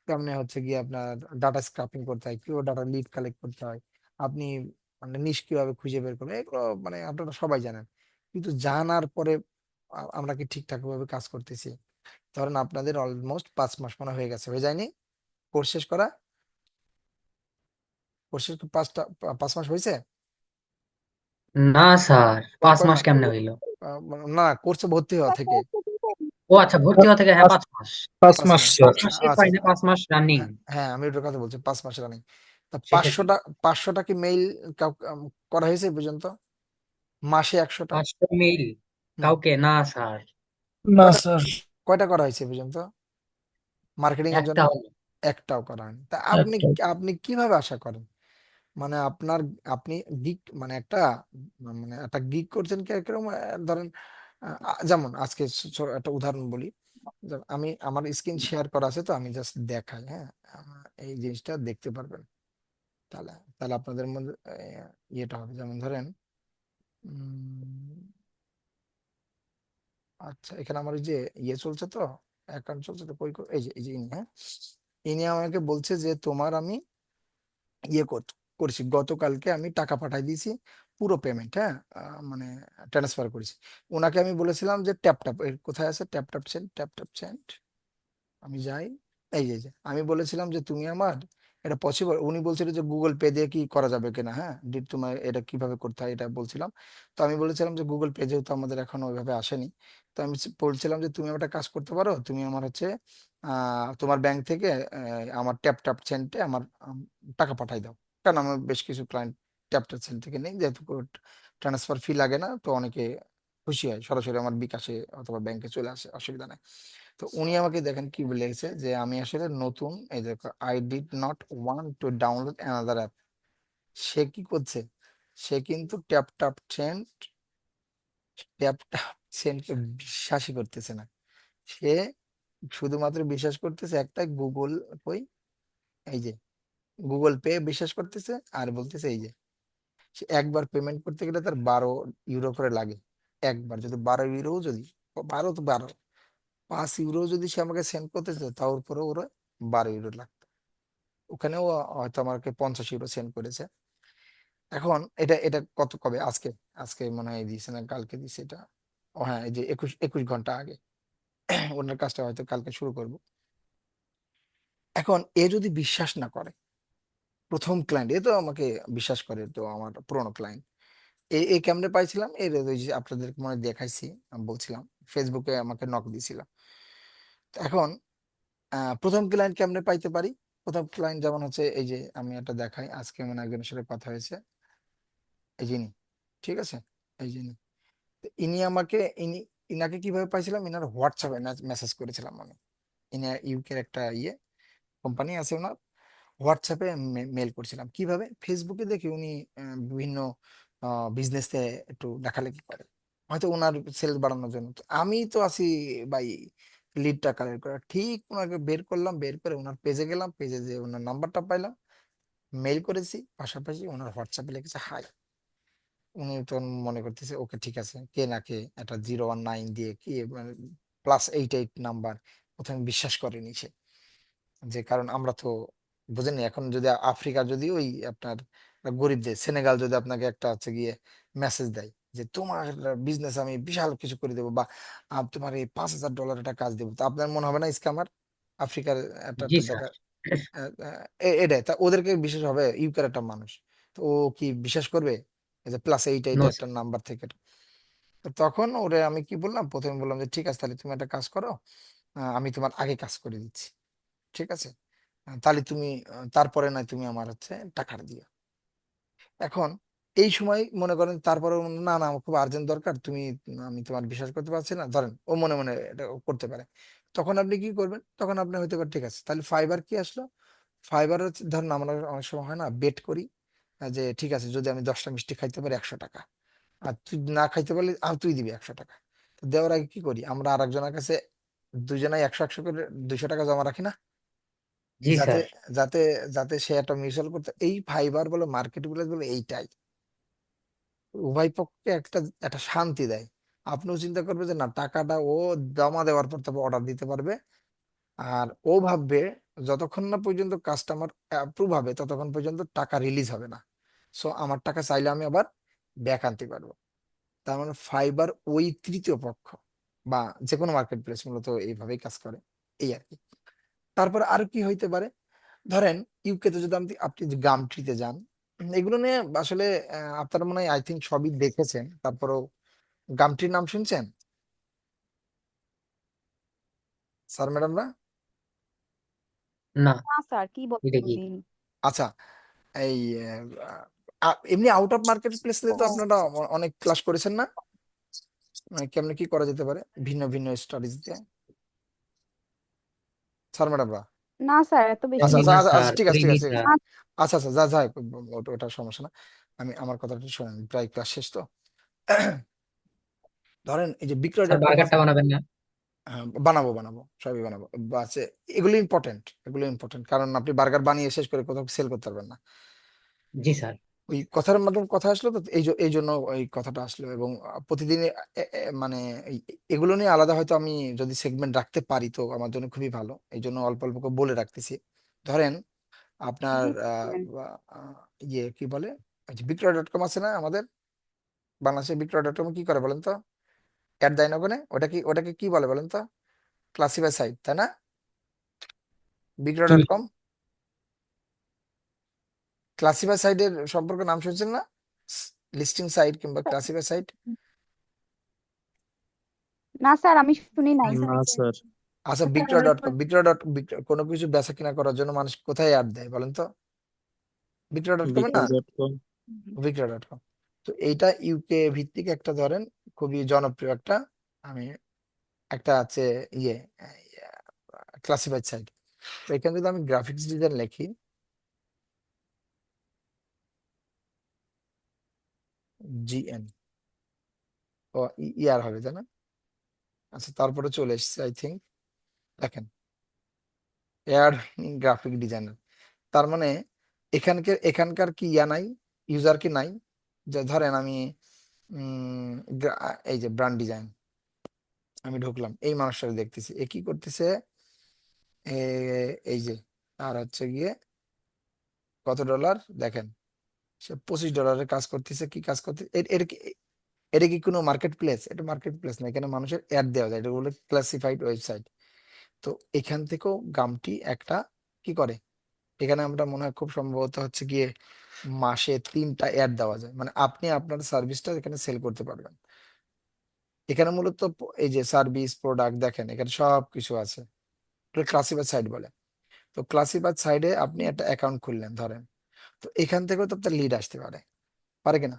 কেমনে হচ্ছে গিয়ে আপনার ডাটা স্ক্রাপিং করতে হয়, কিভাবে ডাটা লিড কালেক্ট করতে হয়, আপনি মানে নিশ কিভাবে খুঁজে বের করবে, এগুলো মানে আপনারা সবাই জানেন। কিন্তু জানার পরে আমরা কি ঠিকঠাক ভাবে কাজ করতেছি? ধরেন আপনাদের অলমোস্ট 5 মাস মনে হয়ে গেছে, হয়ে যায়নি কোর্স শেষ করা? কোর্স শেষ 5 মাস হয়েছে? না স্যার, কয় 5 মাস মাস? কেমনে হইলো? না, কোর্সে ভর্তি হওয়া থেকে। ও আচ্ছা, ভর্তি হওয়া থেকে, হ্যাঁ 5 মাস। 5 মাস। 5 মাস শেষ আচ্ছা হয়নি, 5 মাস রানিং হ্যাঁ হ্যাঁ, আমি ওটার কথা বলছি, 5 মাস রানিং। তা শেষের দিকে। 500টা কি মেইল করা হয়েছে এ পর্যন্ত? মাসে 100টা? 500 মেইল হুম। কাউকে? না স্যার, না স্যার। কয়টা করা হয়েছে এ পর্যন্ত মার্কেটিং এর জন্য? একটা হলো। একটাও করা হয়নি। তা আপনি আপনি কিভাবে আশা করেন, মানে আপনার, আপনি গিগ মানে একটা গিগ করছেন কিরকম, ধরেন যেমন আজকে একটা উদাহরণ বলি। আমি আমার স্ক্রিন শেয়ার করা আছে, তো আমি জাস্ট দেখাই, হ্যাঁ, এই জিনিসটা দেখতে পারবেন, তাহলে তাহলে আপনাদের মধ্যে ইয়েটা হবে। যেমন ধরেন উম, আচ্ছা এখানে আমার ওই যে ইয়ে চলছে, তো অ্যাকাউন্ট চলছে, তো এই যে ইনি, হ্যাঁ, ইনি আমাকে বলছে যে তোমার আমি ইয়ে করছি, গতকালকে আমি টাকা পাঠাই দিয়েছি, পুরো পেমেন্ট, হ্যাঁ, মানে ট্রান্সফার করেছি। ওনাকে আমি বলেছিলাম যে ট্যাপ ট্যাপ কোথায় আছে, tap tap send, tap tap send, আমি যাই, এই যে আমি বলেছিলাম যে তুমি আমার, এটা পসিবল, উনি বলছিল যে গুগল পে দিয়ে কি করা যাবে কিনা, হ্যাঁ, তোমার এটা কিভাবে করতে হয় এটা বলছিলাম। তো আমি বলেছিলাম যে গুগল পে যেহেতু আমাদের এখন ওইভাবে আসেনি, তো আমি বলছিলাম যে তুমি একটা কাজ করতে পারো, তুমি আমার হচ্ছে তোমার ব্যাংক থেকে আমার ট্যাপ ট্যাপ সেন্টে আমার টাকা পাঠাই দাও। কারণ আমার বেশ কিছু ক্লায়েন্ট ট্যাপ ট্যাপ সেন্ট থেকে নেই, যেহেতু ট্রান্সফার ফি লাগে না, তো অনেকে খুশি হয়, সরাসরি আমার বিকাশে অথবা ব্যাংকে চলে আসে, অসুবিধা নেই। তো উনি আমাকে দেখেন কি বলেছে, যে আমি আসলে নতুন, এই দেখো, I did not want to download another app. সে কি করছে, সে কিন্তু ট্যাপ ট্যাপ সেন্টকে বিশ্বাসই করতেছে না। সে শুধুমাত্র বিশ্বাস করতেছে একটা গুগল কই, এই যে গুগল পে বিশ্বাস করতেছে আর বলতেছে এই যে সে একবার পেমেন্ট করতে গেলে তার 12 ইউরো করে লাগে। একবার যদি 12 ইউরো যদি 12 তো 12 5 ইউরো যদি সে আমাকে সেন্ড করতে চায় তার উপরে ওরা 12 ইউরো লাগতো। ওখানেও হয়তো আমাকে 50 ইউরো সেন্ড করেছে। এখন এটা এটা কত কবে আজকে, আজকে মনে হয় দিয়েছে না কালকে দিয়েছে এটা। ও হ্যাঁ, এই যে 21 ঘন্টা আগে। ওনার কাজটা হয়তো কালকে শুরু করব। এখন এ যদি বিশ্বাস না করে, প্রথম ক্লায়েন্ট এ তো আমাকে বিশ্বাস করে, তো আমার পুরোনো ক্লায়েন্ট। এই কেমনে পাইছিলাম, এর ওই যে আপনাদের মনে হয় দেখাইছি, আমি বলছিলাম ফেসবুকে আমাকে নক দিয়েছিল। তো এখন প্রথম ক্লায়েন্ট কেমনে পাইতে পারি? প্রথম ক্লায়েন্ট যেমন হচ্ছে এই যে আমি এটা দেখাই, আজকে মানে একজনের সাথে কথা হয়েছে, এই যিনি, ঠিক আছে, এই যিনি। তো ইনি আমাকে ইনাকে কিভাবে পাইছিলাম, ইনার হোয়াটসঅ্যাপে মেসেজ করেছিলাম আমি। ইনি ইউকের একটা কোম্পানি আছে ওনার, হোয়াটসঅ্যাপে মেল করছিলাম। কিভাবে? ফেসবুকে দেখি উনি বিভিন্ন বিজনেসে একটু লেখালেখি করে, হয়তো ওনার সেলস বাড়ানোর জন্য। তো আমি তো আছি ভাই লিডটা কালেক্ট করা, ঠিক ওনাকে বের করলাম, বের করে ওনার পেজে গেলাম, পেজে যে ওনার নাম্বারটা পাইলাম, মেল করেছি, পাশাপাশি ওনার হোয়াটসঅ্যাপে লিখেছে হাই। উনি তো মনে করতেছে ওকে ঠিক আছে, কে না কে, একটা 019 দিয়ে কি মানে +88 নাম্বার, প্রথমে বিশ্বাস করেনি সে। যে কারণ আমরা তো বুঝেনি, এখন যদি আফ্রিকা যদি ওই আপনার গরিব দেশ সেনেগাল যদি আপনাকে একটা হচ্ছে গিয়ে মেসেজ দেয় যে তোমার বিজনেস আমি বিশাল কিছু করে দেবো, বা তোমার এই $5,000 একটা কাজ দেবো, তো আপনার মনে হবে না স্ক্যামার? আফ্রিকার একটা জি একটা স্যার। দেখা এটাই তা ওদেরকে বিশেষ হবে, ইউকের একটা মানুষ, তো ও কি বিশ্বাস করবে এই যে +88 নো একটা নাম্বার থেকে? তো তখন ওরে আমি কি বললাম, প্রথমে বললাম যে ঠিক আছে তাহলে তুমি একটা কাজ করো, আমি তোমার আগে কাজ করে দিচ্ছি, ঠিক আছে, তাহলে তুমি তারপরে না তুমি আমার হচ্ছে টাকাটা দিও। এখন এই সময় মনে করেন তারপরে ও না না আমার খুব আর্জেন্ট দরকার, তুমি আমি তোমার বিশ্বাস করতে পারছি না, ধরেন ও মনে মনে এটা ও করতে পারে। তখন আপনি কি করবেন? তখন আপনি হয়তো পারে ঠিক আছে, তাহলে ফাইবার কি আসলো, ফাইবার হচ্ছে ধরেন আমরা অনেক সময় হয় না বেট করি, যে ঠিক আছে যদি আমি 10টা মিষ্টি খাইতে পারি 100 টাকা, আর তুই না খাইতে পারলে তুই দিবি 100 টাকা। তো দেওয়ার আগে কি করি আমরা আরেকজনের কাছে দুজনাই 100 100 করে 200 টাকা জমা রাখি না? জি যাতে স্যার। যাতে যাতে সে একটা মিউচুয়াল করতে, এই ফাইবার বলে মার্কেট গুলো বলে এইটাই উভয় পক্ষে একটা একটা শান্তি দেয়। আপনিও চিন্তা করবে যে না টাকাটা ও জমা দেওয়ার পর তবে অর্ডার দিতে পারবে, আর ও ভাববে যতক্ষণ না পর্যন্ত কাস্টমার অ্যাপ্রুভ হবে ততক্ষণ পর্যন্ত টাকা রিলিজ হবে না, সো আমার টাকা চাইলে আমি আবার ব্যাক আনতে পারবো। তার মানে ফাইবার ওই তৃতীয় পক্ষ, বা যে কোনো মার্কেট প্লেস মূলত এইভাবেই কাজ করে, এই আর কি। তারপর আর কি হইতে পারে, ধরেন ইউকে তে যদি আপনি যে গামট্রিতে যান, এগুলো নিয়ে আসলে আপনারা মনে হয় আই থিঙ্ক সবই দেখেছেন, তারপরও গামট্রির নাম শুনছেন স্যার ম্যাডামরা? না, না স্যার, কি এটা বলেন কি? উনি? আচ্ছা, এই এমনি আউট অফ মার্কেট প্লেস ও তো আপনারা অনেক ক্লাস করেছেন না, মানে কেমনে কি করা যেতে পারে ভিন্ন ভিন্ন স্টাডিজ দিয়ে, স্যার ম্যাডামরা? না স্যার, এত বেশি আচ্ছা আচ্ছা না আচ্ছা আচ্ছা, স্যার, ঠিক আছে ঠিক করিনি আছে ঠিক আছে। স্যার। না। আচ্ছা আচ্ছা, যা যাই ওটা সমস্যা না। আমি আমার কথাটা শোনেন, প্রায় ক্লাস শেষ তো। ধরেন এই যে স্যার বিক্রয়.কম বার্গারটা আছে, বানাবেন না? হ্যাঁ, বানাবো বানাবো সবই বানাবো, আছে, এগুলো ইম্পর্টেন্ট, এগুলো ইম্পর্টেন্ট, কারণ আপনি বার্গার বানিয়ে শেষ করে কোথাও সেল করতে পারবেন না। জি স্যার। ওই কথার মাধ্যমে কথা আসলো তো, এই জন্য ওই কথাটা আসলো। এবং প্রতিদিন মানে এগুলো নিয়ে আলাদা হয়তো আমি যদি সেগমেন্ট রাখতে পারি তো আমার জন্য খুবই ভালো, এই জন্য অল্প অল্প করে বলে রাখতেছি। ধরেন আপনার বুঝছেন। কি বলে, বিক্রয়.কম আছে না আমাদের বাংলাদেশে, বিক্রয়.কম কি করে বলেন তো, অ্যাড দেয় না ওখানে, ওটাকে কি বলে বলেন তো? ক্লাসিফাই সাইট তাই না, কি? বিক্রয়.কম? ক্লাসিফাই সাইটের সম্পর্কে নাম শুনছেন না? লিস্টিং সাইট কিংবা ক্লাসিফাই সাইট? না স্যার, আমি শুনি নাই। না স্যার। আচ্ছা, বিক্রয়.কম, কোনো কিছু বেচা কিনা করার জন্য মানুষ কোথায় অ্যাড দেয় বলেন তো? বিক্রয়.কম না, বিক্রয়.কম। বিক্রয়.কম। তো এইটা ইউকে ভিত্তিক একটা ধরেন খুবই জনপ্রিয় একটা, আমি একটা আছে ইয়ে ক্লাসিফাইড সাইট। তো এখানে যদি আমি গ্রাফিক্স ডিজাইন লিখি, GN ও ইয়ার হবে তাই না? আচ্ছা, তারপরে চলে এসেছে আই থিঙ্ক, দেখেন এয়ার গ্রাফিক ডিজাইনার, তার মানে এখানকার কি নাই, ইউজার কি নাই, যে ধরেন আমি এই যে ব্র্যান্ড ডিজাইন, আমি ঢুকলাম, এই মানুষটা দেখতেছি এ কি করতেছে, এই যে আর হচ্ছে গিয়ে কত ডলার দেখেন, সে $25 কাজ করতেছে, কি কাজ করতে এটা কি কোনো মার্কেট প্লেস? এটা মার্কেট প্লেস না, এখানে মানুষের অ্যাড দেওয়া যায়, এটা বলে ক্লাসিফাইড ওয়েবসাইট। তো এখান থেকেও গামটি একটা কি করে, এখানে আমরা মনে হয় খুব সম্ভবত হচ্ছে গিয়ে মাসে 3টা অ্যাড দেওয়া যায়, মানে আপনি আপনার সার্ভিসটা এখানে সেল করতে পারবেন। এখানে মূলত এই যে সার্ভিস প্রোডাক্ট দেখেন, এখানে সব কিছু আছে, ক্লাসিফাইড সাইট বলে। তো ক্লাসিফাইড সাইডে আপনি একটা অ্যাকাউন্ট খুললেন ধরেন, তো এখান থেকেও তো আপনার লিড আসতে পারে, পারে কিনা?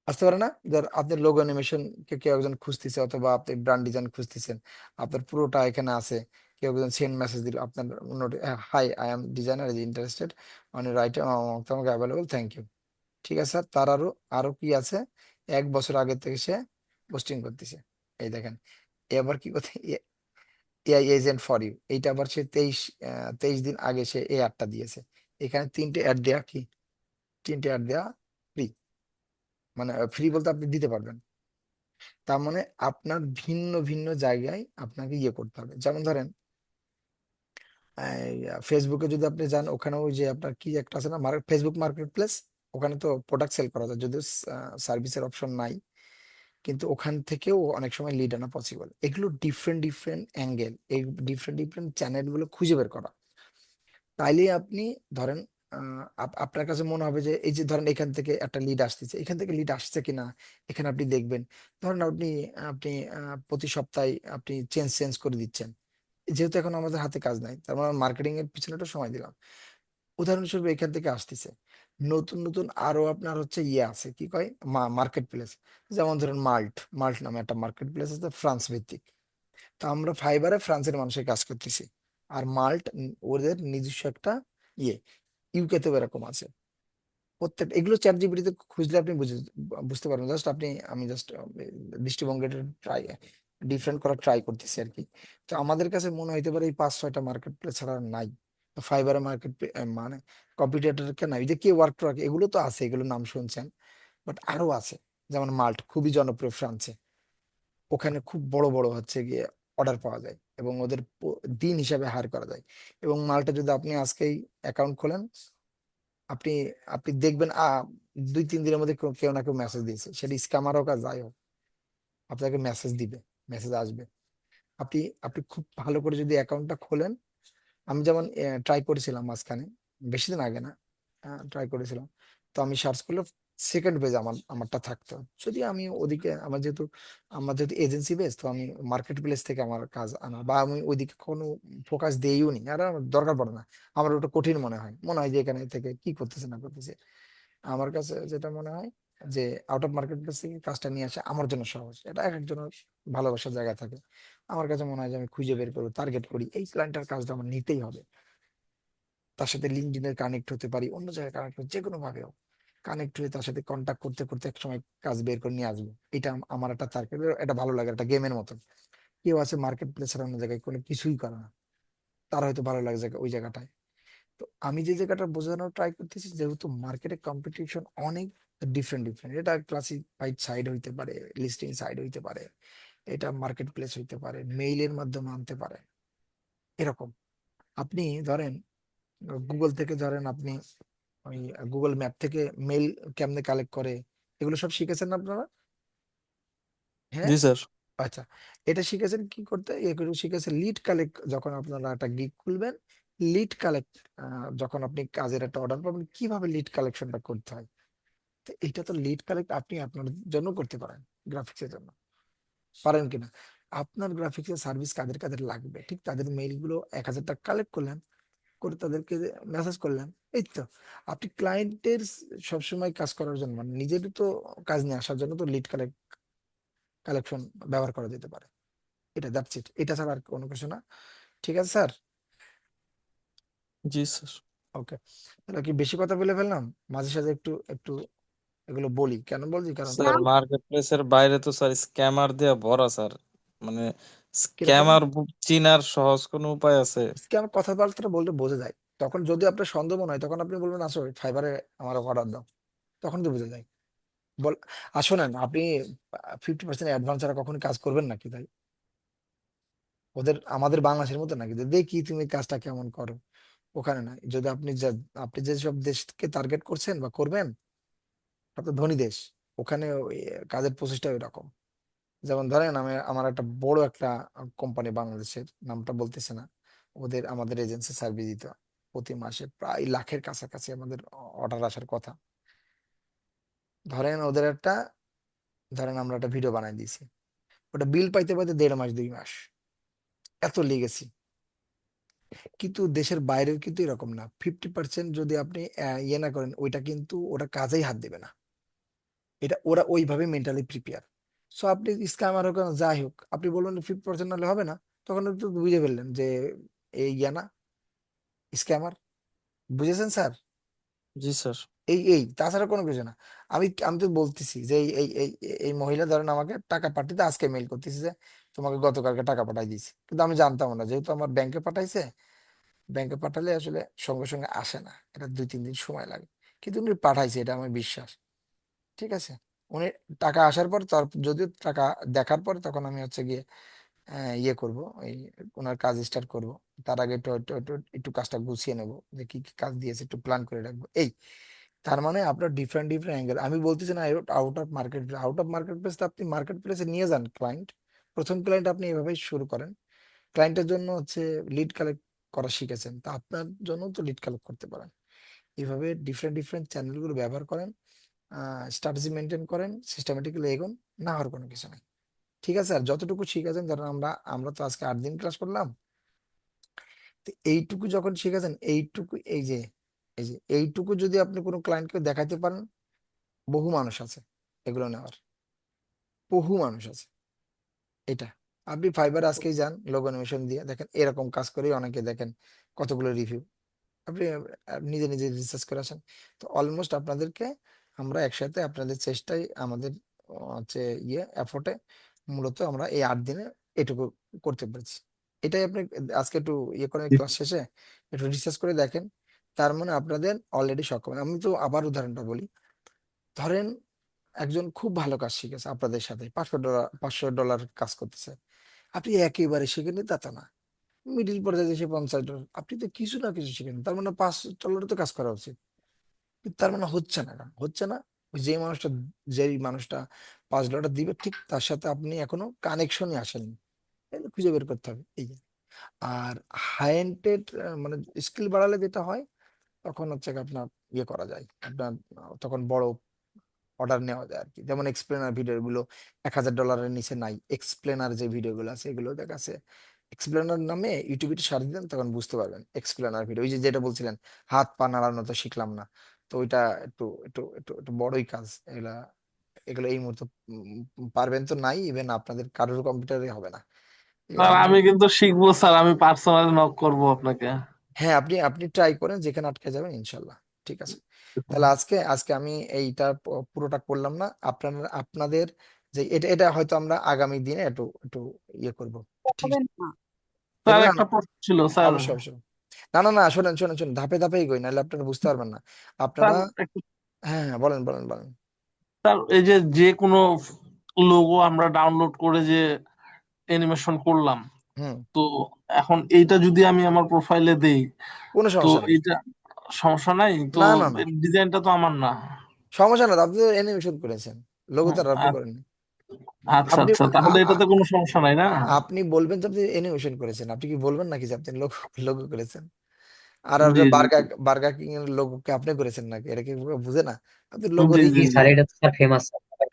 আসতে পারে না? ধর আপনি লোগো অ্যানিমেশন কে কেউ একজন খুঁজতেছে, অথবা আপনি ব্র্যান্ড ডিজাইন খুঁজতেছেন, আপনার পুরোটা এখানে আছে, কেউ একজন সেন্ড মেসেজ দিল আপনার, hi I am designer is interested on your item তোমাকে অ্যাভেলেবল, থ্যাংক ইউ। ঠিক আছে স্যার, তার আরো আরো কি আছে, 1 বছর আগে থেকে সে পোস্টিং করতেছে, এই দেখেন। এবার কি করতে, এআই এজেন্ট ফর ইউ, এইটা আবার সে 23 দিন আগে সে এই অ্যাডটা দিয়েছে। এখানে 3টে অ্যাড দেয়া কি, 3টে অ্যাড দেয়া ফ্রি, মানে ফ্রি বলতে আপনি দিতে পারবেন। তার মানে আপনার ভিন্ন ভিন্ন জায়গায় আপনাকে ইয়ে করতে হবে। যেমন ধরেন ফেসবুকে যদি আপনি যান, ওখানে ওই যে আপনার কি একটা আছে না, ফেসবুক মার্কেট প্লেস, ওখানে তো প্রোডাক্ট সেল করা যায়, যদিও সার্ভিসের অপশন নাই, কিন্তু ওখান থেকেও অনেক সময় লিড আনা পসিবল। এগুলো ডিফারেন্ট ডিফারেন্ট অ্যাঙ্গেল, এই ডিফারেন্ট ডিফারেন্ট চ্যানেল গুলো খুঁজে বের করা। তাইলে আপনি ধরেন আপনার কাছে মনে হবে যে এই যে ধরেন এখান থেকে একটা লিড আসতেছে, এখান থেকে লিড আসছে কিনা এখানে আপনি দেখবেন। ধরেন আপনি আপনি প্রতি সপ্তাহে আপনি চেঞ্জ চেঞ্জ করে দিচ্ছেন, যেহেতু এখন আমাদের হাতে কাজ নাই, তার মানে মার্কেটিং এর পিছনে একটা সময় দিলাম। উদাহরণস্বরূপ এখান থেকে আসতেছে নতুন নতুন আরো আপনার হচ্ছে ইয়ে আছে, কি কয়, মার্কেট প্লেস। যেমন ধরেন মাল্ট, মাল্ট নামে একটা মার্কেট প্লেস আছে, ফ্রান্স ভিত্তিক। তো আমরা ফাইবারে ফ্রান্সের মানুষের কাজ করতেছি, আর মাল্ট ওদের নিজস্ব একটা ইয়ে, ইউকে তেও এরকম আছে। প্রত্যেকটা এগুলো চ্যাট জিপিটিতে খুঁজলে আপনি বুঝতে পারবেন। জাস্ট আমি জাস্ট দৃষ্টিভঙ্গিটা ট্রাই ডিফারেন্ট করার ট্রাই করতেছি আর কি। তো আমাদের কাছে মনে হইতে পারে এই 5-6টা মার্কেট প্লেস ছাড়া আর নাই। ফাইবারে মার্কেট মানে কম্পিটিটর কে নাই, ওই যে কে ওয়ার্ক ট্রাক, এগুলো তো আছে, এগুলো নাম শুনছেন, বাট আরো আছে। যেমন মাল্ট খুবই জনপ্রিয় ফ্রান্সে, ওখানে খুব বড় বড় হচ্ছে গিয়ে অর্ডার পাওয়া যায়, এবং ওদের দিন হিসাবে হায়ার করা যায়। এবং মাল্টে যদি আপনি আজকেই অ্যাকাউন্ট খোলেন, আপনি আপনি দেখবেন 2-3 দিনের মধ্যে কেউ না কেউ মেসেজ দিয়েছে, সেটা স্ক্যামার হোক আর যাই হোক, আপনাকে মেসেজ দিবে, মেসেজ আসবে। আপনি আপনি খুব ভালো করে যদি অ্যাকাউন্টটা খোলেন, আমি যেমন ট্রাই করেছিলাম মাঝখানে, বেশি দিন আগে না, ট্রাই করেছিলাম। তো আমি সার্চ করলে সেকেন্ড পেজ আমারটা থাকতো, যদি আমি ওদিকে আমার যেহেতু এজেন্সি বেস, তো আমি মার্কেট প্লেস থেকে আমার কাজ আনা, বা আমি ওইদিকে কোনো ফোকাস দিইও নি, আর আমার দরকার পড়ে না। আমার ওটা কঠিন মনে হয় যে এখানে থেকে কি করতেছে না করতেছে। আমার কাছে যেটা মনে হয় যে আউট অফ মার্কেট প্লেস থেকে কাজটা নিয়ে আসা আমার জন্য সহজ। এটা এক একজনের ভালোবাসার জায়গা থাকে। আমার কাছে মনে হয় যে আমি খুঁজে বের করবো, টার্গেট করি, এই ক্লায়েন্টের কাজটা আমার নিতেই হবে, তার সাথে লিঙ্কডইনের কানেক্ট হতে পারি, অন্য জায়গায় কানেক্ট যে কোনো ভাবে হোক, কানেক্ট হয়ে তার সাথে কন্ট্যাক্ট করতে করতে এক সময় কাজ বের করে নিয়ে আসবো। এটা আমার একটা টার্গেট, এটা ভালো লাগে, একটা গেমের মতন। কেউ আছে মার্কেট প্লেসের অন্য জায়গায় কোনো কিছুই করে না, তার হয়তো ভালো লাগে ওই জায়গাটায়। তো আমি যে জায়গাটা বোঝানোর ট্রাই করতেছি, যেহেতু মার্কেটে কম্পিটিশন অনেক ডিফারেন্ট ডিফারেন্ট, এটা ক্লাসিফাইড সাইড হইতে পারে, লিস্টিং সাইড হইতে পারে, এটা মার্কেট প্লেস হইতে পারে, মেইলের মাধ্যমে আনতে পারে, এরকম। আপনি ধরেন গুগল থেকে, ধরেন আপনি ওই গুগল ম্যাপ থেকে মেইল কেমনে কালেক্ট করে, এগুলো সব শিখেছেন না আপনারা? হ্যাঁ, জি স্যার। আচ্ছা। এটা শিখেছেন কি করতে, এগুলো শিখেছেন লিড কালেক্ট। যখন আপনারা একটা গিগ খুলবেন, লিড কালেক্ট, যখন আপনি কাজের একটা অর্ডার পাবেন, কিভাবে লিড কালেকশনটা করতে হয়। তো এটা তো লিড কালেক্ট আপনি আপনার জন্য করতে পারেন, গ্রাফিক্সের জন্য পারেন কিনা। আপনার গ্রাফিক্সের সার্ভিস কাদের কাদের লাগবে, ঠিক তাদের মেইল গুলো 1000টা কালেক্ট করলেন, করে তাদেরকে মেসেজ করলেন, এই তো। আপনি ক্লায়েন্টের সবসময় কাজ করার জন্য, মানে নিজেরও তো কাজ নিয়ে আসার জন্য তো লিড কালেকশন ব্যবহার করা যেতে পারে। এটা দ্যাটস ইট, এটা ছাড়া আর কোনো কিছু না। ঠিক আছে স্যার, জি স্যার। ওকে। তাহলে কি বেশি কথা বলে ফেললাম? মাঝে সাঝে একটু একটু এগুলো বলি, কেন বলছি, কারণ স্যার মার্কেট প্লেসের বাইরে তো স্যার স্ক্যামার দিয়ে ভরা স্যার, মানে কিরকম? স্ক্যামার চিনার সহজ কোনো উপায় আছে? স্ক্যাম কথাবার্তা বলতে বোঝা যায়। তখন যদি আপনার সন্দেহ মনে হয় তখন আপনি বলবেন আসো ফাইবারে আমার অর্ডার দাও, তখন তো বোঝা যায়। বল শোনেন, আপনি 50% অ্যাডভান্স ছাড়া কখনো কাজ করবেন নাকি তাই? ওদের আমাদের বাংলাদেশের মতো নাকি যে দেখি তুমি কাজটা কেমন করো, ওখানে না। যদি আপনি যে সব দেশকে টার্গেট করছেন বা করবেন, সব তো ধনী দেশ, ওখানে ওই কাজের প্রসেসটা এরকম। যেমন ধরেন আমি আমার একটা বড় একটা কোম্পানি বাংলাদেশের, নামটা বলতেছে না, ওদের আমাদের এজেন্সি সার্ভিস দিত, প্রতি মাসে প্রায় লাখের কাছাকাছি আমাদের অর্ডার আসার কথা। ধরেন ওদের একটা, ধরেন আমরা একটা ভিডিও বানাই দিয়েছি, ওটা বিল পাইতে পাইতে 1.5 মাস 2 মাস, এত লেগেছি। কিন্তু দেশের বাইরের কিন্তু এরকম না, 50% যদি আপনি ইয়ে না করেন ওইটা কিন্তু ওরা কাজেই হাত দেবে না। এটা ওরা ওইভাবে মেন্টালি প্রিপেয়ার। সো আপনি স্ক্যামার হোক আর যাই হোক, আপনি বলবেন 50% হলে হবে না, তখন তো বুঝে ফেললেন যে এই ইয়া না, স্ক্যামার। বুঝেছেন স্যার? জি স্যার। এই তাছাড়া কোনো কিছু না। আমি তো বলতেছি যে এই মহিলা ধরেন আমাকে টাকা পাঠাতে আজকে মেইল করতেছে যে তোমাকে গতকালকে টাকা পাঠাই দিয়েছি, কিন্তু আমি জানতাম না, যেহেতু আমার ব্যাংকে পাঠাইছে, ব্যাংকে পাঠালে আসলে সঙ্গে সঙ্গে আসে না, এটা 2-3 দিন সময় লাগে। কিন্তু উনি পাঠাইছে, এটা আমার বিশ্বাস। ঠিক আছে, উনি টাকা আসার পর তার যদিও টাকা দেখার পর তখন আমি হচ্ছে গিয়ে ইয়ে করব, ওই ওনার কাজ স্টার্ট করব। তার আগে একটু কাজটা গুছিয়ে নেব, যে কি কি কাজ দিয়েছে একটু প্ল্যান করে রাখবো এই। তার মানে আপনার ডিফারেন্ট ডিফারেন্ট অ্যাঙ্গেল, আমি বলতেছি না আউট অফ মার্কেট প্লেস, আপনি মার্কেট প্লেসে নিয়ে যান ক্লায়েন্ট। প্রথম ক্লায়েন্ট আপনি এভাবেই শুরু করেন। ক্লায়েন্টের জন্য হচ্ছে লিড কালেক্ট করা শিখেছেন, তা আপনার জন্য তো লিড কালেক্ট করতে পারেন। এইভাবে ডিফারেন্ট ডিফারেন্ট চ্যানেলগুলো ব্যবহার করেন, স্ট্র্যাটেজি মেনটেন করেন, সিস্টেমেটিক্যালি এগোন, না হওয়ার কোনো কিছু নেই। ঠিক আছে, আর যতটুকু শিখেছেন, ধরেন আমরা আমরা তো আজকে 8 দিন ক্লাস করলাম, তো এইটুকু যখন শিখেছেন, এইটুকু এইটুকু যদি আপনি কোনো ক্লায়েন্টকে দেখাতে পারেন, বহু মানুষ আছে এগুলো নেওয়ার, বহু মানুষ আছে। এটা আপনি ফাইবার আজকেই যান, লোগো অ্যানিমেশন দিয়ে দেখেন, এরকম কাজ করেই অনেকে দেখেন কতগুলো রিভিউ। আপনি নিজে নিজে রিসার্চ করে আসেন। তো অলমোস্ট আপনাদেরকে আমরা একসাথে আপনাদের চেষ্টায় আমাদের হচ্ছে এফোর্টে মূলত আমরা এই 8 দিনে এটুকু করতে পেরেছি। এটাই আপনি আজকে একটু করেন, ক্লাস শেষে একটু রিসার্চ করে দেখেন। তার মানে আপনাদের অলরেডি সক্ষম। আমি তো আবার উদাহরণটা বলি, ধরেন একজন খুব ভালো কাজ শিখেছে আপনাদের সাথে, $500 কাজ করতেছে, আপনি একেবারে শিখেনি তা তো না, মিডিল পর্যায়ে এসে $50, আপনি তো কিছু না কিছু শিখেন, তার মানে $5 তো কাজ করা উচিত। কিন্তু তার মানে হচ্ছে না, কেন হচ্ছে না? ওই যেই মানুষটা $5 দিবে, ঠিক তার সাথে আপনি এখনো কানেকশনই আসেননি, তাহলে খুঁজে বের করতে হবে এই যে। আর হাই এন্ডেড মানে স্কিল বাড়ালে যেটা হয়, তখন হচ্ছে কি আপনার করা যায়, আপনার তখন বড় অর্ডার নেওয়া যায় আর কি। যেমন এক্সপ্লেনার ভিডিও গুলো $1000 নিচে নাই, এক্সপ্লেনার যে ভিডিও গুলো আছে এগুলো দেখা আছে, এক্সপ্লেনার নামে ইউটিউবে সার্চ দেন, তখন বুঝতে পারবেন এক্সপ্লেনার ভিডিও। ওই যে যেটা বলছিলেন হাত পা নাড়ানো তো শিখলাম না, তো ওইটা একটু একটু একটু একটু বড়ই কাজ এগুলা। এগুলো এই মুহূর্তে পারবেন তো নাই, ইভেন আপনাদের কারোর কম্পিউটারে হবে না। স্যার আপনি, আমি কিন্তু শিখবো স্যার, আমি পার্সোনালি নক করবো আপনাকে। হ্যাঁ আপনি আপনি ট্রাই করেন, যেখানে আটকে যাবেন ইনশাল্লাহ। ঠিক আছে, তাহলে আজকে আজকে আমি এইটা পুরোটা করলাম না, আপনাদের যে এটা এটা হয়তো আমরা আগামী দিনে একটু একটু করব। ঠিক হবে না। স্যার না না, একটা প্রশ্ন ছিল স্যার। অবশ্যই অবশ্যই। না না না, শোনেন শোনেন শোনেন, ধাপে ধাপে এগোই, নাহলে আপনারা বুঝতে পারবেন না। আপনারা, স্যার হ্যাঁ হ্যাঁ, বলেন বলেন বলেন। স্যার এই যে যে কোনো লোগো আমরা ডাউনলোড করে যে অ্যানিমেশন করলাম, হুম, তো এখন এইটা যদি আমি আমার প্রোফাইলে দেই, কোনো তো সমস্যা নেই। এইটা সমস্যা নাই তো? না না না, ডিজাইনটা তো আমার না। সমস্যা না, আপনি তো অ্যানিমেশন করেছেন, লোগো তো আর আপনি আ- করেননি। আচ্ছা আপনি আচ্ছা, তাহলে এটাতে কোনো সমস্যা নাই না? আপনি বলবেন যে আপনি অ্যানিমেশন করেছেন, আপনি কি বলবেন নাকি যে আপনি লোগো লোগো করেছেন? আর জি জি বার্গার কিং এর লোগোকে আপনি করেছেন নাকি, এটা কি বুঝে না? আপনি লোগো জি রি জি জি জি স্যার, এটা তো স্যার ফেমাস।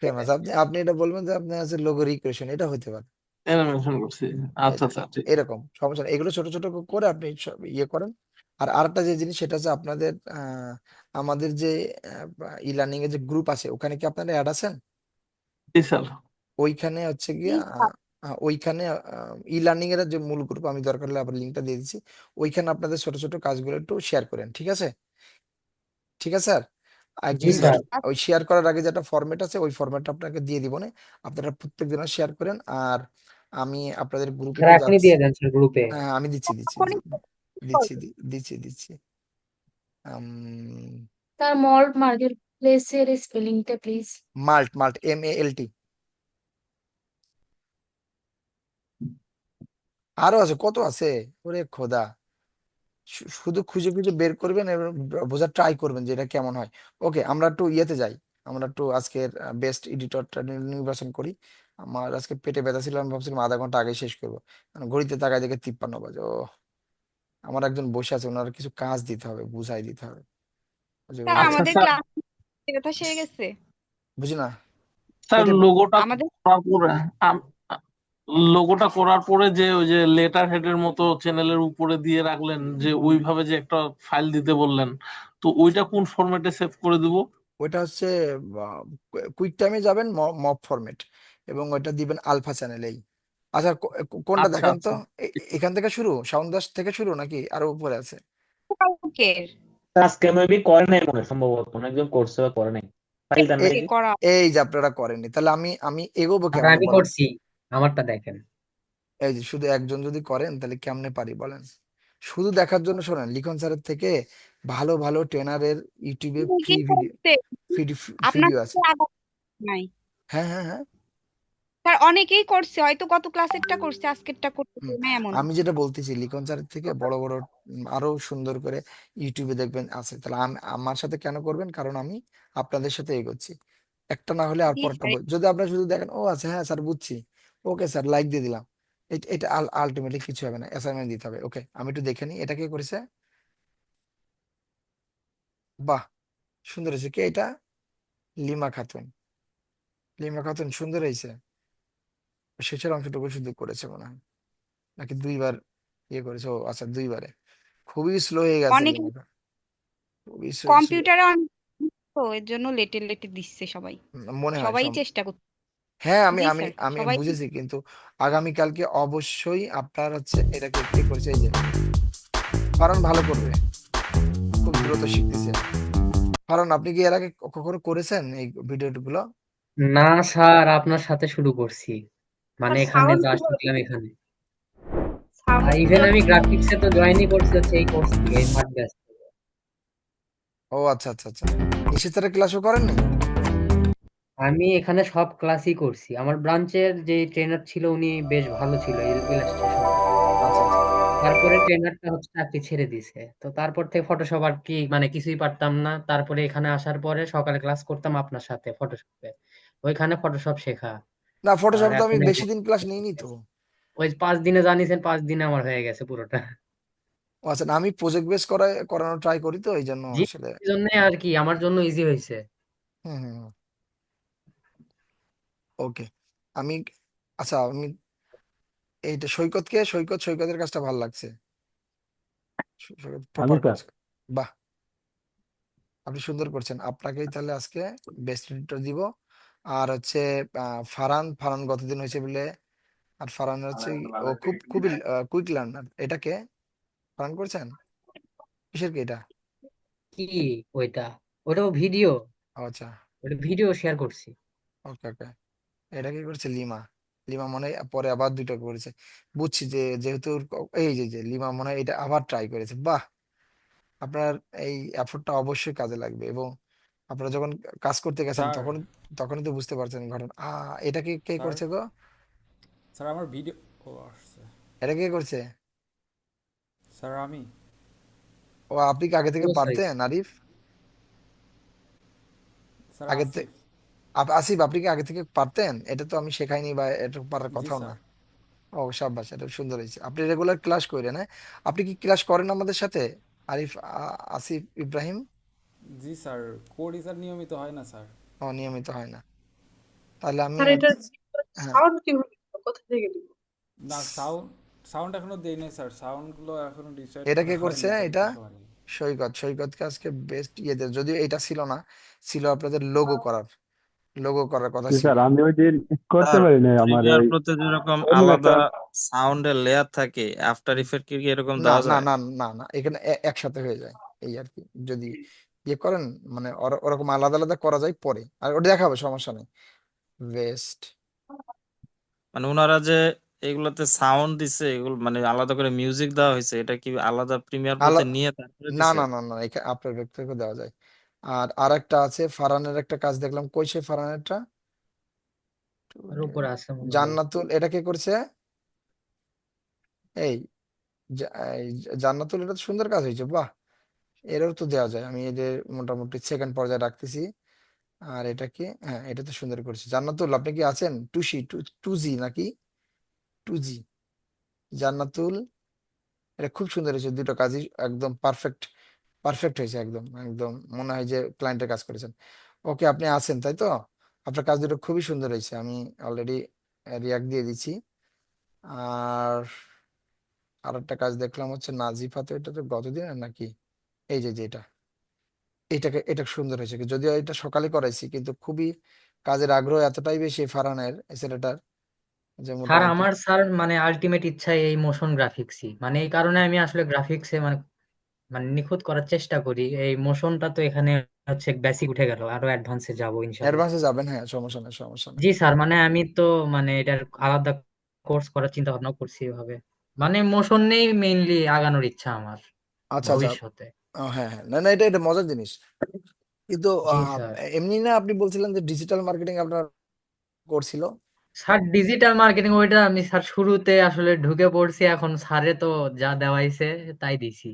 ফেমাস, আপনি এটা বলবেন যে আপনি আছে লোগো রিক্রিয়েশন, এটা হতে পারে। অ্যানিমেশন করছি। আচ্ছা এটা আচ্ছা ঠিক। এরকম সমস্যা নেই, এগুলো ছোট ছোট করে আপনি করেন। আর আরেকটা যে জিনিস, সেটা হচ্ছে আপনাদের আমাদের যে ই লার্নিং এর যে গ্রুপ আছে, ওখানে কি আপনারা অ্যাড আছেন? জি স্যার। ওইখানে হচ্ছে গিয়ে ওইখানে ই লার্নিং এর যে মূল গ্রুপ, আমি দরকার হলে আবার লিঙ্কটা দিয়ে দিচ্ছি, ওইখানে আপনাদের ছোট ছোট কাজগুলো একটু শেয়ার করেন, ঠিক আছে? ঠিক আছে স্যার, জি একদিন স্যার। ওই শেয়ার করার আগে যেটা ফরম্যাট আছে, ওই ফরম্যাটটা আপনাকে দিয়ে দিব না, আপনারা প্রত্যেক দিন শেয়ার করেন। আর আমি আপনাদের গ্রুপে স্যার তো এখনই যাচ্ছি। দিয়ে দেন স্যার গ্রুপে। হ্যাঁ আমি দিচ্ছি দিচ্ছি তখনই দিচ্ছি করবে। দিচ্ছি দিচ্ছি। তার মল্ট মার্কেট প্লেসের স্পেলিংটা প্লিজ। Mult mult MALT। আরো আছে, কত আছে, ওরে খোদা। শুধু খুঁজে খুঁজে বের করবেন এবং বোঝার ট্রাই করবেন যে এটা কেমন হয়। ওকে, আমরা একটু ইয়েতে যাই। আমরা একটু আজকের বেস্ট এডিটরটা নির্বাচন করি। আমার আজকে পেটে ব্যথা ছিল, আমি ভাবছিলাম আধা ঘন্টা আগে শেষ করবো। ঘড়িতে তাকায় দেখে 53 বাজে। ও, আমার একজন বসে আছে, ওনার কিছু কাজ দিতে হবে, বুঝাই দিতে হবে। স্যার আচ্ছা আমাদের স্যার, ক্লাস ব্যথা সেরে গেছে। বুঝি না, স্যার পেটে। লোগোটা আমাদের করার পরে লোগোটা করার পরে যে ওই যে লেটার হেডের মতো চ্যানেলের উপরে দিয়ে রাখলেন, যে ওইভাবে যে একটা ফাইল দিতে বললেন, তো ওইটা কোন ফরম্যাটে সেভ করে দিব? ওইটা হচ্ছে কুইক টাইমে যাবেন, মব ফরম্যাট, এবং ওইটা দিবেন আলফা চ্যানেলেই। আচ্ছা, কোনটা আচ্ছা দেখান তো। আচ্ছা এখান থেকে শুরু, সাউন্ড দাস থেকে শুরু নাকি আরো উপরে আছে? কালকের আজকে মেবি করে নাই মনে হয়, সম্ভবত একজন করছে বা করে নাই, ফাইল দেন নাই এই যে। করা। এই যে আপনারা করেননি, তাহলে আমি এগোবো আর কেমনে আমি বলেন? করছি, আমারটা দেখেন। এই যে শুধু একজন যদি করেন তাহলে কেমনে পারি বলেন? শুধু দেখার জন্য শোনেন, লিখন স্যারের থেকে ভালো ভালো ট্রেনারের ইউটিউবে ফ্রি অনেকেই ভিডিও করছে, আপনার ভিডিও আছে। সাথে আলাদা নাই। হ্যাঁ হ্যাঁ হ্যাঁ। স্যার অনেকেই করছে, হয়তো গত ক্লাসেরটা করছে, আজকেরটা করতে হুম, পারে না এমন। আমি যেটা বলতেছি, লিখন স্যারের থেকে বড় বড় আরো সুন্দর করে ইউটিউবে দেখবেন আছে। তাহলে আমার সাথে কেন করবেন? কারণ আমি আপনাদের সাথে এগোচ্ছি। একটা না হলে আর জি পরটা স্যার। যদি আপনারা শুধু দেখেন, ও আচ্ছা হ্যাঁ স্যার বুঝছি, ওকে স্যার লাইক দিয়ে দিলাম, এটা আলটিমেটলি কিছু হবে না, অ্যাসাইনমেন্ট দিতে হবে। ওকে, আমি একটু দেখে নিই এটা কে করেছে। বাহ, সুন্দর হয়েছে। কে এটা? লিমা খাতুন। লিমা খাতুন সুন্দর হয়েছে। শেষের অংশটুকু শুধু করেছে মনে হয়, নাকি দুইবার ইয়ে করেছে? ও আচ্ছা, দুইবারে। খুবই স্লো হয়ে গেছে অনেকে লিমা খাতুন, খুবই স্লো। কম্পিউটারে তো এর জন্য লেটে লেটে দিচ্ছে সবাই। মনে হয় সবাই চেষ্টা করছে। হ্যাঁ, আমি জি আমি স্যার, আমি সবাই। বুঝেছি, কিন্তু আগামীকালকে অবশ্যই আপনার হচ্ছে এটাকে কে করেছে, এই যে ফারহান ভালো করবে, খুব দ্রুত শিখতেছে। ফারহান, আপনি কি এর আগে কখনো করেছেন এই ভিডিওগুলো? না স্যার, আপনার সাথে শুরু করছি, মানে আর এখানে সাউন্ড যা কিভাবে শিখলাম এখানে। আর সাউন্ড ইভেন গুলো আমি গ্রাফিক্সে তো জয়েনই করছি হচ্ছে এই কোর্স থেকে, এই স্মার্ট ব্যাচ থেকে। ও আচ্ছা আচ্ছা আচ্ছা, নিশিতারের ক্লাসও করেননি? আমি এখানে সব ক্লাসই করছি। আমার ব্রাঞ্চের যে ট্রেনার ছিল উনি বেশ ভালো ছিল ইলাস্ট্রেশনে। আচ্ছা আচ্ছা। তারপরে ট্রেনারটা হচ্ছে চাকরি ছেড়ে দিছে, তো তারপর থেকে ফটোশপ আর কি মানে কিছুই পারতাম না। তারপরে এখানে আসার পরে সকালে ক্লাস করতাম আপনার সাথে ফটোশপে, ওইখানে ফটোশপ শেখা। না, আর ফটোশপে তো আমি এখন বেশি দিন ক্লাস নিইনি তো। ওই 5 দিনে জানিয়েছেন, 5 দিনে আমার হয়ে গেছে পুরোটা। ও আচ্ছা, না আমি প্রজেক্ট বেস করানো ট্রাই করি তো, এই জন্য জি, আসলে। এই জন্য আর কি আমার জন্য ইজি হয়েছে। হুম হুম হুম। ওকে, আমি, আচ্ছা আমি এইটা সৈকতের কাজটা ভালো লাগছে। সৈকত আমি প্রপার স্যার। করছে। বাহ, আপনি সুন্দর করছেন। আপনাকেই তাহলে আজকে বেস্ট এডিটর দিব। আর হচ্ছে ফারহান গতদিন হয়েছে বলে। আর ফারহান হচ্ছে, ও খুবই কুইক লার্নার। এটাকে ফারহান করছেন, কিসের কি এটা? কি ওইটা? ওটাও ভিডিও, ও আচ্ছা, ওটা ভিডিও শেয়ার করছি। ওকে ওকে। এটা কি করছে লিমা? লিমা মনে হয় পরে আবার দুটো করেছে। বুঝছি যে যেহেতু এই যে যে লিমা মনে হয় এটা আবার ট্রাই করেছে। বাহ, আপনার এই এফোর্টটা অবশ্যই কাজে লাগবে, এবং আপনারা যখন কাজ করতে গেছেন স্যার তখনই তো বুঝতে পারছেন ঘটনা। এটা কি কে স্যার করছে গো? স্যার আমার ভিডিও ও আসছে। এটা কে করছে? স্যার আমি ও, আপনি কি আগে থেকে ও সরি, পারতেন আরিফ? স্যার আগে থেকে আসিফ। আসিফ, আপনি কি আগে থেকে পারতেন? এটা তো আমি শেখাইনি, বা এটা পারার জি কথাও না। স্যার। ও সাব্বাস, এটা সুন্দর হয়েছে। আপনি রেগুলার ক্লাস করেন, হ্যাঁ? আপনি কি ক্লাস করেন আমাদের সাথে, আরিফ, আসিফ, ইব্রাহিম? জি স্যার, করি স্যার, নিয়মিত হয় না স্যার। নিয়মিত হয় না, তাহলে আমি স্যার এটার হ্যাঁ, সাউন্ড কিভাবে দিব? কোথা থেকে দিব? না, সাউন্ড এখনো দেই নাই স্যার, সাউন্ড গুলো এখনো ডিসাইড এটা করা কে করছে হয়নি স্যার এটা? দিতে পারি। সৈকতকে আজকে বেস্ট ইয়ে দেয়, যদিও এটা ছিল না, ছিল আপনাদের লোগো করার কথা জি ছিল। স্যার, আমি ওই দিন করতে স্যার পারি না, ফ্রি আমার ফায়ার ওই প্রোতে যেরকম অন্য আলাদা একটা। সাউন্ডের লেয়ার থাকে, আফটার ইফেক্ট কি এরকম না দেওয়া না যায়? না না না, এখানে একসাথে হয়ে যায়, এই আর কি। যদি ইয়ে করেন, মানে ওরকম আলাদা আলাদা করা যায় পরে, আর ওটা দেখাবে, সমস্যা নেই। বেস্ট। মানে ওনারা যে এগুলোতে সাউন্ড দিছে, এগুলো মানে আলাদা করে মিউজিক দেওয়া হয়েছে, এটা কি আলাদা প্রিমিয়ার আলা প্রোতে নিয়ে তারপরে না দিছে? না না না, আপনার ব্যক্তিগত দেওয়া যায়। আর আরেকটা আছে ফারহানের একটা কাজ দেখলাম, কই সে ফারহানেরটা? আর উপরে আছে মনে হয়। জান্নাতুল, এটা কে করছে? এই এই জান্নাতুল, এটা তো সুন্দর কাজ হয়েছে, বাহ। এরও তো দেওয়া যায়, আমি এদের মোটামুটি সেকেন্ড পর্যায়ে রাখতেছি। আর এটা কি, হ্যাঁ এটা তো সুন্দর করছে জান্নাতুল, আপনি কি আছেন? টু জি নাকি? টু জি, জান্নাতুল, এটা খুব সুন্দর হয়েছে, দুটো কাজই একদম পারফেক্ট, পারফেক্ট হয়েছে, একদম একদম মনে হয় যে ক্লায়েন্টের কাজ করেছেন। ওকে, আপনি আছেন তাই তো? আপনার কাজ দুটো খুবই সুন্দর হয়েছে, আমি অলরেডি রিয়াক্ট দিয়ে দিচ্ছি। আর আরেকটা কাজ দেখলাম হচ্ছে নাজিফা, তো এটা তো গতদিনের নাকি? এই যে যে এটা সুন্দর হয়েছে, যদিও এটা সকালে করাইছি, কিন্তু খুবই কাজের আগ্রহ এতটাই বেশি ফারহানের, এই ছেলেটার, যে স্যার মোটামুটি। আমার স্যার মানে আলটিমেট ইচ্ছা এই মোশন গ্রাফিক্সই, মানে এই কারণে আমি আসলে গ্রাফিক্সে মানে মানে নিখুঁত করার চেষ্টা করি। এই মোশনটা তো এখানে হচ্ছে বেসিক উঠে গেল, আরো অ্যাডভান্সে যাব ইনশাল্লাহ। অ্যাডভান্সে যাবেন, হ্যাঁ সমস্যা নেই, সমস্যা নেই। জি স্যার, মানে আমি তো মানে এটার আলাদা কোর্স করার চিন্তা ভাবনা করছি এভাবে, মানে মোশন নেই মেইনলি আগানোর ইচ্ছা আমার আচ্ছা আচ্ছা, ভবিষ্যতে। হ্যাঁ হ্যাঁ, না না, এটা মজার জিনিস, কিন্তু জি স্যার। এমনি না, আপনি বলছিলেন যে ডিজিটাল মার্কেটিং আপনার করছিল। স্যার ডিজিটাল মার্কেটিং ওইটা আমি স্যার শুরুতে আসলে ঢুকে পড়ছি, এখন স্যারে তো যা দেওয়াইছে তাই দিছি।